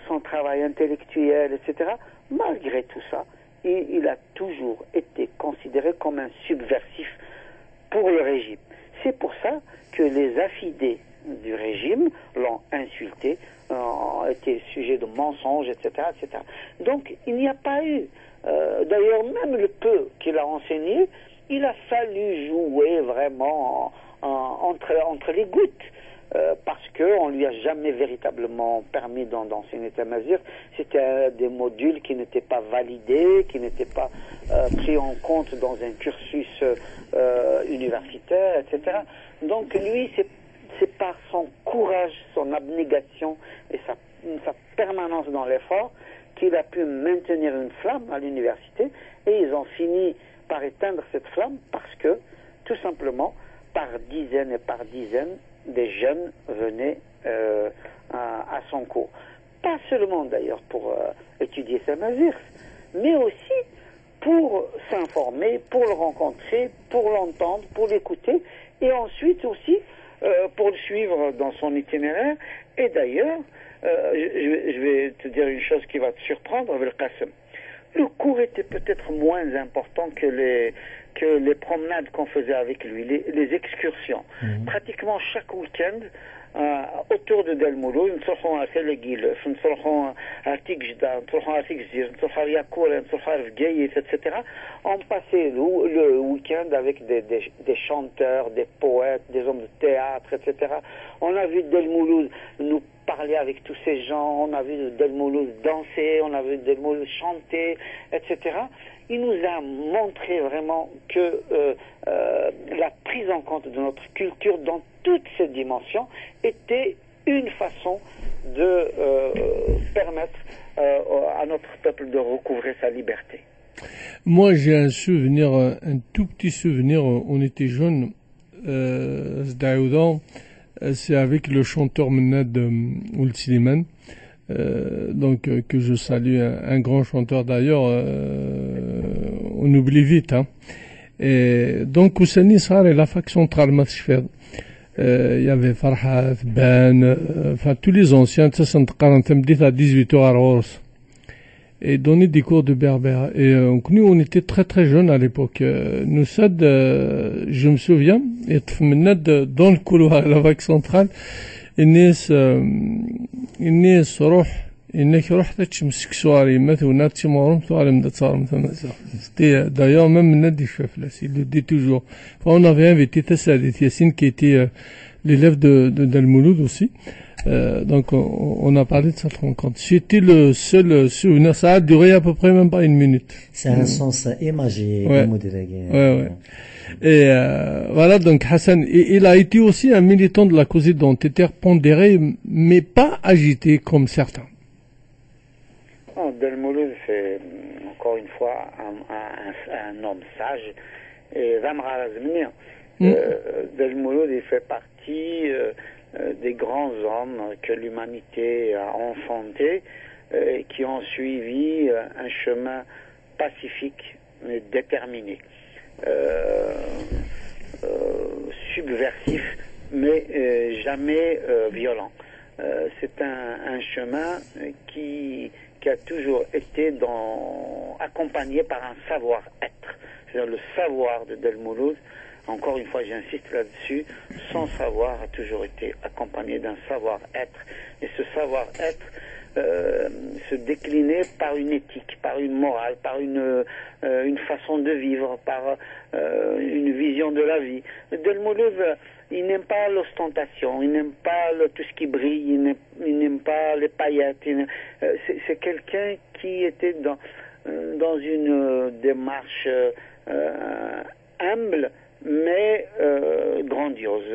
son travail intellectuel, etc., malgré tout ça, il a toujours été considéré comme un subversif pour le régime. C'est pour ça que les affidés du régime l'ont insulté, ont été sujet de mensonges, etc., etc. Donc il n'y a pas eu, d'ailleurs même le peu qu'il a enseigné, il a fallu jouer vraiment entre les gouttes. Parce qu'on ne lui a jamais véritablement permis d'enseigner tamazight. C'était des modules qui n'étaient pas validés, qui n'étaient pas pris en compte dans un cursus universitaire, etc. Donc lui, c'est par son courage, son abnégation et sa permanence dans l'effort qu'il a pu maintenir une flamme à l'université, et ils ont fini par éteindre cette flamme parce que, tout simplement, par dizaines et par dizaines, des jeunes venaient à son cours. Pas seulement d'ailleurs pour étudier tamazight, mais aussi pour s'informer, pour le rencontrer, pour l'entendre, pour l'écouter, et ensuite aussi pour le suivre dans son itinéraire. Et d'ailleurs, je vais te dire une chose qui va te surprendre, Abel Qassem. Le cours était peut-être moins important que les promenades qu'on faisait avec lui, les excursions. Pratiquement chaque week-end, autour de Del Mouloud, نروحوا à Télégil, نروحوا à Tigjda, نروحوا à Tigzir, نروحوا à Yakoura, نروحوا à Fgayet, etc. On passait le week-end avec des chanteurs, des poètes, des hommes de théâtre, etc. On a vu Del Mouloud nous parler avec tous ces gens, on a vu Del Mouloud danser, on a vu Del Mouloud chanter, etc. Il nous a montré vraiment que la prise en compte de notre culture dans toutes ses dimensions était une façon de permettre à notre peuple de recouvrer sa liberté. Moi, j'ai un souvenir, un tout petit souvenir, on était jeunes, c'est avec le chanteur Menad Ould Slimane, donc que je salue, un grand chanteur d'ailleurs, on oublie vite, hein. Et donc Oussani Sar et la faction centrale Matchfed, il y avait Farhat, Ben, enfin tous les anciens, ça s'en dit à 18 heures à Rors, et donner des cours de berbère. Et nous on était très très jeunes à l'époque. Nous je me souviens, et dans le couloir à la faction centrale, الناس روح انك رحت تشمسك سواري مثلا تشمورم سواري من تصار مثلا c'était d'ailleurs même Nadi Cheflas il le dit toujours. On avait invité Tassadit Yassine qui était l'élève de Del Mouloud aussi, donc on a parlé de cette rencontre. C'était le seul souvenir, ça a duré à peu près même pas une minute. C'est un sens imagé. Ouais. Et voilà, donc Hassan, il a été aussi un militant de la cause identitaire pondéré, mais pas agité comme certains. Del Mouloud, c'est encore une fois un homme sage et Zamra Razmir. Del Mouloud, il fait partie des grands hommes que l'humanité a enfantés, qui ont suivi un chemin pacifique et déterminé. Subversif, mais jamais violent. C'est un chemin qui a toujours été accompagné par un savoir-être. C'est-à-dire le savoir de Del Mouloud, encore une fois j'insiste là-dessus, son savoir a toujours été accompagné d'un savoir-être. Et ce savoir-être se déclinait par une éthique, par une morale, par une façon de vivre, par une vision de la vie. Del Mouloud, il n'aime pas l'ostentation, il n'aime pas tout ce qui brille, il n'aime pas les paillettes. C'est quelqu'un qui était dans une démarche humble, mais grandiose.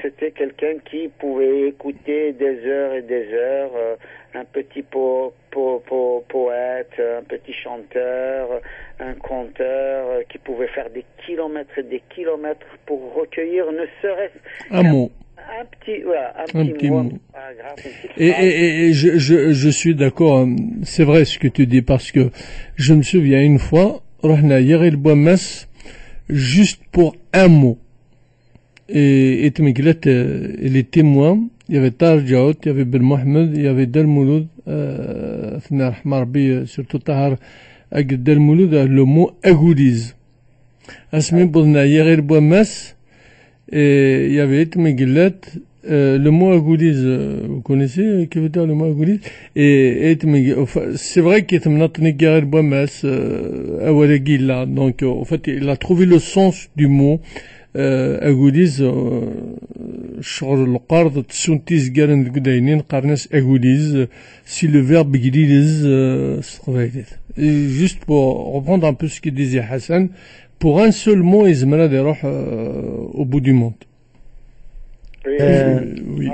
C'était quelqu'un qui pouvait écouter des heures et des heures, un petit poète, un petit chanteur, un conteur, qui pouvait faire des kilomètres et des kilomètres pour recueillir ne serait-ce un mot. Un petit mot. Et je suis d'accord, hein, c'est vrai ce que tu dis, parce que je me souviens une fois, juste pour un mot. Et les témoins, il y avait Tarjaout, il y avait Ben Mohamed, il y avait Del Mouloud, surtout Tahar, avec Del Mouloud, le mot Agoudiz. Asmi Boudna Yerel Boamas, et il y avait le mot Agoudiz, vous connaissez, qui veut dire le mot Agoudiz? Et c'est vrai qu'il était Yerel Boamas, Awalegila, donc, en fait, il a trouvé le sens du mot, أقوليز شغل القرض تسونتيز قارن القداينين قارناس أقوليز si le verbe guiliz juste pour reprendre un peu ce qu'il disait Hassan, pour un seul mot يزمر يروح au bout du monde.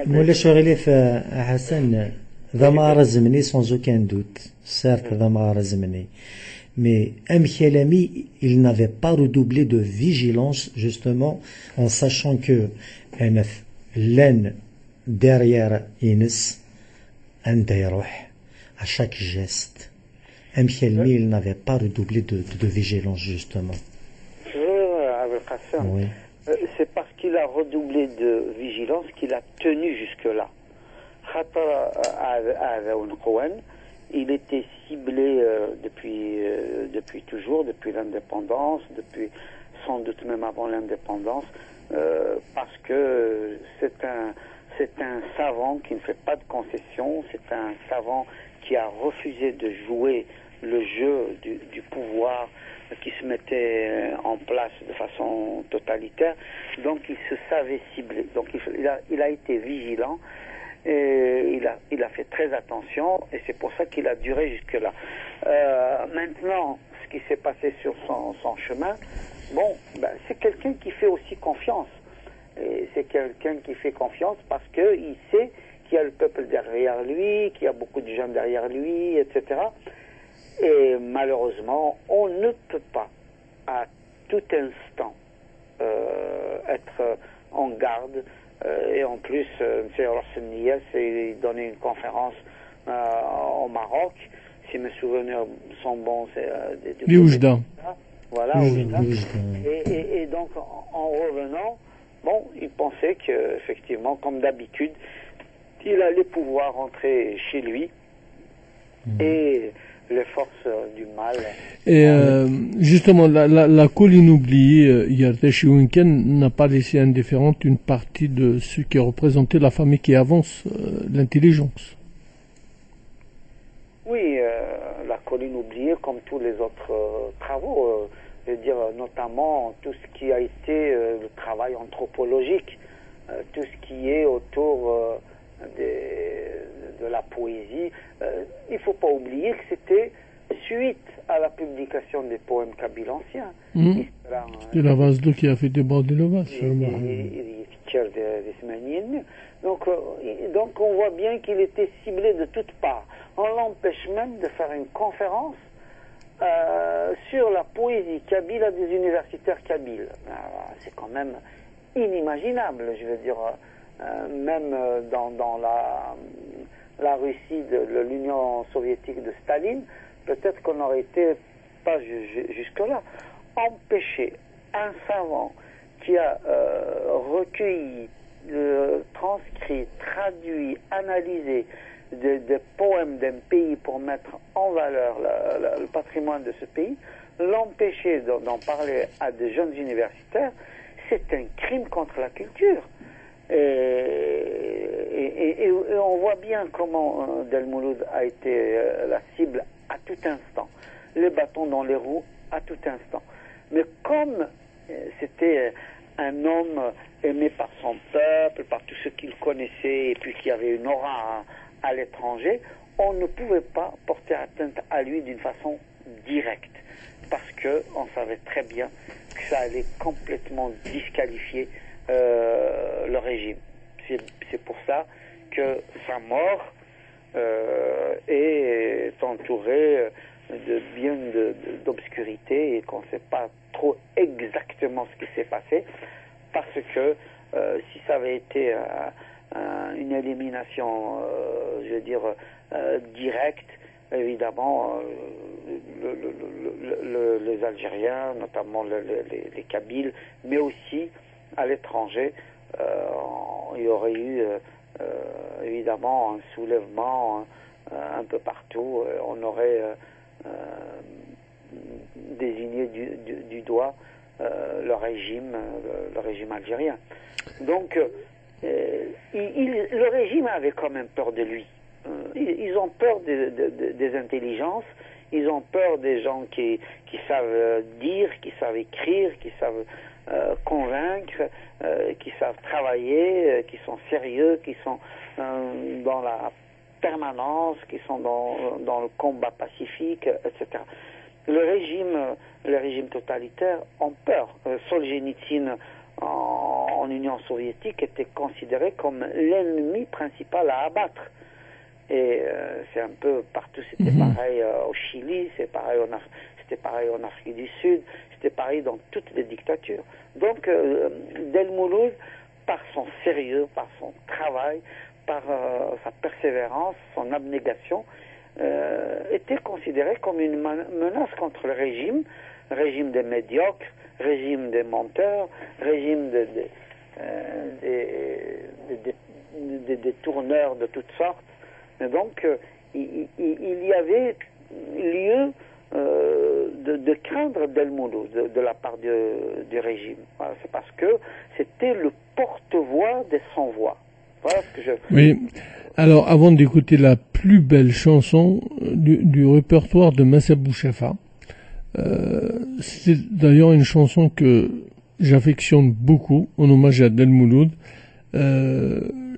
مولا شغلي في حسن ذا ما رزمني sans aucun doute certes ذا ما رزمني. Mais M. Khelami, il n'avait pas redoublé de vigilance, justement, en sachant que l'en derrière Ines, à chaque geste. M. Khelami, il n'avait pas redoublé de vigilance, justement. Oui. C'est parce qu'il a redoublé de vigilance qu'il a tenu jusque-là. Il était ciblé depuis toujours, depuis l'indépendance, sans doute même avant l'indépendance, parce que c'est un savant qui ne fait pas de concessions, c'est un savant qui a refusé de jouer le jeu du pouvoir qui se mettait en place de façon totalitaire, donc il se savait ciblé. Donc il a été vigilant. Et il a fait très attention et c'est pour ça qu'il a duré jusque-là. Maintenant, ce qui s'est passé sur son chemin, c'est quelqu'un qui fait aussi confiance. Et c'est quelqu'un qui fait confiance parce qu'il sait qu'il y a le peuple derrière lui, qu'il y a beaucoup de gens derrière lui, etc. Et malheureusement, on ne peut pas à tout instant être en garde. Et en plus, M. Rossen Nias, il donnait une conférence au Maroc. Si mes souvenirs sont bons, c'est du Oujda. Voilà, Oujda. Et donc, en revenant, il pensait qu'effectivement, comme d'habitude, il allait pouvoir rentrer chez lui. Et les forces du mal. Et justement, la colline oubliée, Yardesh Winken, n'a pas laissé indifférente une partie de ceux qui représentaient la famille qui avance, l'intelligence. Oui, la colline oubliée, comme tous les autres travaux, je veux dire, notamment tout ce qui a été le travail anthropologique, tout ce qui est autour de la poésie. Il ne faut pas oublier que c'était suite à la publication des poèmes kabyles anciens. C'est la vase d'eau qui a fait déborder le vase. Donc on voit bien qu'il était ciblé de toutes parts. On l'empêche même de faire une conférence sur la poésie kabyle à des universitaires kabyles. C'est quand même inimaginable, je veux dire. Même dans la Russie de l'Union soviétique de Staline, peut-être qu'on n'aurait été pas jusque-là. Empêcher un savant qui a recueilli, transcrit, traduit, analysé des poèmes d'un pays pour mettre en valeur le patrimoine de ce pays, l'empêcher d'en parler à des jeunes universitaires, c'est un crime contre la culture. Et on voit bien comment Del Mouloud a été la cible à tout instant, les bâtons dans les roues à tout instant. Mais comme c'était un homme aimé par son peuple, par tous ceux qu'il connaissait, et puis qui avait une aura à l'étranger, on ne pouvait pas porter atteinte à lui d'une façon directe, parce qu'on savait très bien que ça allait complètement disqualifier le régime. C'est pour ça que sa mort est entourée de bien d'obscurité et qu'on ne sait pas trop exactement ce qui s'est passé, parce que si ça avait été une élimination, je veux dire, directe, évidemment, les Algériens, notamment les Kabyles, mais aussi à l'étranger, il y aurait eu évidemment un soulèvement un peu partout. On aurait désigné du doigt le régime algérien. Donc, le régime avait quand même peur de lui. Ils ont peur des intelligences, ils ont peur des gens qui savent dire, qui savent écrire, qui savent convaincre, qui savent travailler, qui sont sérieux, qui sont dans la permanence, qui sont dans le combat pacifique, etc. Le régime totalitaire ont peur. Solzhenitsyn en Union soviétique était considéré comme l'ennemi principal à abattre. Et c'est un peu partout, c'était pareil au Chili, c'était pareil en Afrique du Sud, c'était pareil dans toutes les dictatures. Donc Del Mouloud, par son sérieux, par son travail, par sa persévérance, son abnégation, était considéré comme une menace contre le régime des médiocres, régime des menteurs, régime des tourneurs de toutes sortes. Et donc, il y avait lieu de craindre Del Mouloud de la part du régime. Voilà, c'est parce que c'était le porte-voix des sans-voix. Voilà ce que je... Oui. Alors, avant d'écouter la plus belle chanson du répertoire de Massa Bouchafa, c'est d'ailleurs une chanson que j'affectionne beaucoup en hommage à Del Mouloud.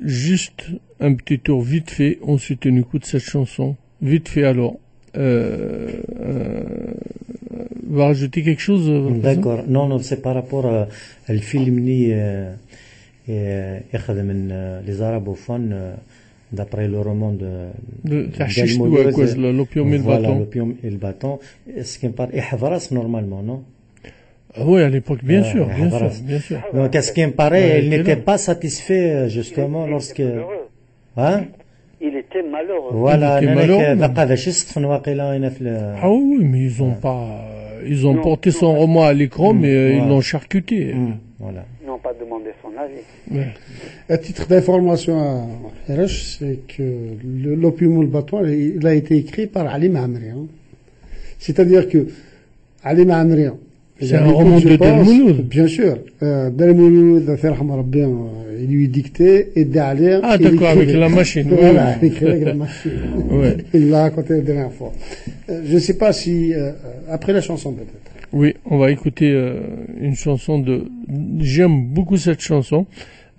Juste un petit tour vite fait, ensuite on écoute cette chanson. Vite fait alors. Va rajouter quelque chose? D'accord. Non, c'est par rapport à le film les arabophones d'après le roman de l'opium et le bâton. L'opium et le bâton. Ce qui me parle Ihvaras normalement, non? Oui, à l'époque, bien sûr. Donc, à ce qui me paraît, il n'était pas satisfait, justement, lorsque... Hein? Il était malheureux. Voilà, ah oui, mais ils ont porté son roman à l'écran, mais ils l'ont charcuté. Voilà. Ils n'ont pas demandé son avis. Ouais. À titre d'information à RH, c'est que l'opium ou le bâton, il a été écrit par Ali Maamri. Hein. C'est-à-dire que Ali Maamri, c'est un roman de Del Mouloud. Bien sûr. Del Mouloud, il lui dictait et derrière. Ah, d'accord, avec la machine. Voilà, il écrivait avec la machine. Ouais. Il l'a raconté la dernière fois. Je ne sais pas si, après la chanson peut-être. Oui, on va écouter une chanson j'aime beaucoup cette chanson.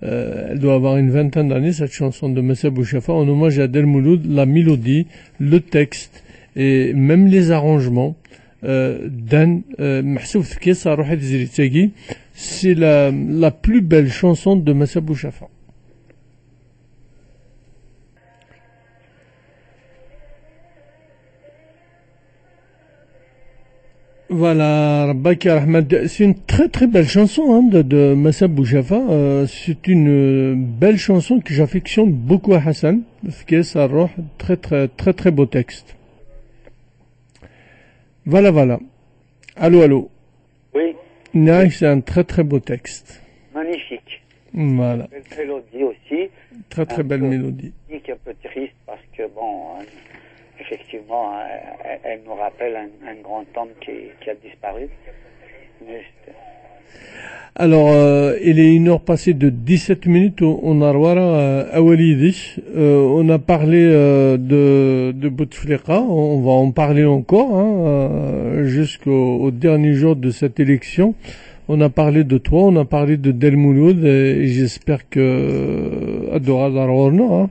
Elle doit avoir une vingtaine d'années, cette chanson de Massa Bouchafa, en hommage à Del Mouloud, la mélodie, le texte et même les arrangements. C'est la plus belle chanson de Massa Bouchafa. Voilà, Rabbaka Ahmed, c'est une très très belle chanson de Massa Bouchafa. C'est une belle chanson que j'affectionne beaucoup à Hassan, parce que ça rend très très très très beau texte. Voilà. Allô. Oui. Non, c'est un très très beau texte. Magnifique. Voilà. Belle mélodie aussi. Très très belle mélodie. Un peu triste parce que effectivement, elle nous rappelle un grand homme qui a disparu. Alors, il est 1h passée de 17 minutes, on a on a parlé de Bouteflika, on va en parler encore, jusqu'au dernier jour de cette élection. On a parlé de toi, on a parlé de Del Mouloud, et j'espère que Adora Darorna.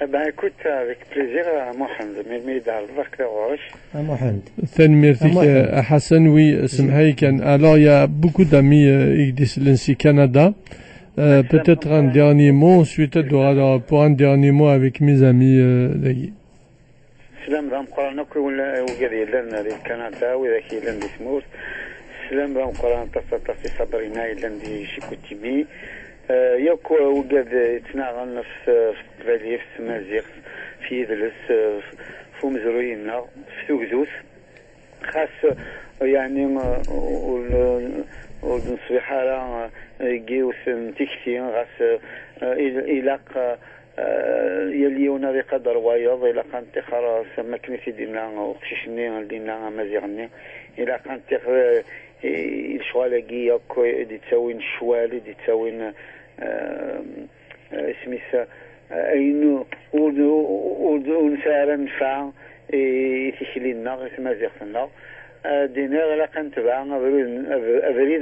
Eh ben écoute, avec plaisir, Mohamed, mais d'Alvak Roche. Mohamed. Merci Hassan, oui, alors il y a beaucoup d'amis ici Canada. Peut-être un dernier mot, ensuite pour un dernier mot avec mes amis d'Aïe. سلام بهم قرآن كل وقدي لنا للكندا وإذا كي لنا سموس سلام بهم قرآن تصي صبرنا لنا دي شيكوتيمي ياك وقد تناغن في قبالي في مازيغ في إدلس في مزروينا في توكزوس خاص يعني ونصبح على جيوس تكتين غاس إلاق يليونا بقدر وايض إلا كانت خلاص ما كنتي دينا وخششني دينا مزيغني إلا كانت الشوالقي ياك دي تساوين الشوالي دي تساوين اسميس أينو ونسارا نفع تشلينا مزيغنا دينا إلا كانت بقى أبريد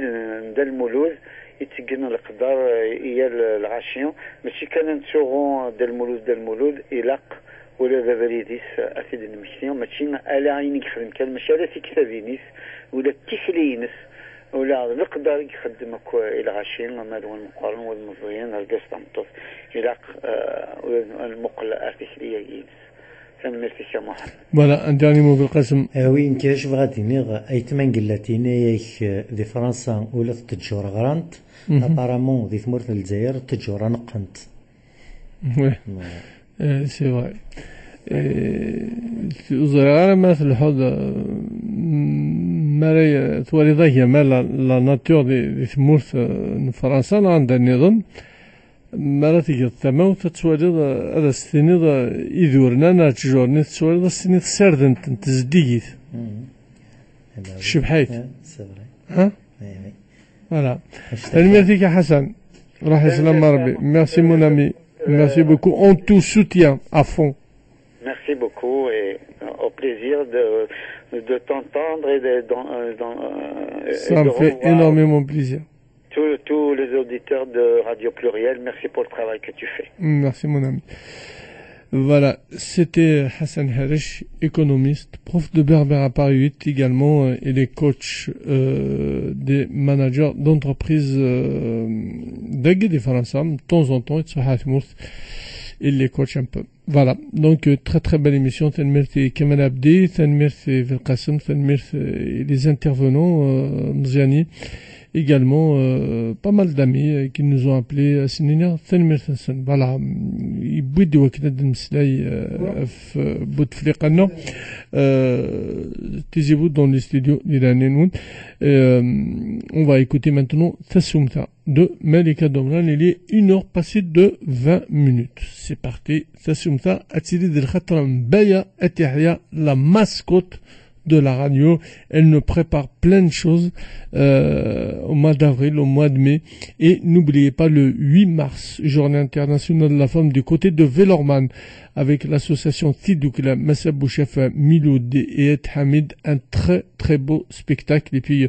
ندى المولود يتسجن القدر هي الغاشيون ماشي كان نتسوغون دال المولود إلاق ولا ذا بريديس أسيد المشتيون ماشي ألا عيني يخدم كان ماشي على في كتابينيس ولا تيشلينس ولا القدر يخدمك الغاشيون مالو المقارن والمصريين القصة مطف إلاق المقل أرتيشلية ينس. Voilà, un dernier mot بالقسم. وي انت اش بغاتي نيغ ايتمان قلاتيني دي فرنسا ولا تجور غرانت ابارامون دي ثمورت الجزائر تجور نقنت. وي سي فري. وزرا ما في الحوض ماري توالي ضايا ما لا ناتور دي ثمورت فرنسا عندها النظام مراتي الثما تتوالد هذا السنيد يذورنا ناتجورني تتوالد السنيد سردن تزديت شبحيت ها فوالا الميرتي حسن راح يسلم ربي ميرسي مون امي ميرسي بوكو اون تو سوتيان ا فون Merci beaucoup et au plaisir de t'entendre et ça me fait énormément plaisir. Tous les auditeurs de Radio Pluriel, merci pour le travail que tu fais. Merci mon ami. Voilà, c'était Hassan Harish, économiste, prof de berbère à Paris 8 également, et les coachs des managers d'entreprises d'Agué des Français, de temps en temps, il les coach un peu. Voilà, donc très très belle émission. Merci Kamal Abdi, merci Vilqasem, merci les intervenants, Mziani. Également pas mal d'amis qui nous ont appelés à Sinina Thanmerthasan. Voilà, ils bouillent de Waknad Mslay Boutfliqano Tizibou dans les studios d'Iranenoun. On va écouter maintenant Thassoumta de Malika Domran. Il est 1 heure passée de 20 minutes. C'est parti. Thassoumta Atili del Khatram Baya Atihya, la mascotte de la radio. Elle nous prépare plein de choses au mois d'avril, au mois de mai. Et n'oubliez pas le 8 mars, journée internationale de la femme du côté de Vélorman, avec l'association Tidoukla, Massa Bouchef, Miloud et Ed Hamid, un très très beau spectacle. Et puis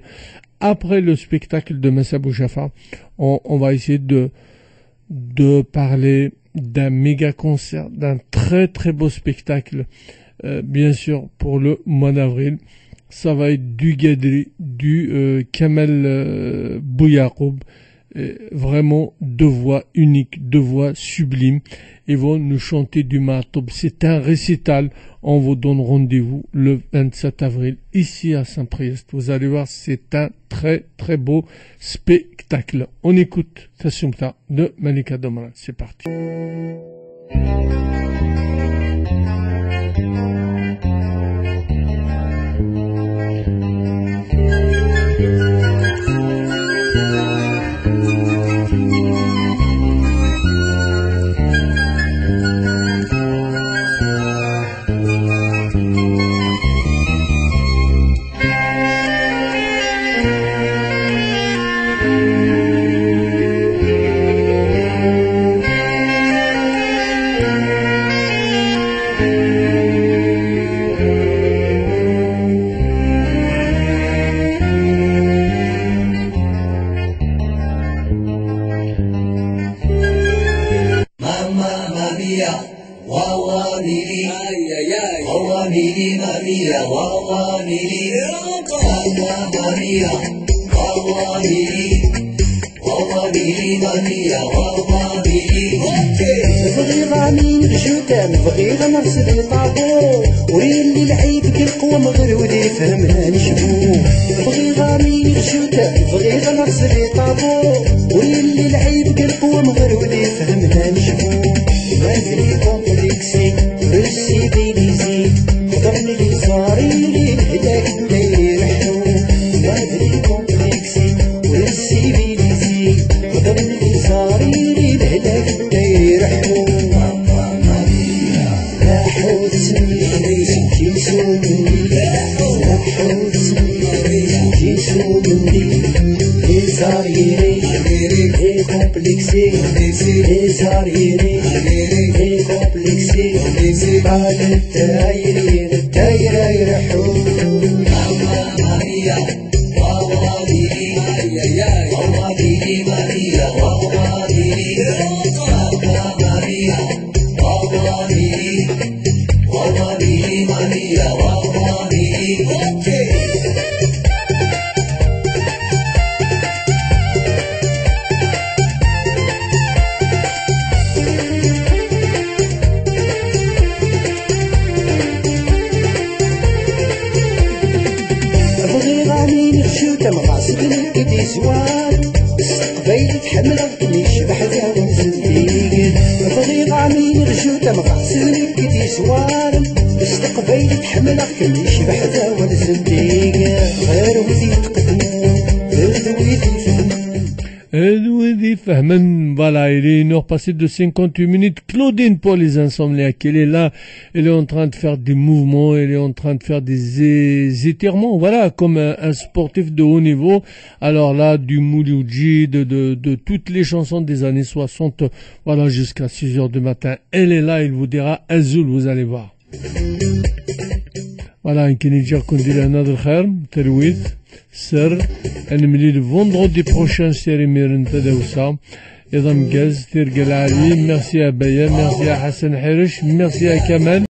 après le spectacle de Massa Bouchafa, on va essayer de parler d'un méga concert, d'un très très beau spectacle. Bien sûr, pour le mois d'avril, ça va être du Gadri, du Kamel Bouyakoub, vraiment deux voix uniques, deux voix sublimes, et vont nous chanter du Matoub. C'est un récital. On vous donne rendez-vous le 27 avril ici à Saint-Priest. Vous allez voir, c'est un très très beau spectacle. On écoute Tassumta de Malika Domran. C'est parti. والله ميلي ماريا والله ميلي أنا ماريا والله ميلي والله ميلي ماريا والله ميلي نبغي غامين بجوتا نبغي غنرسل الطابور وريني العيب كالقوة مغرودي فهمنا نشبو نبغي غامين بجوتا نبغي غنرسل الطابور وريني العيب كالقوة مغرودي فهمنا نشبو مازلي كومبلكسي رسي بيليزي خضرني لي صاريلي هداك دايري رحو مازلي كومبلكسي ورسي بيليزي خضرني لي صاريلي هداك دايري رحو راحو تسمي كيسو مني راحو تسمي كيسو مني لي صاريلي لي كومبلكسي لي صاريلي لي كومبلكسي بعد التايرين التايرة يرحو والله ماريا والله ميلي والله ميلي ماريا والله ميلي والله ماريا والله ميلي والله ميلي ماريا والله ميلي كدي زوال استقبيلك حملك يشبح زاون زنديق بغي غامين رجوته مغاسلك كدي زوال استقبيلك حملك يشبح زاون زنديق غير وذي تقدمو Louis Fahman, voilà, il est une heure passée de 58 minutes. Claudine pour les insomniaques, elle est là, elle est en train de faire des mouvements, elle est en train de faire des étirements, voilà, comme un sportif de haut niveau. Alors là, du Mouliudji, de toutes les chansons des années 60, voilà, jusqu'à 6 heures du matin. Elle est là, elle vous dira Azul, vous allez voir. Voilà, un Kenidja Kondil Anadr Kharm, Terwit. سر نملي الفوندغودي بروشان سيري ميرن تداوسا اذا مكاز تيرقى العالي ميرسي يا بيا ميرسي يا حسن حرش ميرسي يا كمال